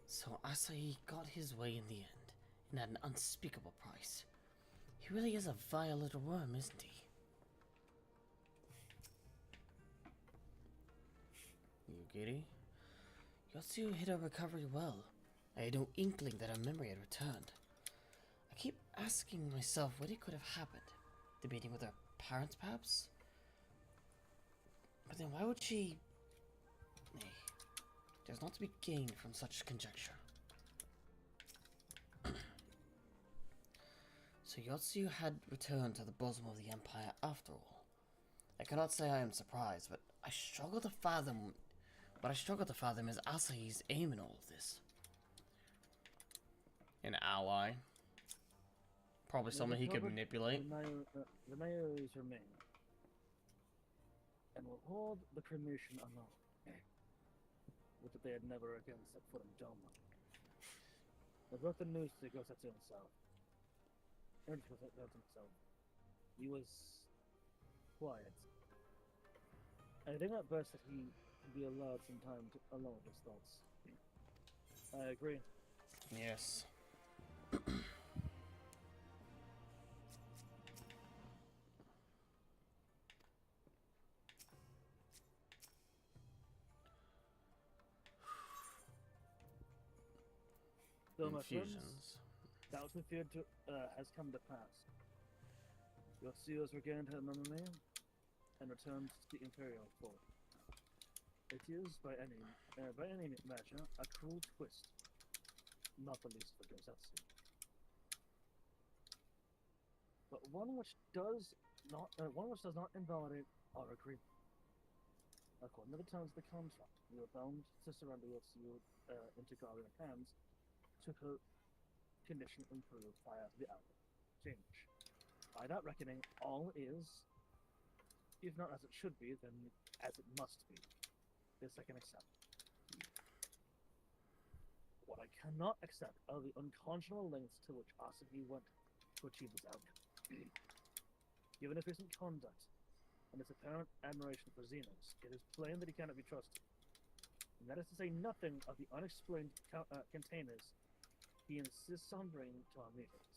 So Asahi got his way in the end, and at an unspeakable price. He really is a vile little worm, isn't he? You giddy? Yotsuyu hid her recovery well. I had no inkling that her memory had returned. I keep asking myself what it could have happened. The meeting with her parents, perhaps? But then why would she... Nay, there's not to be gained from such conjecture. So Yotsuyu had returned to the bosom of the Empire after all. I cannot say I am surprised, but I struggle to fathom... What I struggle to fathom is Asahi's aim in all of this. An ally. Probably someone he could manipulate. The mayors remain, and will hold the cremation alone. Which they had never again set foot in Doman. They brought the news to Gosetsu himself. He was quiet. I think at best that he be allowed some time to alone with his thoughts. I agree. Yes. So my friends, Infusions. that was feared to has come to pass. Yotsuyu has regained her memory and returned to the Imperial Court. It is, by any measure, a cruel twist, not the least for Gosetsu. But one which does not invalidate our agreement. According to the terms of the contract, we were bound to surrender Yotsuyu into Garlean hands, should her condition improve via the outward change. By that reckoning, all is, if not as it should be, then as it must be. This I can accept. What I cannot accept are the unconscionable lengths to which Asahi went to achieve this outcome. Given his recent conduct and his apparent admiration for Xenos, it is plain that he cannot be trusted. And that is to say nothing of the unexplained containers he insists on bringing to our meetings.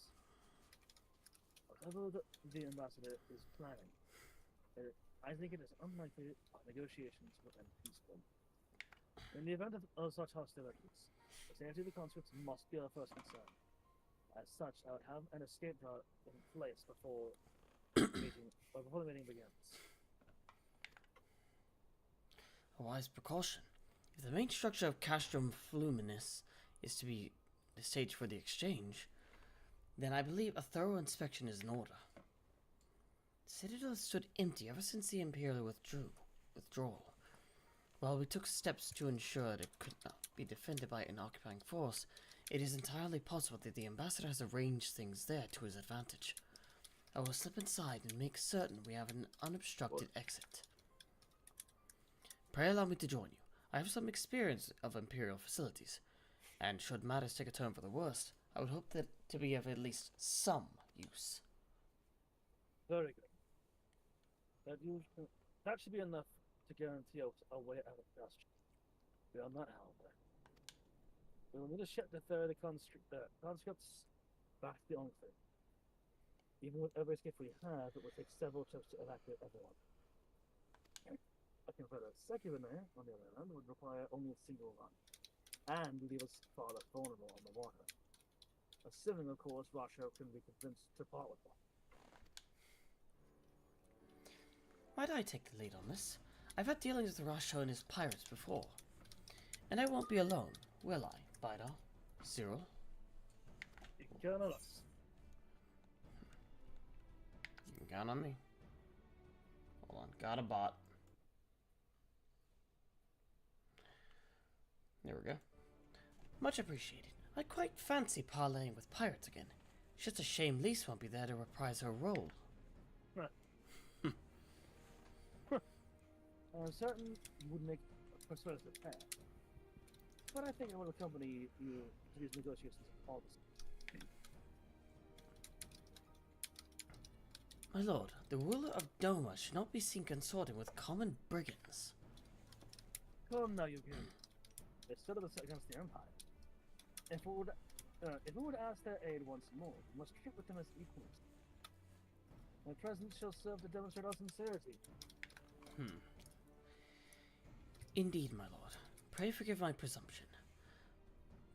Whatever the ambassador is planning, I think it is unlikely our negotiations will end peacefully. In the event of such hostilities, the safety of the conscripts must be our first concern. As such, I would have an escape route in place before the meeting begins. A wise precaution. If the main structure of Castrum Fluminis is to be the stage for the exchange, then I believe a thorough inspection is in order. The citadel has stood empty ever since the Imperial withdrawal. While we took steps to ensure that it could not be defended by an occupying force, it is entirely possible that the ambassador has arranged things there to his advantage. I will slip inside and make certain we have an unobstructed exit. Pray allow me to join you. I have some experience of Imperial facilities, and should matters take a turn for the worst, I would hope that to be of at least some use. Very good. That should be enough to guarantee a way out of Bastion. Beyond that, however, we will need to ship the third conscripts back to the Enclave. Even with every escape we have, it will take several trips to evacuate everyone. I can put a second there, on the other hand, would require only a single run, and leave us far less vulnerable on the water. Assuming, of course, Rasho can be convinced to part with one. Might I take the lead on this? I've had dealings with Rasho and his pirates before. And I won't be alone, will I, Bidar? Cyril? You can count on us. You can count on me. Hold on, got a bot. There we go. Much appreciated. I'd quite fancy parlaying with pirates again. It's just a shame Lise won't be there to reprise her role. I'm certain you would make a persuasive pair. But I think I will accompany you to these negotiations all the same. My lord, the ruler of Doman should not be seen consorting with common brigands. Come now, Yukin. They stood up against the Empire. If we would ask their aid once more, we must treat with them as equals. My presence shall serve to demonstrate our sincerity. Indeed, my lord. Pray forgive my presumption.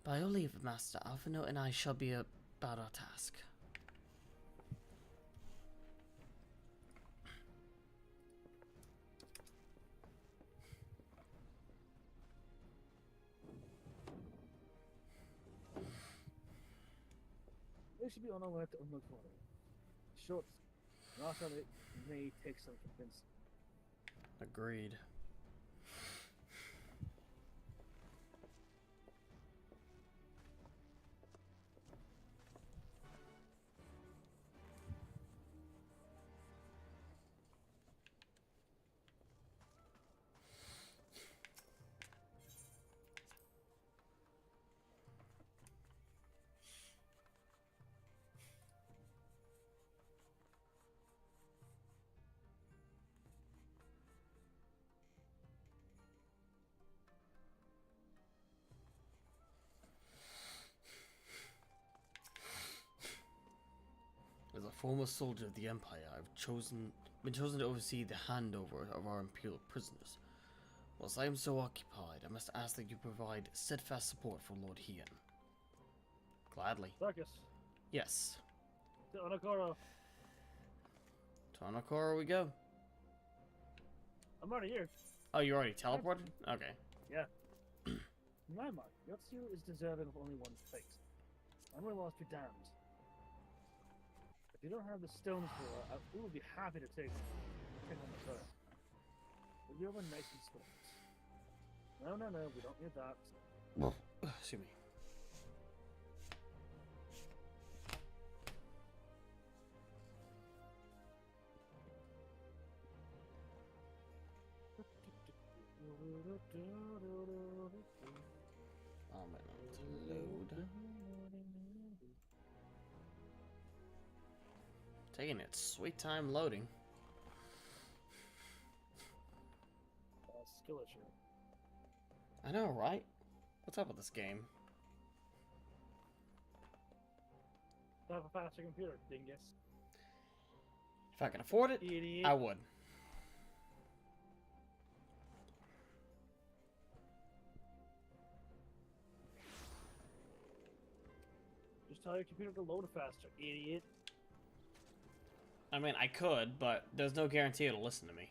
By your leave, Master, Alphino and I shall be about our task. We should be on our way to unlock water. Short. Rasha may take some convincing. Agreed. As a former soldier of the Empire, I've been chosen to oversee the handover of our Imperial prisoners. Whilst I am so occupied, I must ask that you provide steadfast support for Lord Hien. Gladly. Darkus. Yes. To Onokoro. To Onokoro we go. I'm already here. Oh, you already teleported? Okay. Yeah. In my mind, Yotsu is deserving of only one fate. I'm really lost be damned. If you don't have the stones for her, we will be happy to take on the bird. But you're nice and swift. No, we don't need that. Excuse me. Load. Taking its sweet time loading. Skill issue. I know, right? What's up with this game? Have a faster computer, dingus. If I can afford it, Idiot. I would. Just tell your computer to load faster, idiot. I mean, I could, but there's no guarantee it'll listen to me.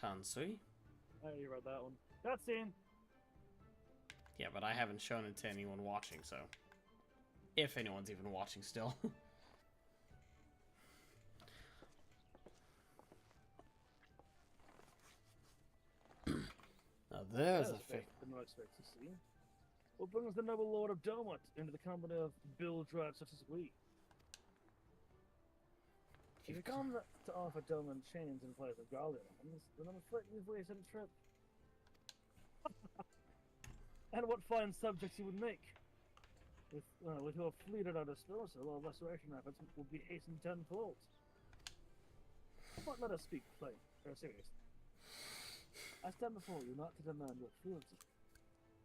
Tansui. I already read that one. That scene. Yeah, but I haven't shown it to anyone watching, so... If anyone's even watching still. Now there's a fake. Did not expect to see. What brings the noble lord of Doman into the company of bill-drives such as we? If you come to offer Doman chains in place of Garlean Ambassadors, then I'm afraid you've wasted a trip. And what fine subjects you would make! With your fleet at our disposal, our restoration efforts will be hastened tenfold. But let us speak plain, or serious. I stand before you not to demand your fealty,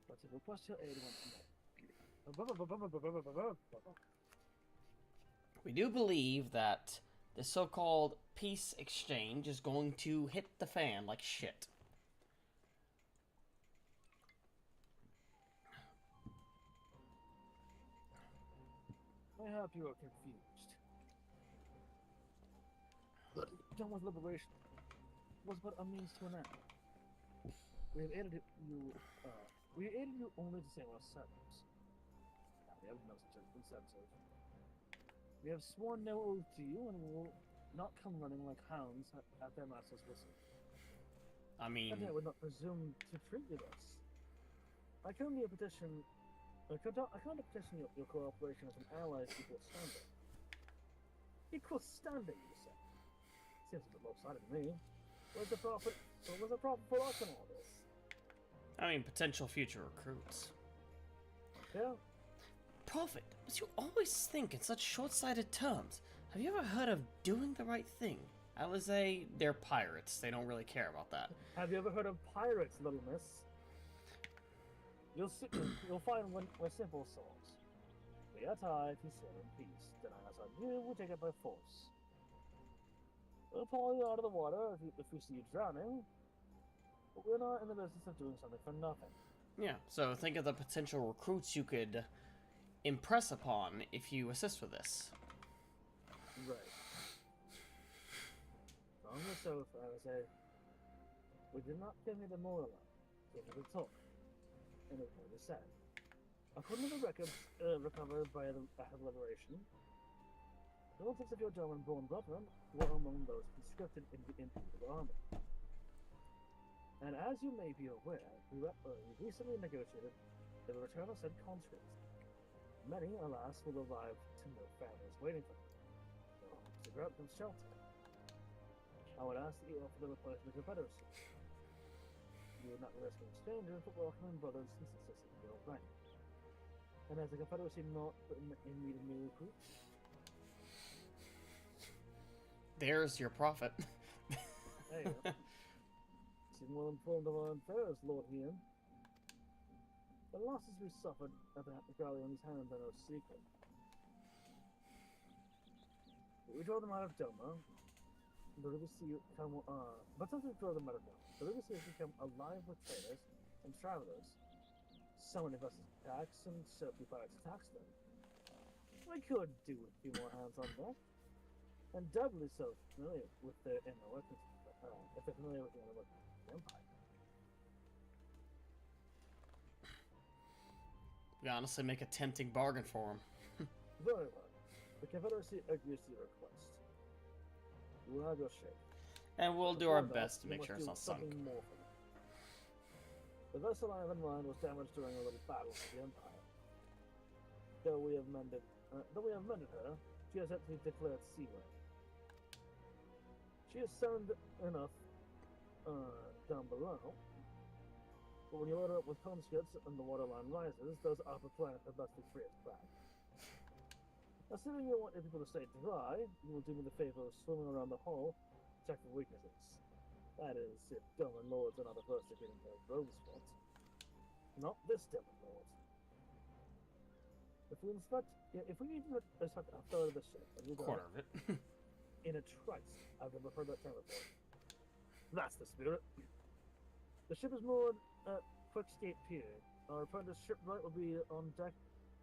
but to request your aid once more. We do believe that the so-called peace exchange is going to hit the fan like shit. Mayhap you are confused. Doman's liberation was but a means to an end. We have aided you. We aided you only to save our servants. We have no such incentive. We have sworn no oath to you, and we will not come running like hounds at their master's whistle. I mean, and I would not presume to treat you thus. I come to petition your cooperation as an ally of equal standing. Equal standing, you say? Seems a bit lopsided to me. Where's the profit for us in all this? I mean, potential future recruits. Yeah. Profit? But you always think in such short-sighted terms. Have you ever heard of doing the right thing? Alizé, they're pirates. They don't really care about that. Have you ever heard of pirates, little miss? You'll find we're simple souls. We are tied to serve in peace. Deny us our due, we take it by force. We'll pull you out of the water if we see you drowning. But we're not in the business of doing something for nothing. Yeah, so think of the potential recruits you could impress upon if you assist with this. Right. On the sofa, I say, we did not give me the moral so we could talk. And it was said. According to the records recovered by the Battle of Liberation, the relatives of your Doman-born brethren were among those conscripted in the Imperial Army. And as you may be aware, we recently negotiated the return of said conscripts. Many, alas, will arrive to no families waiting for them, to grant them shelter. I would ask that you offer them a place in the Confederacy. You would not be risking strangers, but welcoming brothers and sisters in your rank. And as the Confederacy not in need of new recruits? There's your profit. There you go. Seem well informed of our affairs, Lord Ian. The losses we suffered at the Garlean's hands are no secret. We drove them out of Doman. The Bluesky come, but since we drove them out of Doman, the Bluesky has become alive with traders and travelers. So many vessels attacks and so few pirates attacks them. We could do with a few more hands on deck, and doubly so familiar with their inner workings, if they're familiar with the inner workings of the Empire. We honestly make a tempting bargain for him. Very well. The Confederacy agrees to your request. You will have your share. And we'll do our best to make sure it's not sunk. More for them. The vessel I have in mind was damaged during a little battle with the Empire. Though we have mended her, she has yet to be declared seaworthy. She is sound enough down below, but when you load her up with conscripts and the waterline rises, those upper planets are best to free its back. Assuming you want your people to stay dry, you will do me the favor of swimming around the hull to check for weaknesses. That is, if Doman lords are not averse to getting their robes wet. Not this Doman lord. If we need to inspect a third of the ship, and we quarter of it. In a trice. I've never heard that term before. That's the spirit. The ship is moored at Quickscape Pier. Our apprentice shipwright will be on deck.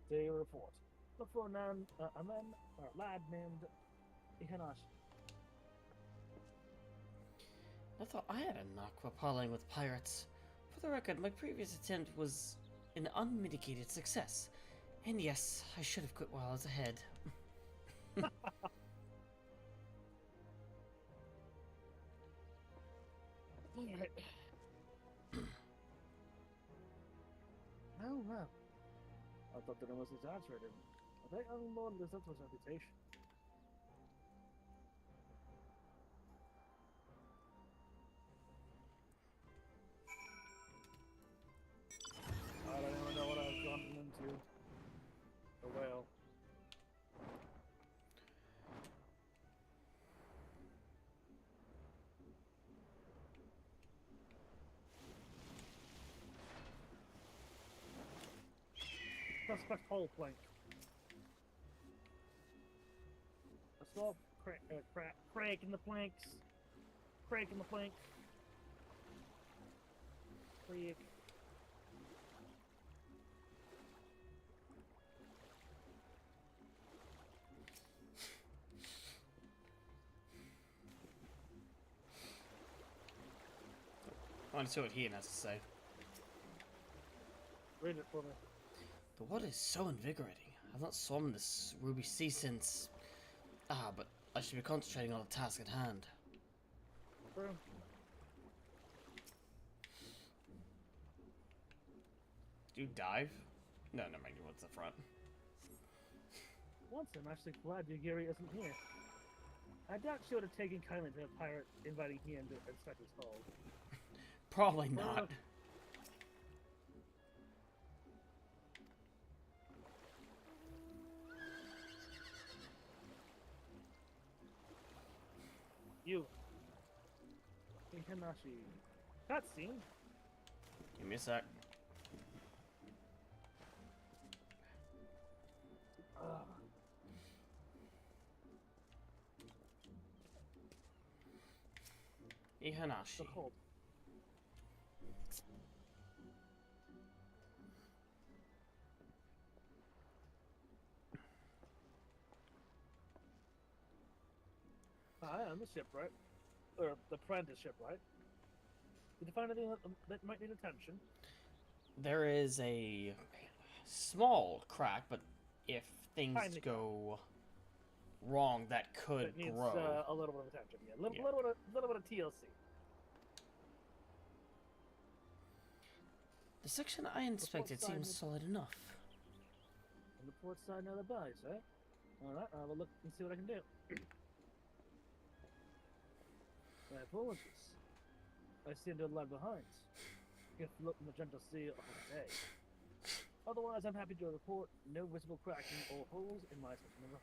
Day report. Look for a lad named Ihanashi. I thought I had a knock for parlaying with pirates. For the record, my previous attempt was an unmitigated success. And yes, I should have quit while I was ahead. Alright. Oh, wow. I thought that it was exaggerated. I think I'm more lives up to his reputation. I don't even know what I've gotten into. Oh well. Suspect hole plank. A small crack in the planks. Crack in the plank. Crack. I want to see what Ian has to say. Read it for me. The water is so invigorating. I've not swum in this ruby sea since... but I should be concentrating on the task at hand. True. Do you dive? No, never mind. What's the front? Once I'm actually glad Yugiri isn't here. I doubt she would have taken kindly to a pirate inviting him to inspect his hull. Probably not. You. Hinashi. Cutscene. Give me a sec. Ihanashi. I am the shipwright. Or the apprentice shipwright. Did you find anything that might need attention? There is a small crack, but if things go wrong, that could it needs, grow. A little bit of attention. Yeah, little bit of TLC. The section I inspected seems solid enough. On the port side near the bellies, eh? Alright, I'll have a look and see what I can do. My apologies. I seem to have lagged behind. If look magenta sea of the day. Otherwise, I'm happy to report no visible cracking or holes in my section of the...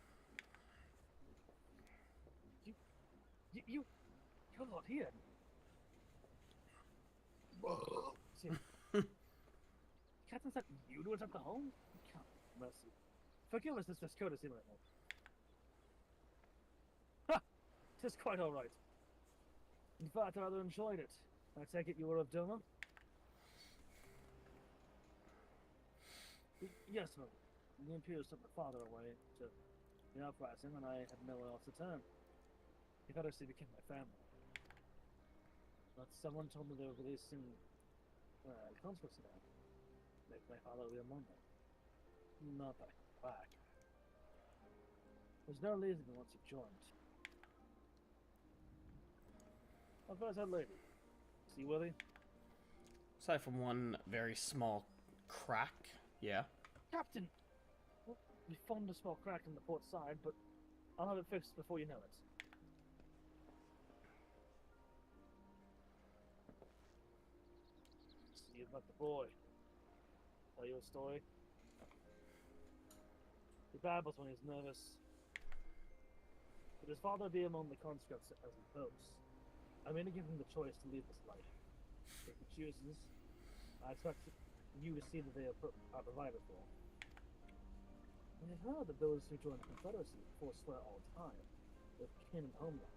You're not here. See, Captain said you to attempt the home? Mercy. Forgive us this discourtesy, my lord. Ha! 'Tis quite all right. In fact, I rather enjoyed it. I take it you were of Doman? Yes, ma'am. The Imperials took my father away to the uprising, and I had nowhere else to turn. He obviously became my family. But someone told me they were releasing conscripts now. Make my father be among them. Not that I come back. There's no leaving me once you've joined. How far is that lady? Seaworthy? Aside from one very small crack, yeah. Captain! Well, we found a small crack in the port side, but I'll have it fixed before you know it. See about the boy. Tell you a story. He babbles when he's nervous. But his father be among the conscripts as he boasts. I'm going to give him the choice to leave this life. If he chooses, I expect you to see that they are provided for. I have heard that those who join the Confederacy forswear all time, with kin and homeland.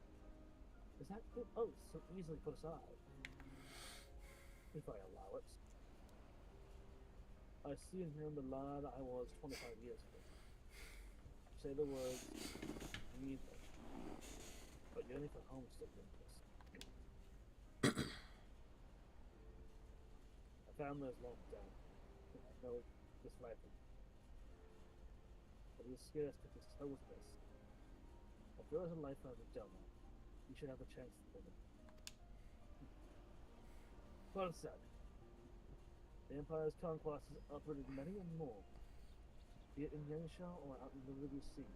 Is that good oath so easily put aside? If I allow it. I see and hear the lad I was 25 years ago. Say the words, you need them. But yearning for home still lingers. family is locked down. I know this rifle. But he is scarce to his toes this. If there is a life out of Doman, you should have a chance to live it. Well said. The Empire's conquest has uprooted many and more, be it in Yansha or out in the River Sea.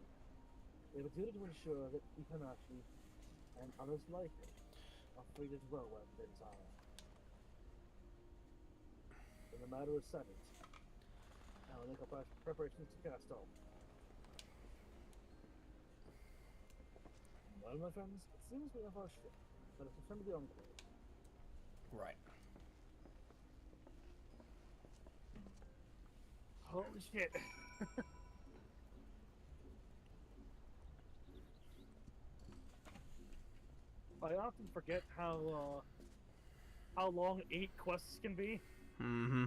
They have a duty to ensure that Ikanashi and others like it are freed as well when they desire. When the matter is settled, I will make our preparations to cast off. Well, my friends, it seems we have our ship, but it's return to the Enclave. Right. Holy shit. I often forget how long 8 quests can be. Mm-hmm.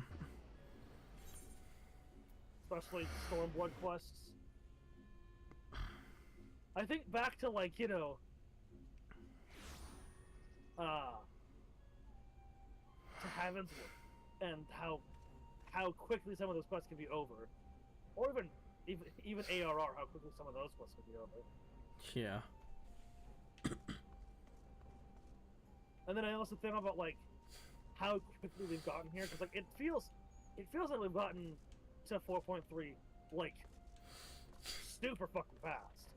Especially Stormblood quests. I think back to, like, you know, to Heavenswood, and how quickly some of those quests can be over, or even ARR, how quickly some of those quests can be over. Yeah. And then I also think about, like, how quickly we've gotten here, because, like, it feels like we've gotten to 4.3 like super fucking fast.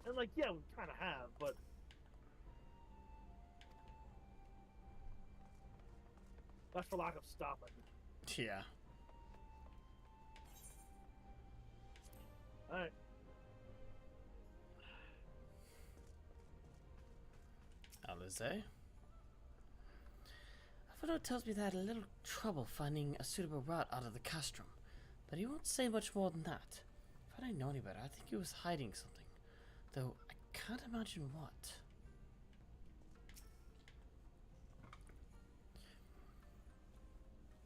And, like, yeah, we kind of have, but that's for lack of stopping. Yeah. Alright. Alize? Alfredo tells me they had a little trouble finding a suitable route out of the castrum, but he won't say much more than that. If I didn't know any better, I think he was hiding something, though I can't imagine what.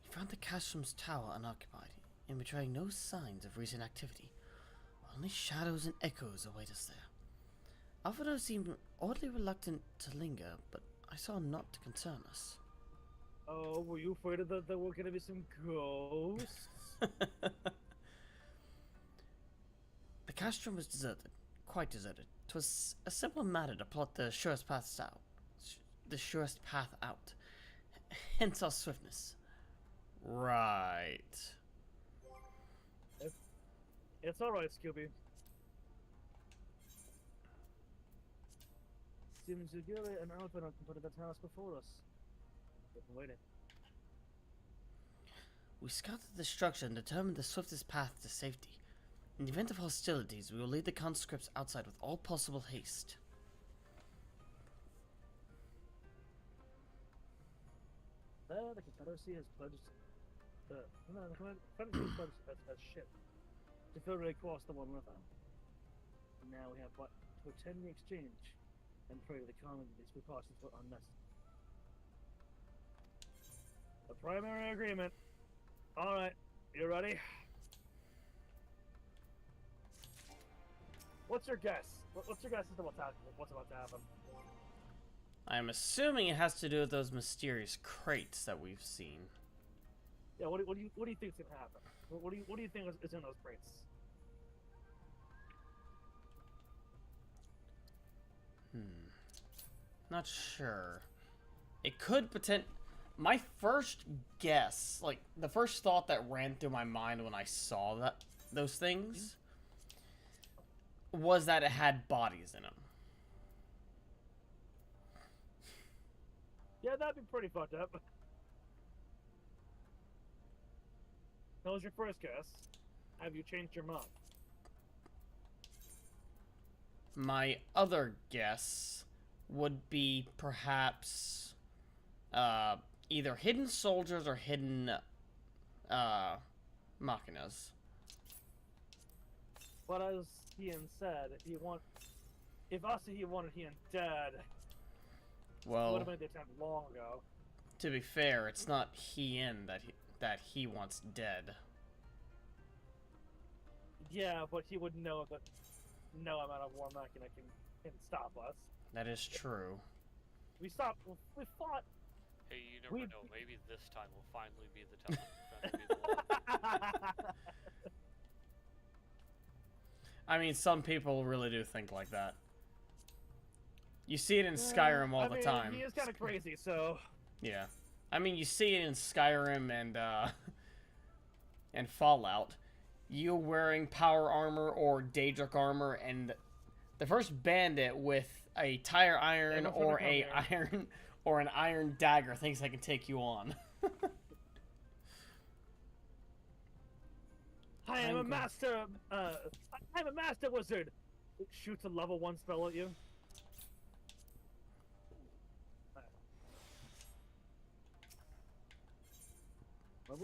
He found the castrum's tower unoccupied, and betraying no signs of recent activity. Only shadows and echoes await us there. Alfredo seemed oddly reluctant to linger, but I saw not to concern us. Oh, were you afraid that there were going to be some ghosts? The castrum was deserted, quite deserted. 'Twas a simple matter to plot the surest path out. Hence our swiftness. Right. It's alright, Scooby. Seems Zugiri and Alpina completed the task before us. We've been waiting. We scouted the structure and determined the swiftest path to safety. In the event of hostilities, we will lead the conscripts outside with all possible haste. The Confederacy has pledged as ship to ferry across the One River. And now we have but to attend the exchange and pray to the common that these precautions were unnecessary. The primary agreement. Alright, you ready? What's your guess? What's your guess as to what's about to happen? I'm assuming it has to do with those mysterious crates that we've seen. Yeah, what do you think is gonna happen? What do you think is in those crates? Not sure. It could my first guess, like the first thought that ran through my mind when I saw those things was that it had bodies in them. Yeah, that'd be pretty fucked up. That was your first guess. Have you changed your mind? My other guess would be perhaps either hidden soldiers or hidden machinas. But as Ian said, if Asahi wanted Ian dead, well, would have made the attempt long ago. To be fair, it's not Hien that he wants dead. Yeah, but he would know that no amount of war machina can stop us. That is true. We stopped. We fought. Hey, you never know. Maybe this time will finally be the time. To be the one. I mean, some people really do think like that. You see it in Skyrim all the time. He is kind of crazy, so. Yeah, I mean, you see it in Skyrim and Fallout. You wearing power armor or Daedric armor, and the first bandit with a tire iron or an iron dagger thinks they can take you on. I'm a master. I'm a master wizard. It shoots a level 1 spell at you. I'm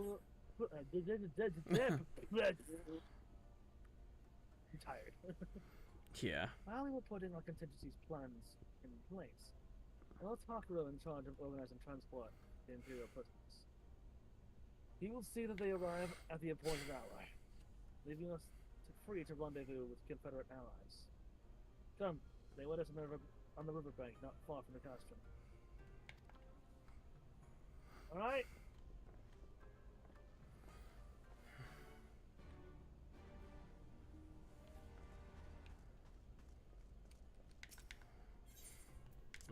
tired. Yeah. Finally, we're putting our contingencies plans in place. Well, let's Hakuto in charge of organizing transport the Imperial prisoners. He will see that they arrive at the appointed hour, leaving us free to rendezvous with Confederate allies. Come, they wait us on the riverbank, not far from the castrum. All right.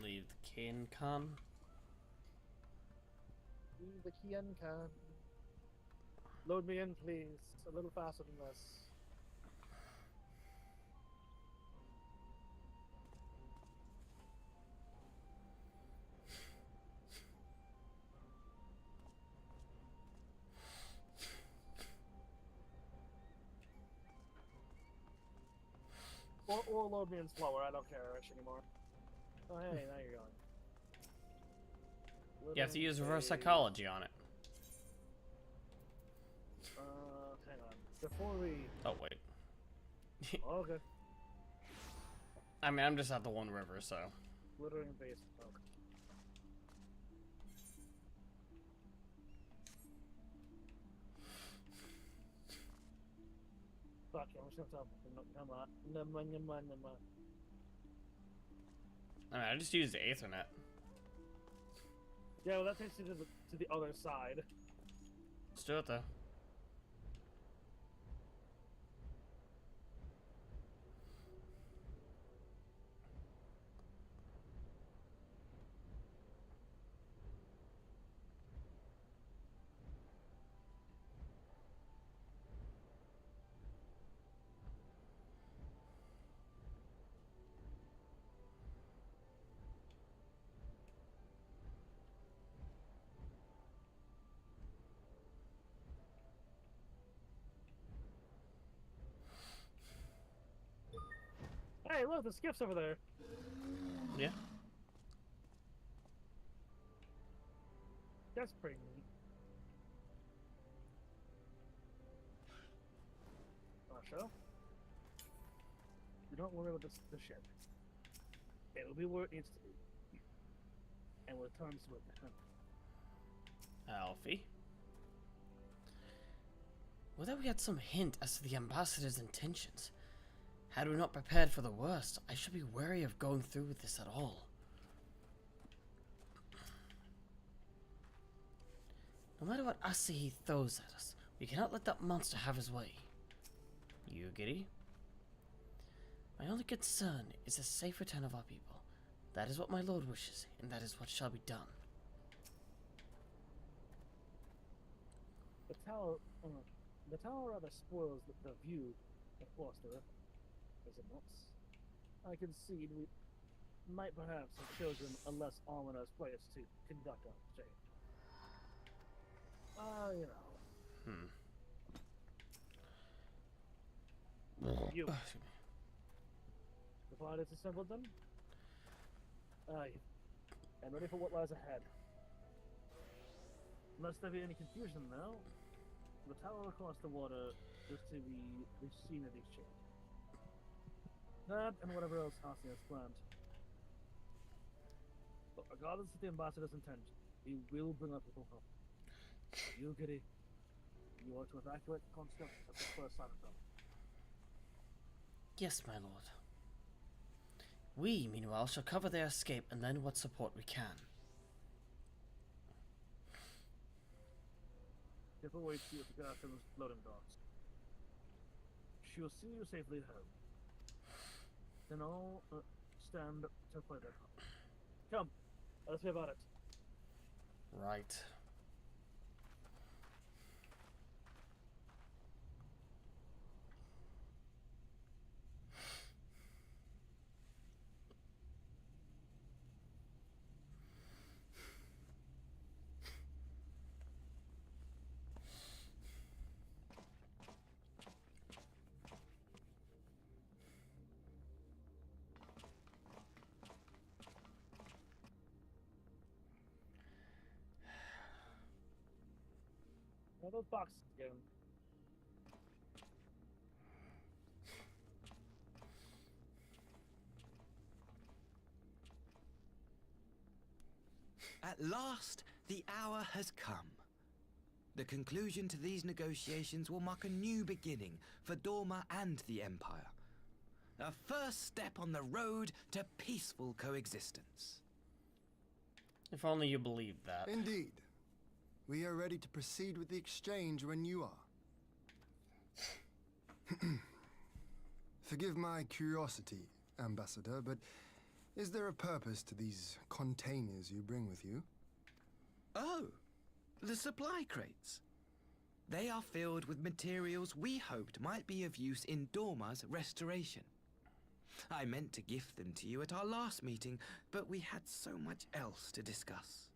Leave the Kane Khan. Leave the Kian Khan. Load me in, please. A little faster than this. Or load me in slower. I don't care anymore. Oh, hey, now you're going. You have to use reverse psychology on it. Hang on. Before we... Oh, wait. Okay. I mean, I'm just at the one river, so... Glittering base. Okay. Fuck, I'm just gonna tell them. Come on. I mean, I just used the Aethernet. Yeah, well, that takes you to the other side. Let's do it, though. Hey, look, the skiff's over there. Yeah. That's pretty neat. Show? Don't worry about the ship. It'll be where it needs to be. And we'll return to it. Alfie? Well, that we had some hint as to the ambassador's intentions. Had we not prepared for the worst, I should be wary of going through with this at all. No matter what Asahi throws at us, we cannot let that monster have his way. You, Giddy? My only concern is the safe return of our people. That is what my lord wishes, and that is what shall be done. The tower rather spoils the view across the river, does it not? I concede we might perhaps have chosen a less ominous place to conduct our exchange. You know. You. The pilots assembled them? Aye. And ready for what lies ahead. Lest there be any confusion now, the tower across the water is to be the scene of the exchange. That and whatever else Asi has planned. But regardless of the ambassador's intention, he will bring our people home. You, Giddy, you are to evacuate the construct at the first sign of them. Yes, my lord. We, meanwhile, shall cover their escape and lend what support we can. If awaits you at the Castle's loading docks. She will see you safely home. Then all stand to play their part. Come, let's see about it. Right. Now those boxes again. At last, the hour has come. The conclusion to these negotiations will mark a new beginning for Doman and the Empire. A first step on the road to peaceful coexistence. If only you believed that. Indeed. We are ready to proceed with the exchange when you are. Forgive my curiosity, Ambassador, but is there a purpose to these containers you bring with you? Oh, the supply crates. They are filled with materials we hoped might be of use in Doma's restoration. I meant to gift them to you at our last meeting, but we had so much else to discuss.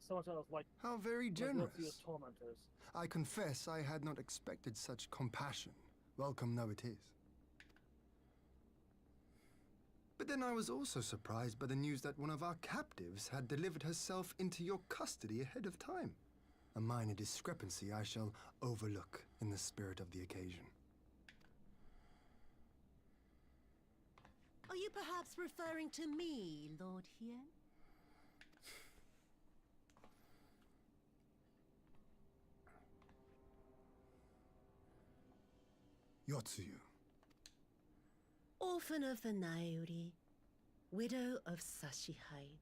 So much else, like how very generous. Tormentors. I confess I had not expected such compassion, welcome though it is. But then I was also surprised by the news that one of our captives had delivered herself into your custody ahead of time. A minor discrepancy I shall overlook in the spirit of the occasion. Are you perhaps referring to me, Lord Hien? Yotsuyu. Orphan of the Naori, widow of Sashihai,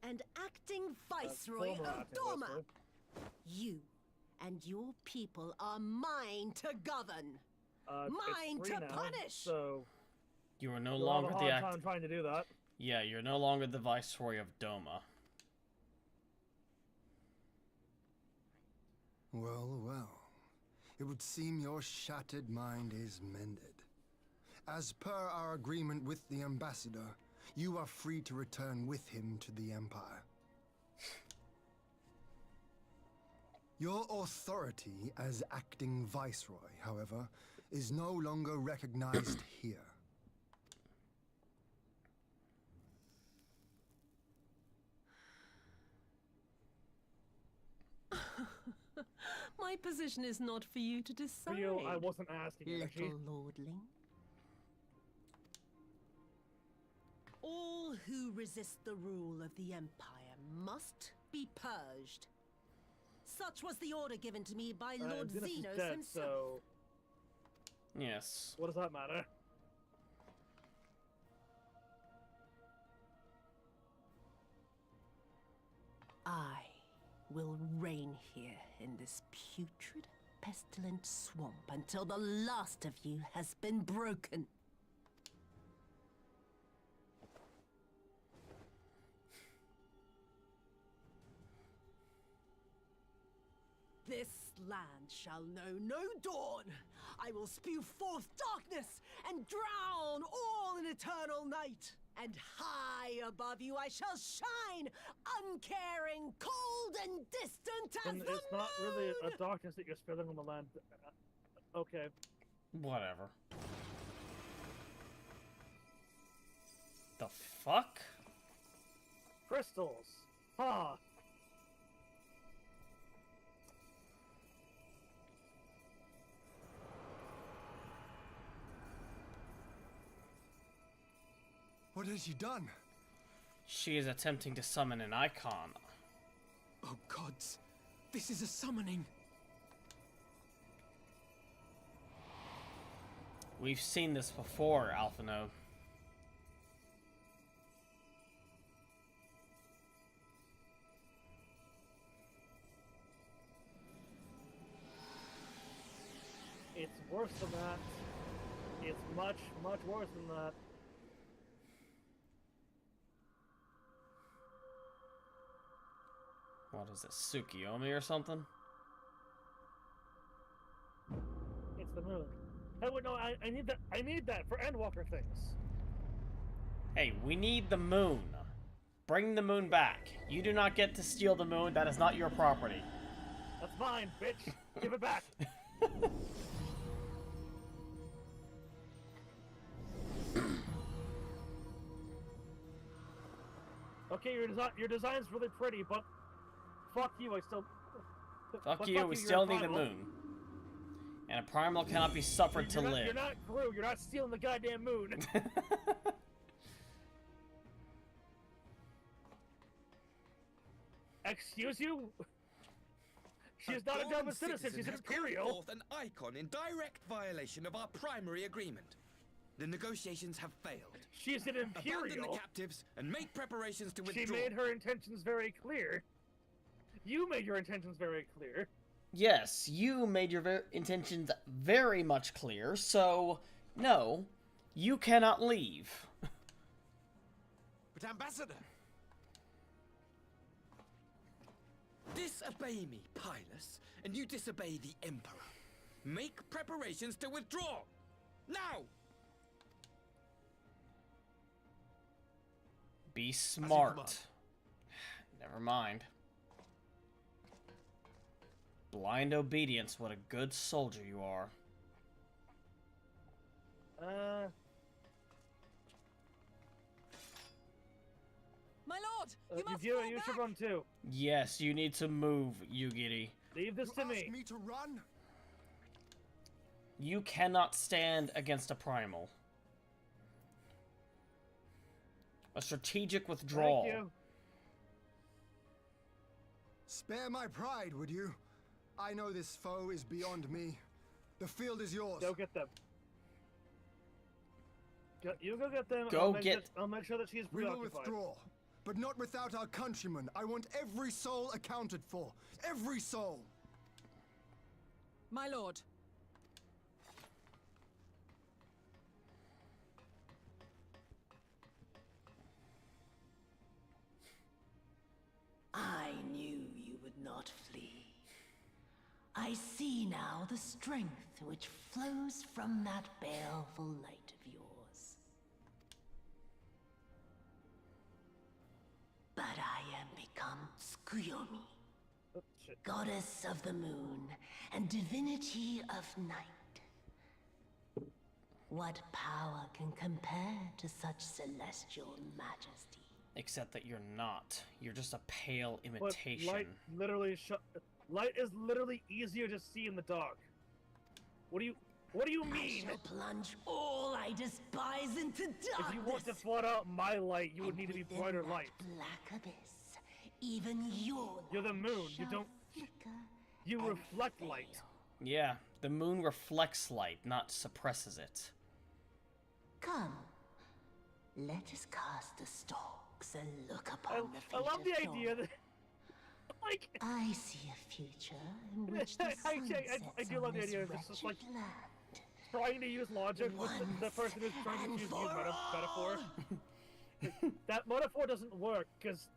and acting Viceroy of Doman. You and your people are mine to govern, mine to punish. So you are no longer the time trying to do that. Yeah, you're no longer the Viceroy of Doman. Well, well. It would seem your shattered mind is mended. As per our agreement with the Ambassador, you are free to return with him to the Empire. Your authority as acting Viceroy, however, is no longer recognized here. My position is not for you to decide. Real, I wasn't asking. Little lordling. All who resist the rule of the Empire must be purged. Such was the order given to me by Lord Xenos dead, himself. So... Yes. What does that matter? I will reign here in this putrid, pestilent swamp until the last of you has been broken. This land shall know no dawn. I will spew forth darkness and drown all in eternal night. And high above you I shall shine, uncaring, cold and distant as the moon. It's not really a darkness that you're spilling on the land. Okay. Whatever. The fuck? Crystals. Ha! What has she done? She is attempting to summon an icon. Oh gods, this is a summoning. We've seen this before, Alphino. It's worse than that. It's much, much worse than that. What is it, Tsukiyomi or something? It's the moon. Hey, wait, no, I need that. I need that for Endwalker things. Hey, we need the moon. Bring the moon back. You do not get to steal the moon. That is not your property. That's mine, bitch. Give it back. Okay, your design's really pretty, but fuck you. I still. Fuck you. We still need the moon. And a primal cannot be suffered to live. You're not Gru. You're not stealing the goddamn moon. Excuse you? She's not a Doman citizen. She's an Imperial. Forth an icon in direct violation of our primary agreement. The negotiations have failed. She's an Imperial. Abandon the captives and make preparations to withdraw. She made her intentions very clear. You made your intentions very clear. Yes, you made your intentions very much clear, so no, you cannot leave. But Ambassador! Disobey me, Pilus, and you disobey the Emperor. Make preparations to withdraw! Now! Be smart. Never mind. Blind obedience, what a good soldier you are. My lord, you must you should run too. Yes, you need to move, Yugiri. Leave this to me. Me to run? You cannot stand against a primal. A strategic withdrawal. Thank you. Spare my pride, would you? I know this foe is beyond me. The field is yours. Go get them. You go get them. I'll make sure that she's We will preoccupied. withdraw, but not without our countrymen. I want every soul accounted for. Every soul. My lord. I knew you would not flee. I see now the strength which flows from that baleful light of yours. But I am become Tsukuyomi, goddess of the moon and divinity of night. What power can compare to such celestial majesty? Except that you're not. You're just a pale imitation. But light is literally easier to see in the dark. What do you mean? I shall plunge all I despise into darkness. If you want to flood out my light, you would need to be brighter light. Black abyss, even you're the moon. You don't. You reflect light. Yeah, the moon reflects light, not suppresses it. Come, let us cast the stalks and look upon the fate I love the of idea dawn. that, like, I see a future in which the sun sets I do love on the this idea of just like wretched land. trying to use logic with the person who's trying to use metaphor. That metaphor doesn't work because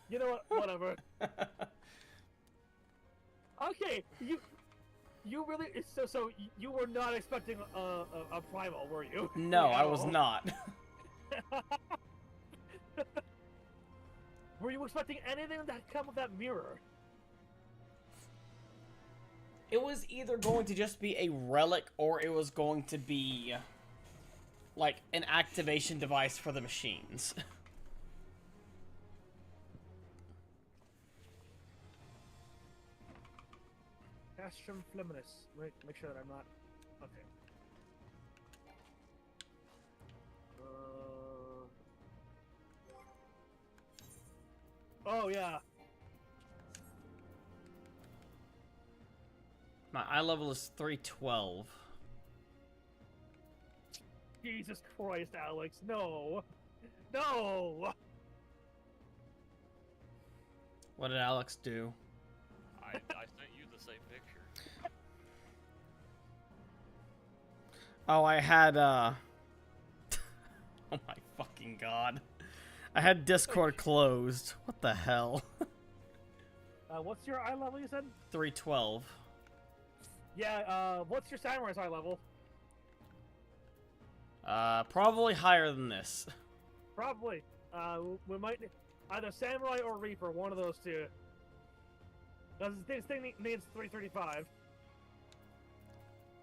you know what? Whatever. Okay, you really so you were not expecting a primal, were you? No, I was not. Were you expecting anything that come with that mirror? It was either going to just be a relic or it was going to be like an activation device for the machines. Castrum Fleminus. Make sure that I'm not. Okay. Oh yeah. My eye level is 312. Jesus Christ, Alex, no! No! What did Alex do? I sent you the same picture. Oh, I had, oh my fucking god. I had Discord closed. What the hell? What's your eye level, you said? 312. Yeah, what's your samurai's eye level? Probably higher than this. Probably. We might either samurai or reaper, one of those two. This thing needs 335.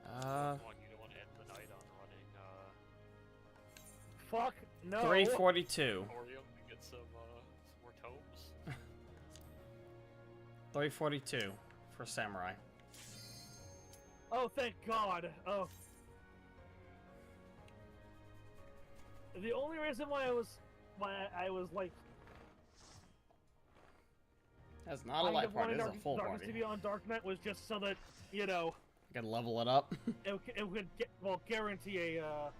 You don't want to end the night on running, Fuck, no. 342. Orium to get some more tomes. 342 for samurai. Oh, thank God. Oh. The only reason why I was like, That's not a light party, it's a full Darkness party. TV on Darknet was just so that, you know, I could level it up. it would guarantee a,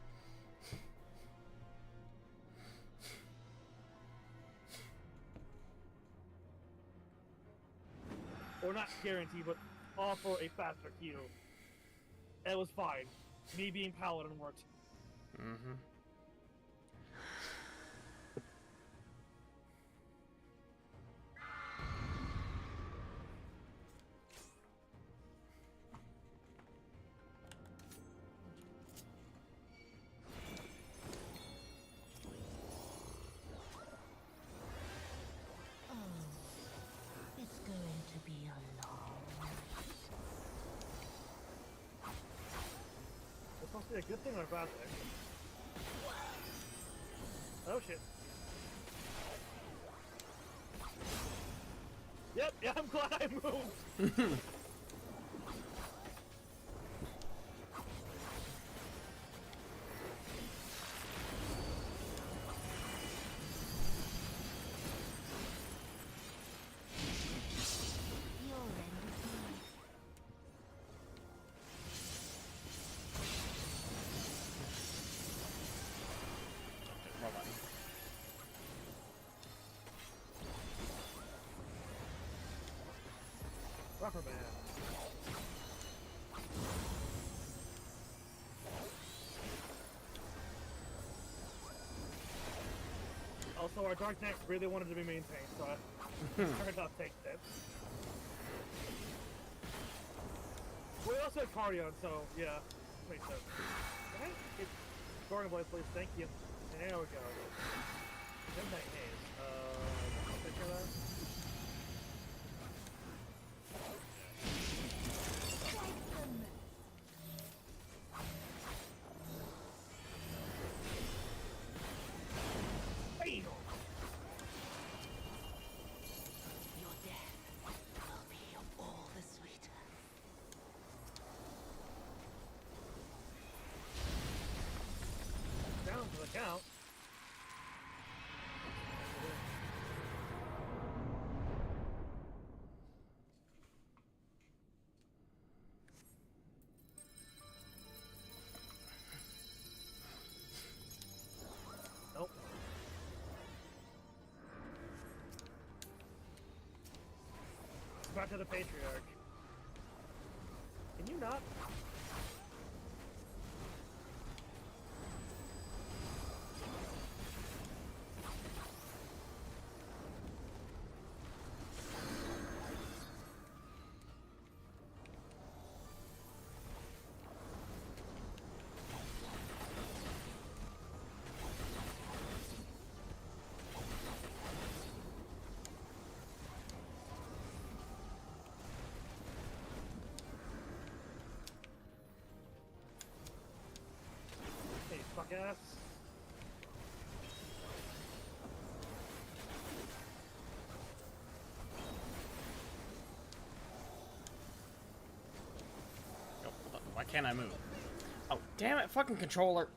or not guarantee, but offer a faster queue. It was fine. Me being paladin worked. Mm-hmm. It's going to be a long It's supposed to be a good thing or a bad thing? Oh shit. Yep, yeah, I'm glad I moved! Well done. Rubber band. Also, our Dark Knight really wanted to be maintained, so I turned off take tips. We also have Cardion, so yeah, makes sense. Can I get Storming Blade, please? Thank you. There we go. Midnight Haze. I'll picture that. Bam! Your death will be all the sweeter. Down to the count. Nope. Back to the Patriarch. Can you not? Hey, fuck ass. Oh, hold on. Why can't I move? Oh, damn it, fucking controller.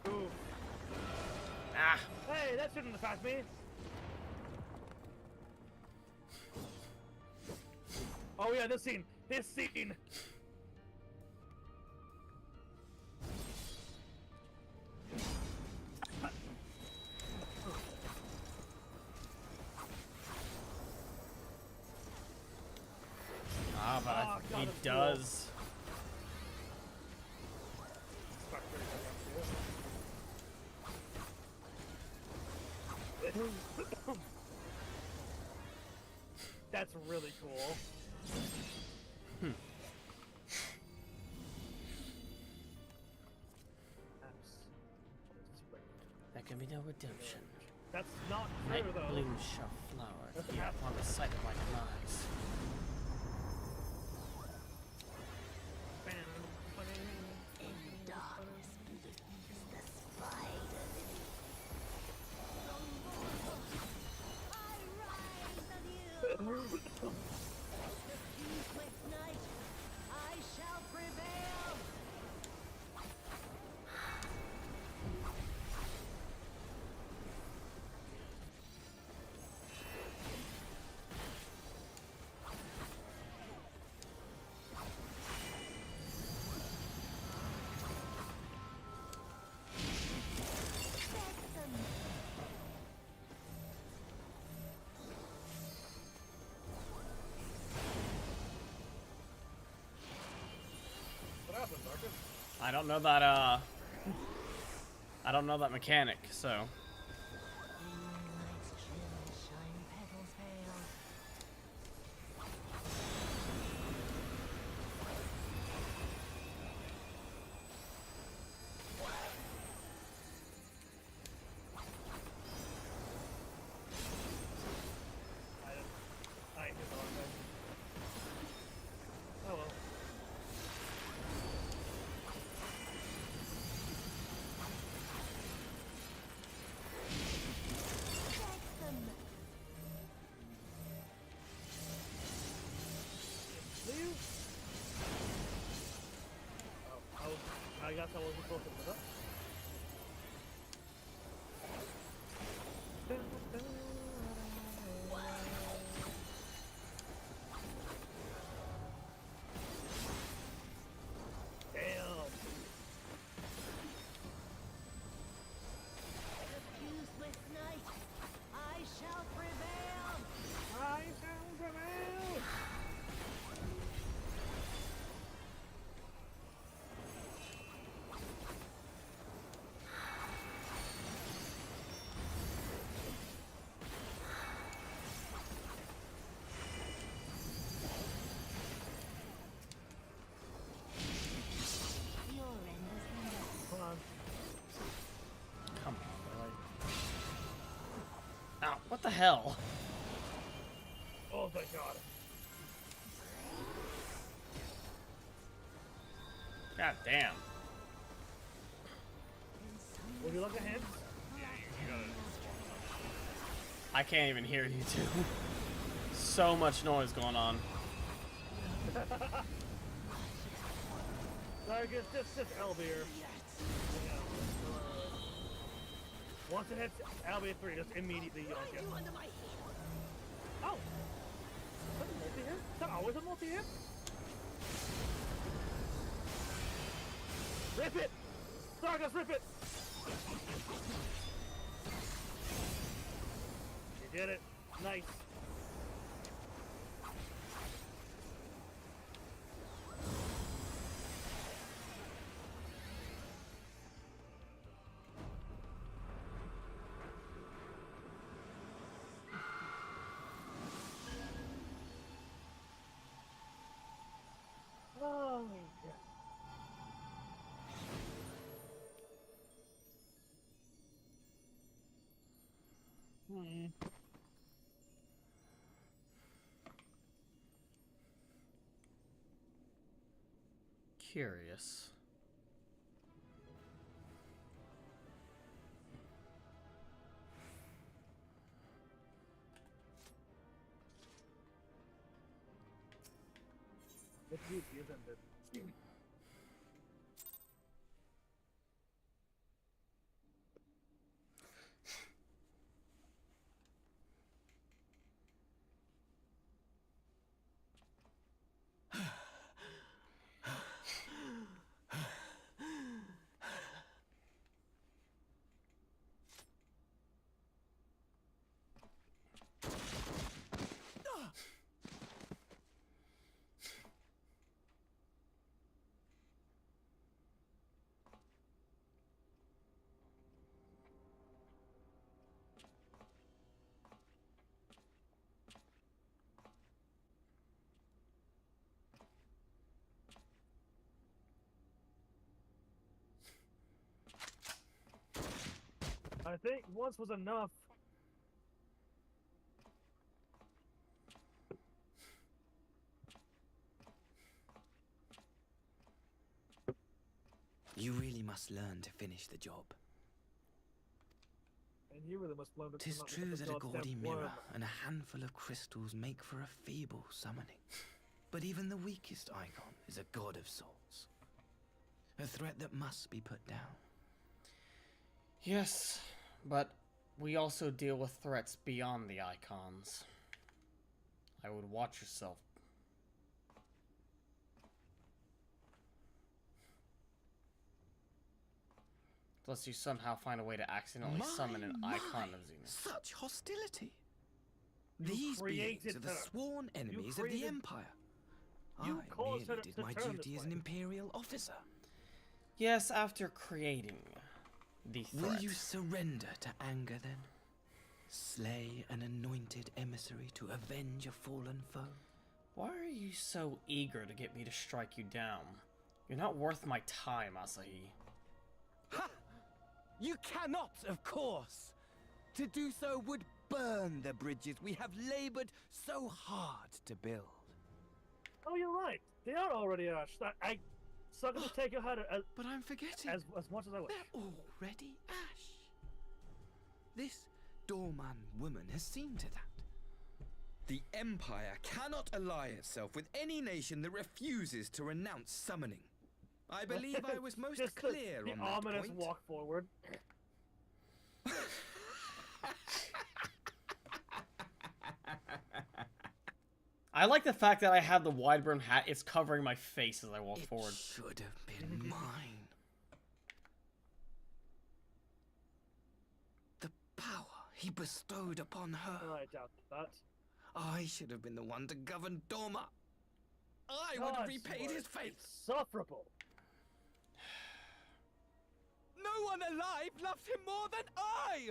Ooh. Ah. Hey, that shouldn't have passed me. Oh yeah, this scene. This scene. That's really cool. There can be no redemption. That's not true, Night though. blooms shall flower That's here half- upon the sight of my demise. In darkness blooms the spider lily. I rise anew. Diffuse with night, I shall prevail. What happened, Darkus? I don't know that mechanic, so. I ain't his arm, man. Oh well. Leave? Oh, I guess I wasn't supposed to put up. Damn. Diffuse with night, I shall prevail. I shall prevail. Your end is near. Come on. Come on, boy. Ow, what the hell? Oh, thank God. God damn. Would you like a hand? I can't even hear you two. So much noise going on. Darkus, just Albier. Once it hits Albier 3, just immediately yoink it. Oh! Is that a multi-hit? Is that always a multi-hit? Rip it! Darkus, rip it! You did it. Nice. Oh, yeah. Curious. What beauty isn't it? I think once was enough. You really must learn to finish the job. And you really must learn to 'Tis not true let the that a gods gaudy have mirror worm. and a handful of crystals make for a feeble summoning. But even the weakest icon is a god of sorts. A threat that must be put down. Yes, but we also deal with threats beyond the icons. I would watch yourself. Unless you somehow find a way to accidentally summon an icon of Zenith. Such hostility! You These beings created are the her. sworn enemies of the created- Empire. You I caused her merely did to my turn duty this as an way. Imperial officer. Yes, after creating the threat. Will you surrender to anger then? Slay an anointed emissary to avenge a fallen foe? Why are you so eager to get me to strike you down? You're not worth my time, Asahi. Ha! You cannot, of course! To do so would burn the bridges we have labored so hard to build. Oh, you're right. They are already ash. I suck to take your head as, but I'm forgetting. As much as I wish. They're already ash. This Doman woman has seen to that. The Empire cannot ally itself with any nation that refuses to renounce summoning. I believe I was most Just clear the on that ominous point. walk forward. I like the fact that I have the wide brim hat. It's covering my face as I walk forward. Should have been mine. The power he bestowed upon her. I doubt that. I should have been the one to govern Doma. I would have repaid his fate. Insufferable. No one alive loves him more than I!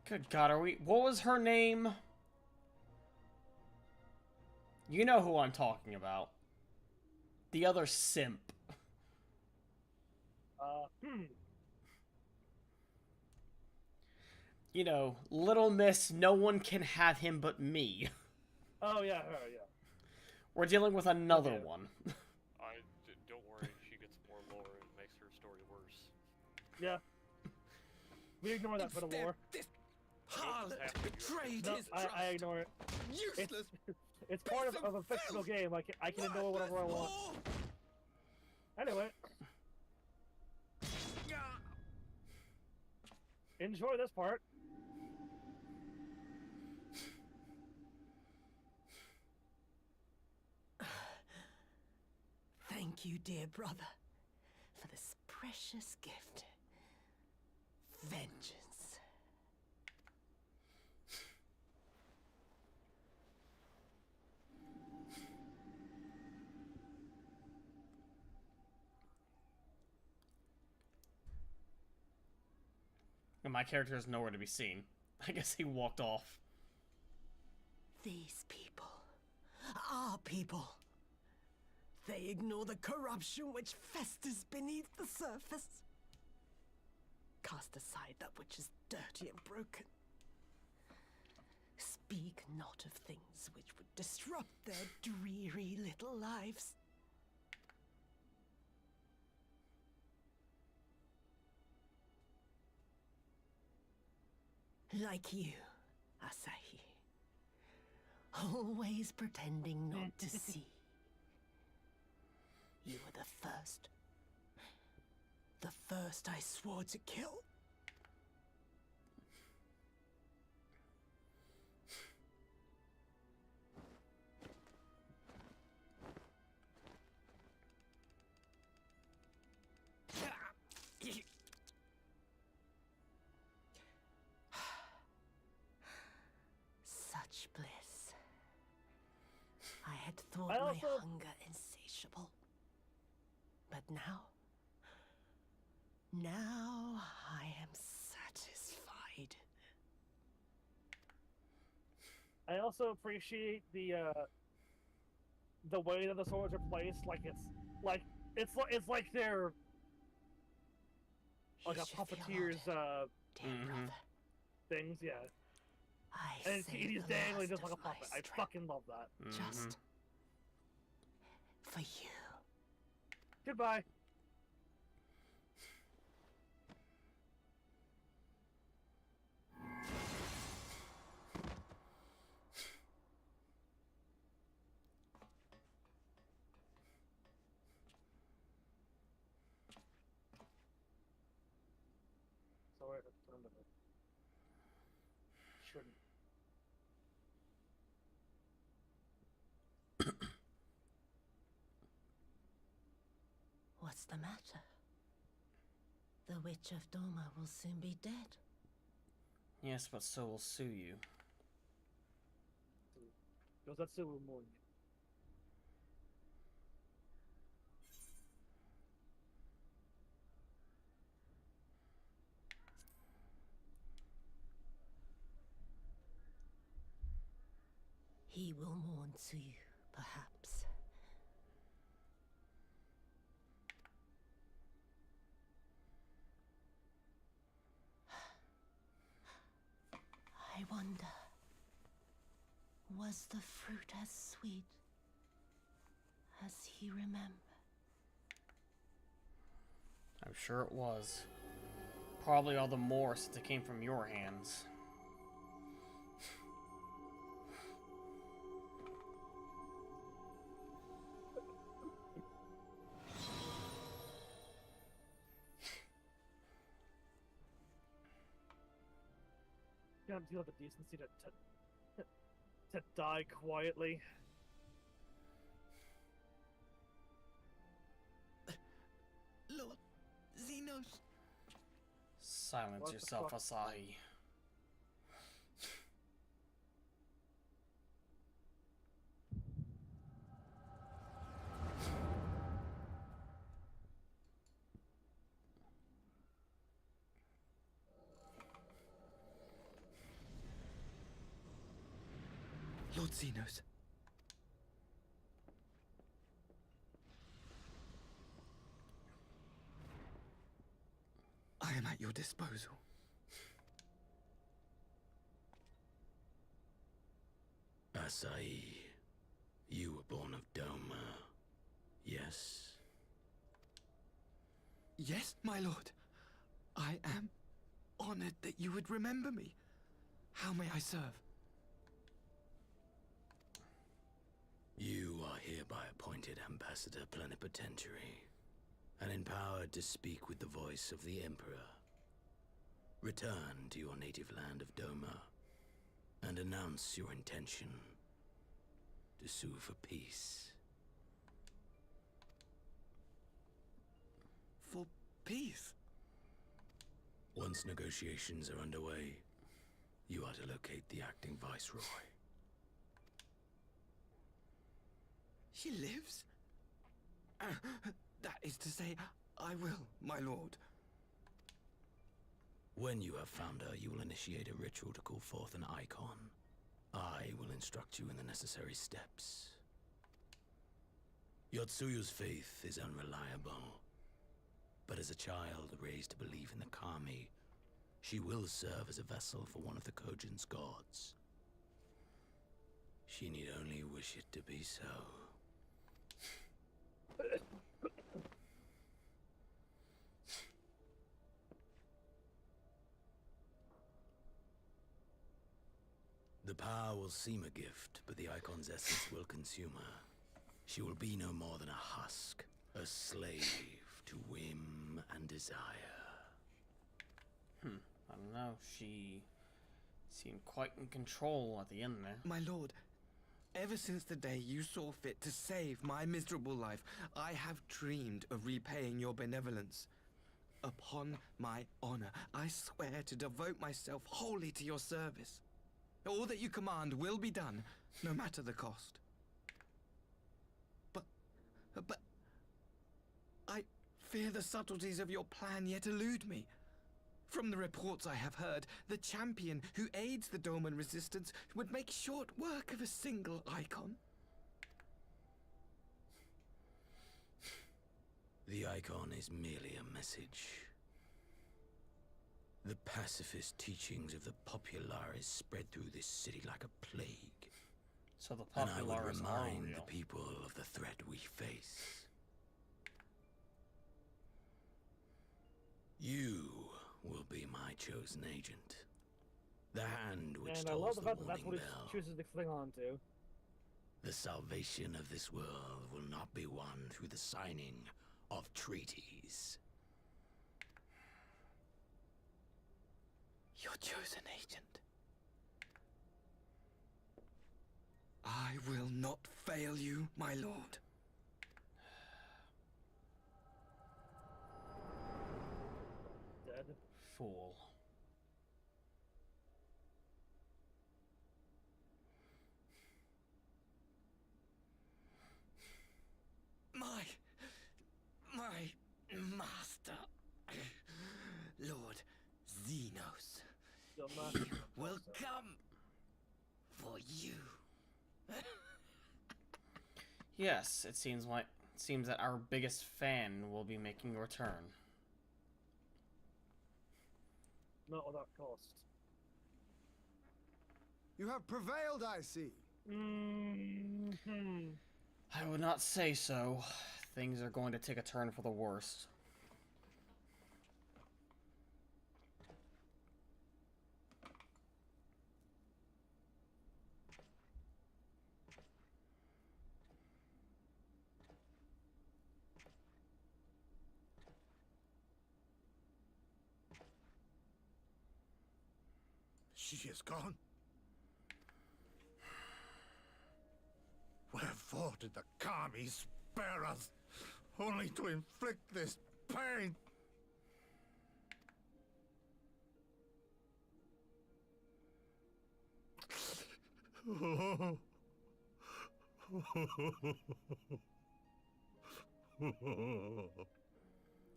Good God, are we... What was her name? You know who I'm talking about. The other simp. You know, Little Miss, no one can have him but me. Oh, yeah, her, yeah. We're dealing with another one. Don't worry, she gets more lore and makes her story worse. Yeah. We ignore that for the lore. This harlot betrayed No, his trust. I ignore it. Useless. It's part of a fictional game. I can ignore whatever I want. Anyway. Enjoy this part. Thank you, dear brother, for this precious gift. Vengeance. And my character is nowhere to be seen. I guess he walked off. These people, our people, they ignore the corruption which festers beneath the surface. Cast aside that which is dirty and broken. Speak not of things which would disrupt their dreary little lives. Like you, Asahi. Always pretending not to see. You were the first. The first I swore to kill. Such bliss. I had thought my hunger insatiable. But now I am satisfied. I also appreciate the way that the swords are placed. It's like they're like a puppeteer's things, yeah. And he's dangling just like a puppet. I fucking love that. Just for you. Goodbye. Sorry, I turned it. Shouldn't. What's the matter? The Witch of Doma will soon be dead. Yes, but so will sue you. Because that's still more. He will mourn to you, perhaps. I wonder, was the fruit as sweet as he remembered? I'm sure it was. Probably all the more since it came from your hands. You don't have the decency to die quietly. Lord Xenos. Silence What the yourself, fuck? Asahi. Lord Xenos. I am at your disposal. Asahi, you were born of Doma, yes? Yes, my lord. I am honored that you would remember me. How may I serve? You are hereby appointed Ambassador Plenipotentiary, and empowered to speak with the voice of the Emperor. Return to your native land of Doma, and announce your intention to sue for peace. For peace? Once negotiations are underway, you are to locate the acting Viceroy. She lives? That is to say, I will, my lord. When you have found her, you will initiate a ritual to call forth an icon. I will instruct you in the necessary steps. Yotsuyu's faith is unreliable, but as a child raised to believe in the Kami, she will serve as a vessel for one of the Kojin's gods. She need only wish it to be so. The power will seem a gift, but the icon's essence will consume her. She will be no more than a husk, a slave to whim and desire. I don't know. She seemed quite in control at the end there. My lord, ever since the day you saw fit to save my miserable life, I have dreamed of repaying your benevolence. Upon my honor, I swear to devote myself wholly to your service. All that you command will be done, no matter the cost. But I fear the subtleties of your plan yet elude me. From the reports I have heard, the champion who aids the Doman resistance would make short work of a single icon. The icon is merely a message. The pacifist teachings of the Populares spread through this city like a plague. So the And I would Populares are remind real. the people of the threat we face. You will be my chosen agent. The hand which And I love tolls the the fact that that's warning what he bell. chooses to cling on to. The salvation of this world will not be won through the signing of treaties. Your chosen agent. I will not fail you, my lord. Dead. Fool. My master, Lord Xenos, Your he master will come for you. Yes, it seems that our biggest fan will be making a return. Not without cost. You have prevailed, I see. I would not say so. Things are going to take a turn for the worst. She is gone. Wherefore did the Kami spare us, only to inflict this pain?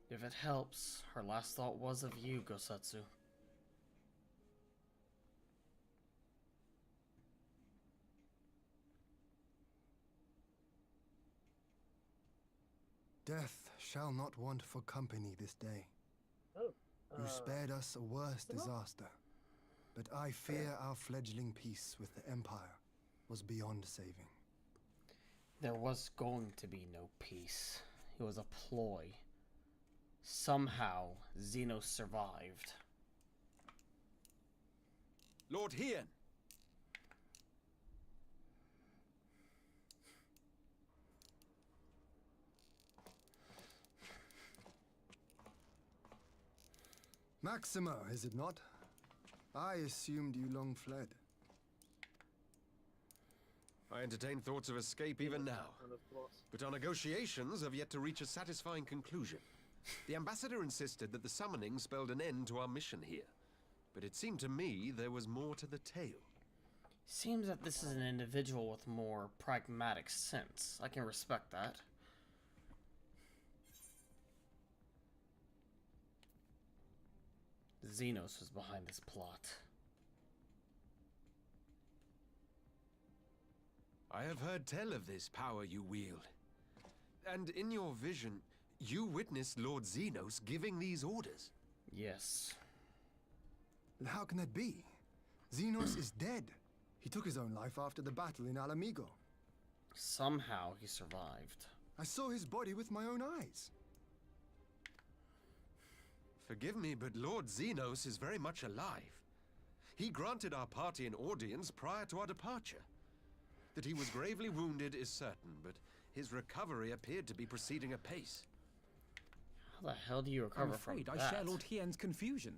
If it helps, her last thought was of you, Gosatsu. Death shall not want for company this day. Oh. You spared us a worse disaster, but I fear our fledgling peace with the Empire was beyond saving. There was going to be no peace. It was a ploy. Somehow, Xenos survived. Lord Hien! Maxima, is it not? I assumed you long fled. I entertain thoughts of escape even now, but our negotiations have yet to reach a satisfying conclusion. The ambassador insisted that the summoning spelled an end to our mission here, but it seemed to me there was more to the tale. Seems that this is an individual with more pragmatic sense. I can respect that. Xenos was behind this plot. I have heard tell of this power you wield. And in your vision, you witnessed Lord Xenos giving these orders. Yes. How can that be? Xenos is dead. He took his own life after the battle in Alamigo. Somehow he survived. I saw his body with my own eyes. Forgive me, but Lord Xenos is very much alive. He granted our party an audience prior to our departure. That he was gravely wounded is certain, but his recovery appeared to be proceeding apace. How the hell do you recover I'm afraid from I that? share Lord Hien's confusion.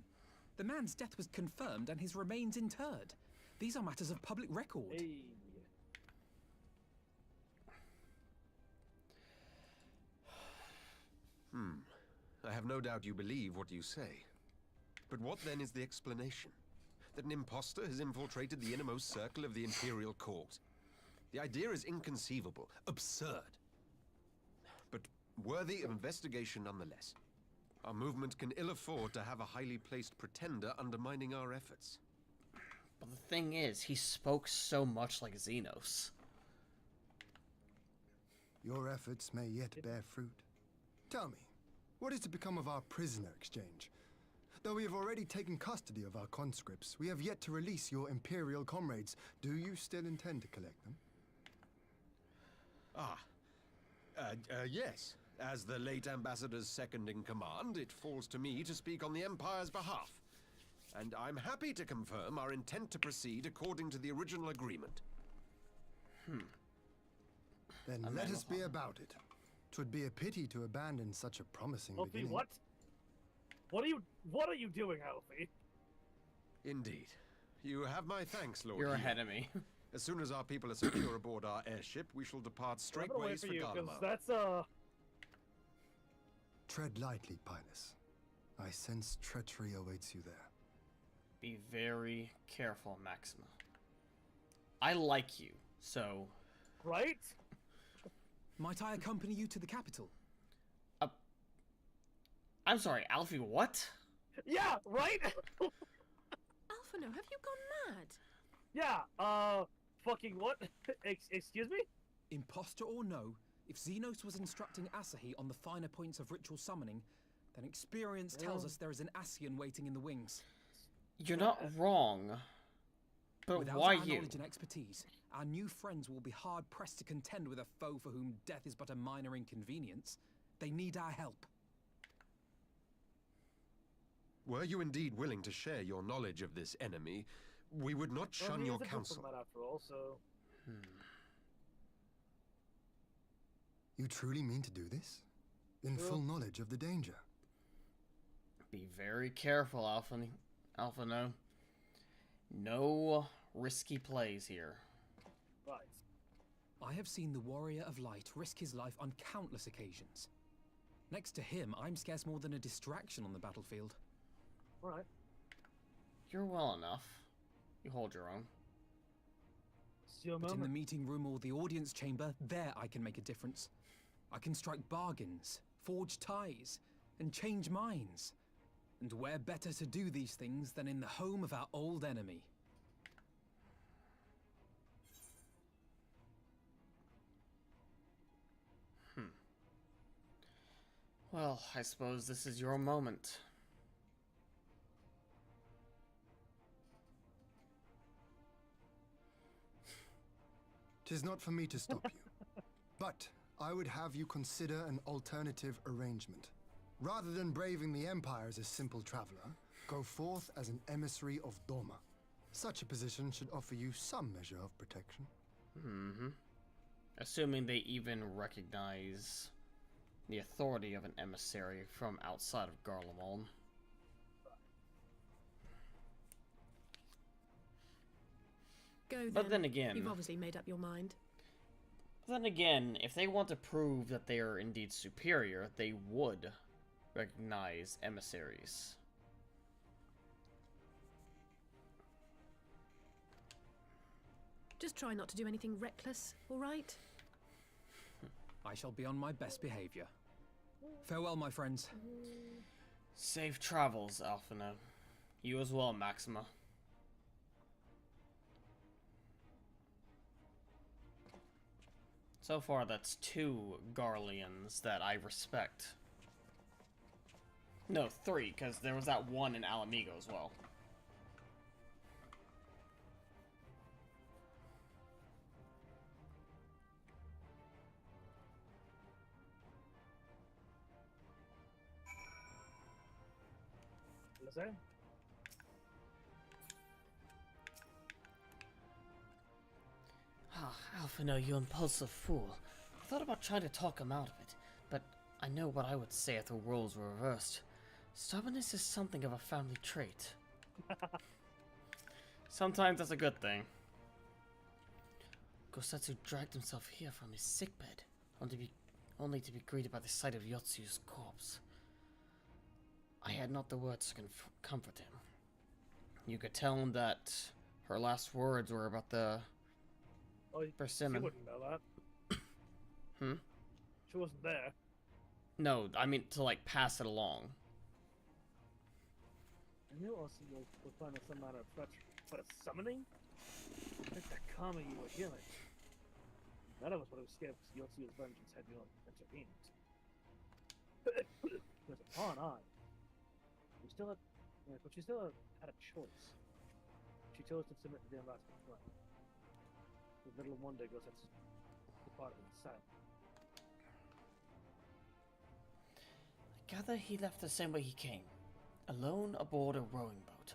The man's death was confirmed and his remains interred. These are matters of public record. Hey. I have no doubt you believe what you say. But what then is the explanation? That an impostor has infiltrated the innermost circle of the Imperial Court? The idea is inconceivable, absurd. But worthy of investigation nonetheless. Our movement can ill afford to have a highly placed pretender undermining our efforts. But the thing is, he spoke so much like Xenos. Your efforts may yet bear fruit. Tell me, what is to become of our prisoner exchange? Though we have already taken custody of our conscripts, we have yet to release your Imperial comrades. Do you still intend to collect them? Yes. As the late Ambassador's second in command, it falls to me to speak on the Empire's behalf. And I'm happy to confirm our intent to proceed according to the original agreement. Then let us be about it. 'Twould be a pity to abandon such a promising Alfie, beginning. what? What are you doing, Alfie? Indeed. You have my thanks, Lord. You're Hugh. ahead of me. As soon as our people are secure aboard our airship, we shall depart straightways for you, Garlemald. that's Tread lightly, Pilus. I sense treachery awaits you there. Be very careful, Maxima. I like you, so... Right? Might I accompany you to the capital? I'm sorry, Alfie, what? Yeah, right? Alphino, have you gone mad? Yeah, fucking what? Excuse me? Imposter or no, if Xenos was instructing Asahi on the finer points of ritual summoning, then experience tells us there is an Ascian waiting in the wings. You're not wrong. But Without why our you? knowledge and expertise, our new friends will be hard-pressed to contend with a foe for whom death is but a minor inconvenience. They need our help. Were you indeed willing to share your knowledge of this enemy, we would not shun your counsel. After all, so... You truly mean to do this? In full knowledge of the danger? Be very careful, Alphino. No risky plays here. Right. I have seen the Warrior of Light risk his life on countless occasions. Next to him, I'm scarce more than a distraction on the battlefield. Alright. You're well enough. You hold your own. But in the meeting room or the audience chamber, there I can make a difference. I can strike bargains, forge ties, and change minds. And where better to do these things than in the home of our old enemy? Well, I suppose this is your moment. 'Tis not for me to stop you. But I would have you consider an alternative arrangement. Rather than braving the Empire as a simple traveler, go forth as an emissary of Doma. Such a position should offer you some measure of protection. Assuming they even recognize the authority of an emissary from outside of Garlemald. Go then. But then again... You've obviously made up your mind. Then again, if they want to prove that they are indeed superior, they would recognize emissaries. Just try not to do anything reckless, all right? I shall be on my best behavior. Farewell, my friends. Safe travels, Alphino. You as well, Maxima. So far, that's 2 Garleans that I respect. No, 3, because there was that one in Alamigo as well. What's that? Ah, Alphino, you impulsive fool. I thought about trying to talk him out of it, but I know what I would say if the roles were reversed. Stubbornness is something of a family trait. Sometimes that's a good thing. Gosetsu dragged himself here from his sickbed, only to be greeted by the sight of Yotsu's corpse. I had not the words to comfort him. You could tell him that her last words were about the persimmon. She wouldn't know that. She wasn't there. No, I mean to like pass it along. I knew also you were planning some matter of treachery, but a summoning? I think that karma you were healing. None of us would have escaped because Yotsu's vengeance had you intervened. There's a pawn eye. You still have Yeah, but she still had a choice. She chose to submit to the ambassador's plan. The middle of one day goes, that's departed inside. I gather he left the same way he came, alone aboard a rowing boat.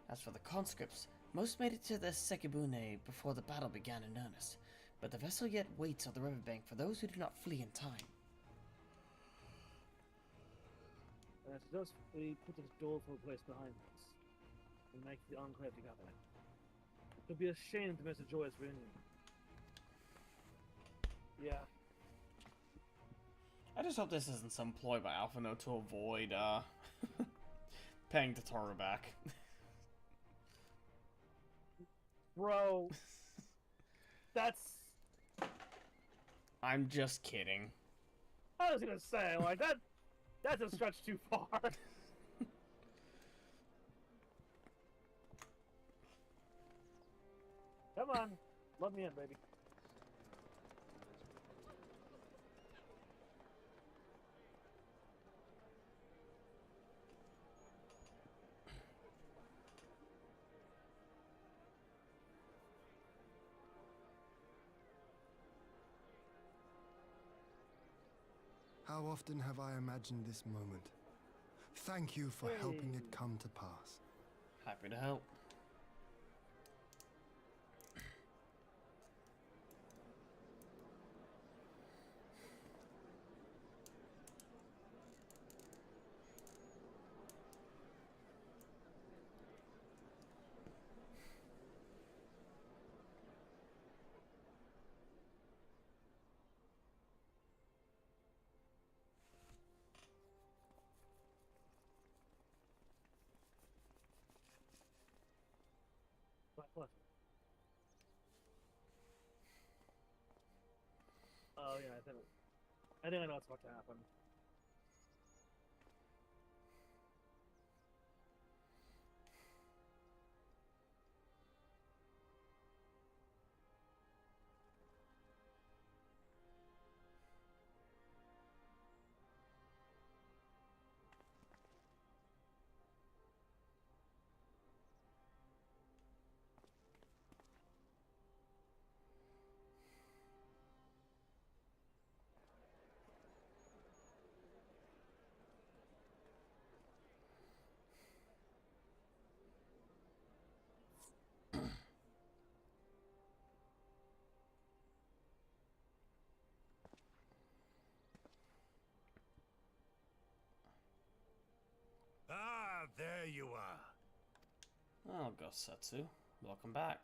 As for the conscripts, most made it to the Sekibune before the battle began in earnest, but the vessel yet waits on the riverbank for those who do not flee in time. And as it does, we put this doleful place behind us. We make the enclave together. It would be a shame to miss a joyous reunion. Yeah. I just hope this isn't some ploy by Alpha Note to avoid, paying Totoro back. Bro. That's... I'm just kidding. I was gonna say, like, that's a stretch too far. Come on. Let me in, baby. How often have I imagined this moment? Thank you for helping it come to pass. Happy to help. What? Oh yeah, I think I know what's about to happen. Ah, there you are. Oh, Gosetsu. Welcome back.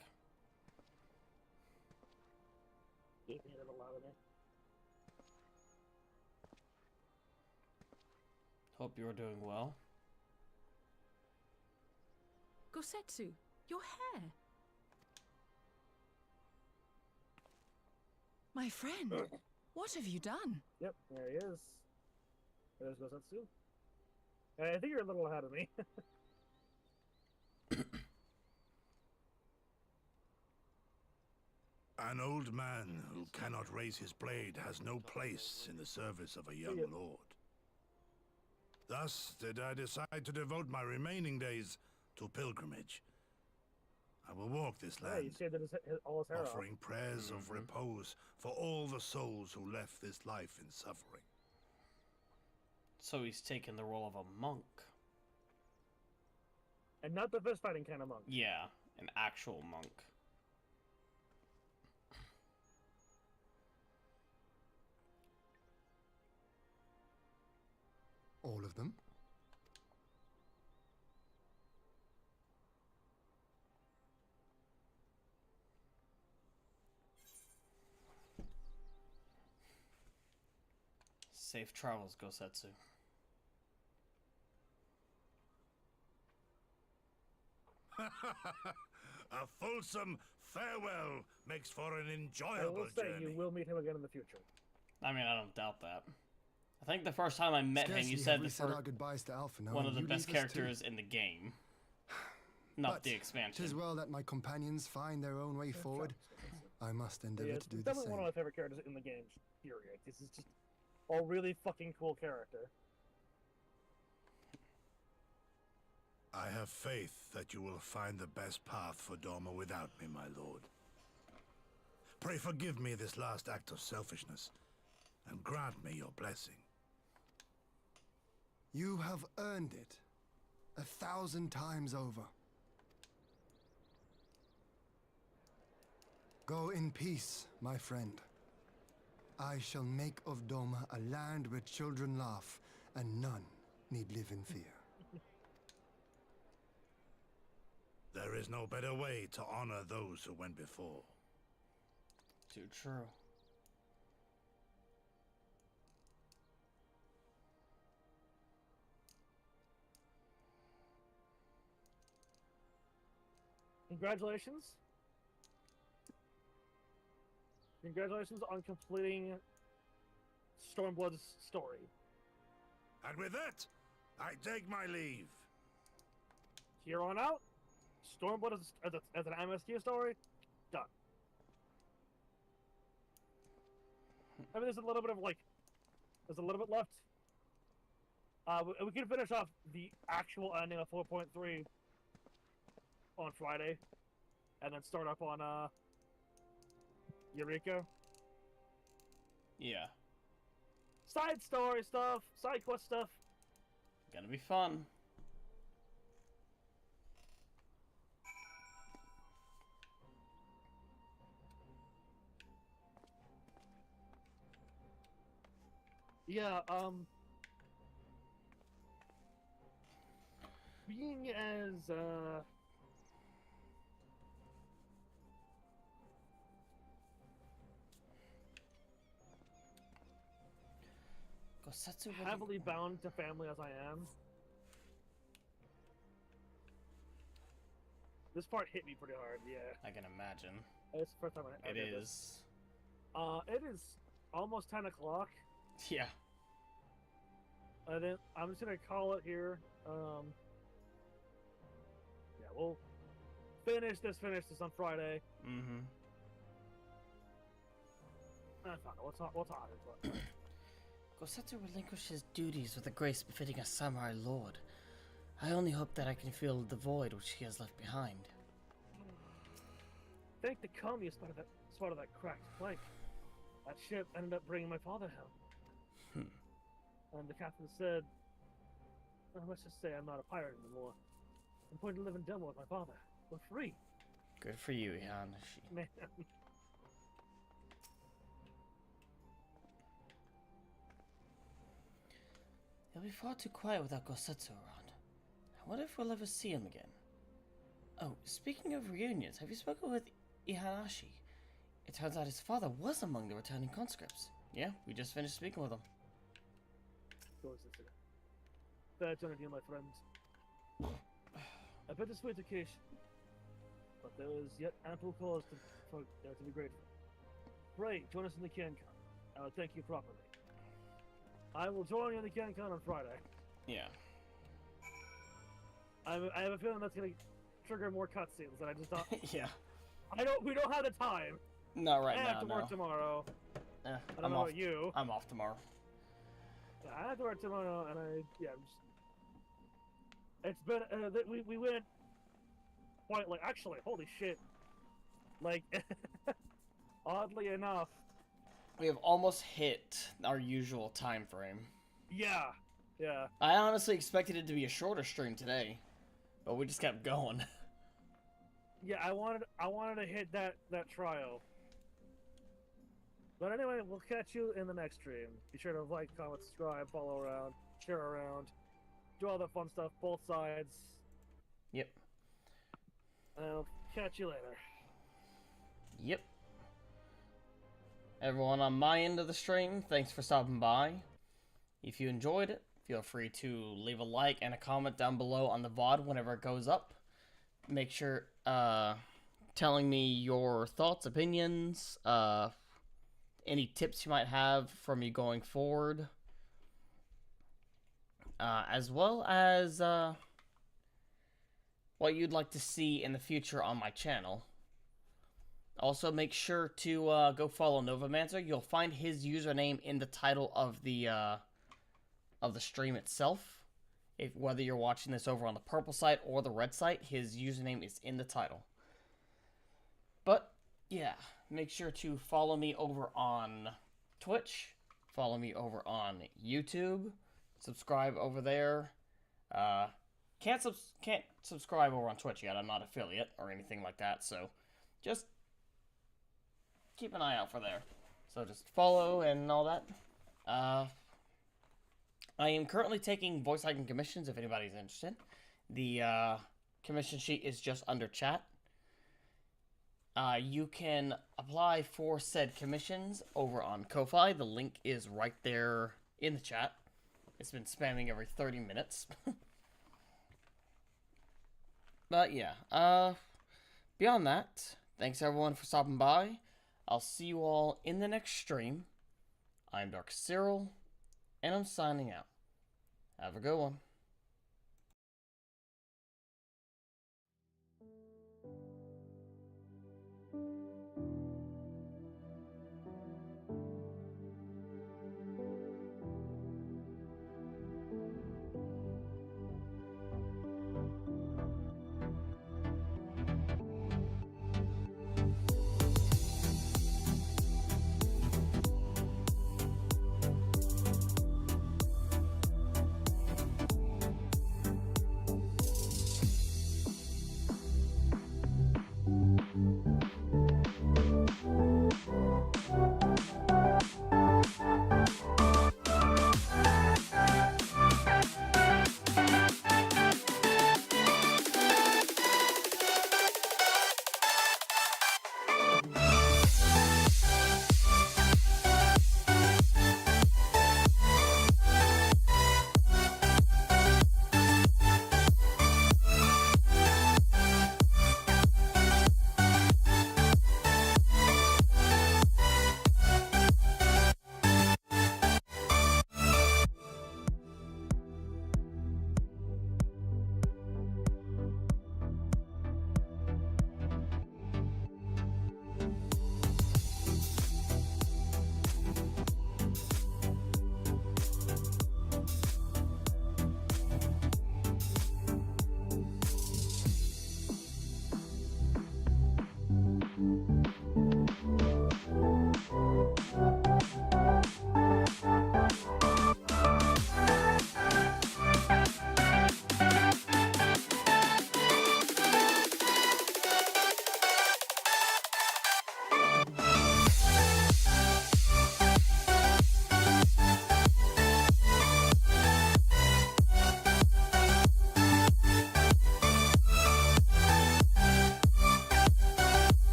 Gave me a little louder. Hope you're doing well. Gosetsu, your hair. My friend, what have you done? Yep, there he is. There's Gosetsu. I think you're a little ahead of me. An old man who cannot raise his blade has no place in the service of a young lord. Thus did I decide to devote my remaining days to pilgrimage. I will walk this land, you saved all his hair offering off. prayers of repose for all the souls who left this life in suffering. So he's taken the role of a monk. And not the fist fighting kind of monk. Yeah, an actual monk. All of them? Safe travels, Gosetsu. A fulsome farewell makes for an I enjoyable will say journey. you will meet him again in the future. I mean, I don't doubt that. I think the first time I met him, you said our goodbyes to Alpha now, one of and the you best leave us too. characters in the game. Not But the expansion. 'tis well that my companions find their own way forward. I must endeavor to do the Definitely same. one of my favorite characters in the game, period. This is just a really fucking cool character. I have faith that you will find the best path for Doma without me, my lord. Pray forgive me this last act of selfishness, and grant me your blessing. You have earned it 1,000 times over. Go in peace, my friend. I shall make of Doma a land where children laugh and none need live in fear. There is no better way to honor those who went before. Too true. Congratulations. Congratulations on completing Stormblood's story. And with that, I take my leave. Here on out, Stormblood as an MSQ story, done. I mean, there's a little bit left. We can finish off the actual ending of 4.3 on Friday, and then start up on Eureka. Yeah. Side story stuff, side quest stuff. Gonna be fun. Yeah, being as, heavily bound to family as I am, this part hit me pretty hard, yeah. I can imagine. It's the first time I It did is. this. It is almost 10 o'clock. Yeah. I'm just gonna call it here. Yeah, we'll finish this on Friday. Mm-hmm. That's fine. We'll talk. Gosetsu relinquished his duties with a grace befitting a samurai lord. I only hope that I can fill the void which he has left behind. Thank the Kami spotted that cracked plank. That ship ended up bringing my father home. And the captain said, well, let's just say I'm not a pirate anymore. I'm going to live in Doma with my father. We're free. Good for you, Ihanashi. Man. He'll be far too quiet without Gosetsu around. I wonder if we'll ever see him again. Oh, speaking of reunions, have you spoken with Ihanashi? It turns out his father was among the returning conscripts. Yeah, we just finished speaking with him. Fair journey, my friends. A bittersweet occasion, but there is yet ample cause to be grateful. Pray, join us in the Kankan. I will thank you properly. I will join you in the Kankan on Friday. Yeah. I have a feeling that's gonna trigger more cutscenes that I just don't. Yeah. We don't have the time. Not right now. I have to work tomorrow. I don't know about you. I'm off tomorrow. Yeah, I have to work tomorrow, and it's been we went quite like actually, holy shit, like oddly enough, we have almost hit our usual time frame. Yeah. I honestly expected it to be a shorter stream today, but we just kept going. Yeah, I wanted to hit that trial. But anyway, we'll catch you in the next stream. Be sure to like, comment, subscribe, follow around, share around, do all that fun stuff, both sides. Yep. I'll catch you later. Yep. Everyone on my end of the stream, thanks for stopping by. If you enjoyed it, feel free to leave a like and a comment down below on the VOD whenever it goes up. Make sure, telling me your thoughts, opinions, any tips you might have for me going forward, as well as what you'd like to see in the future on my channel. Also, make sure to go follow Novomancer. You'll find his username in the title of the stream itself. If whether you're watching this over on the purple site or the red site, his username is in the title. But yeah, make sure to follow me over on Twitch, follow me over on YouTube, subscribe over there. Can't subscribe over on Twitch yet. I'm not affiliate or anything like that, so just keep an eye out for there. So just follow and all that. I am currently taking voice acting commissions if anybody's interested. The commission sheet is just under chat. You can apply for said commissions over on Ko-Fi. The link is right there in the chat. It's been spamming every 30 minutes. But yeah, beyond that, thanks everyone for stopping by. I'll see you all in the next stream. I'm darkus-cyril, and I'm signing out. Have a good one.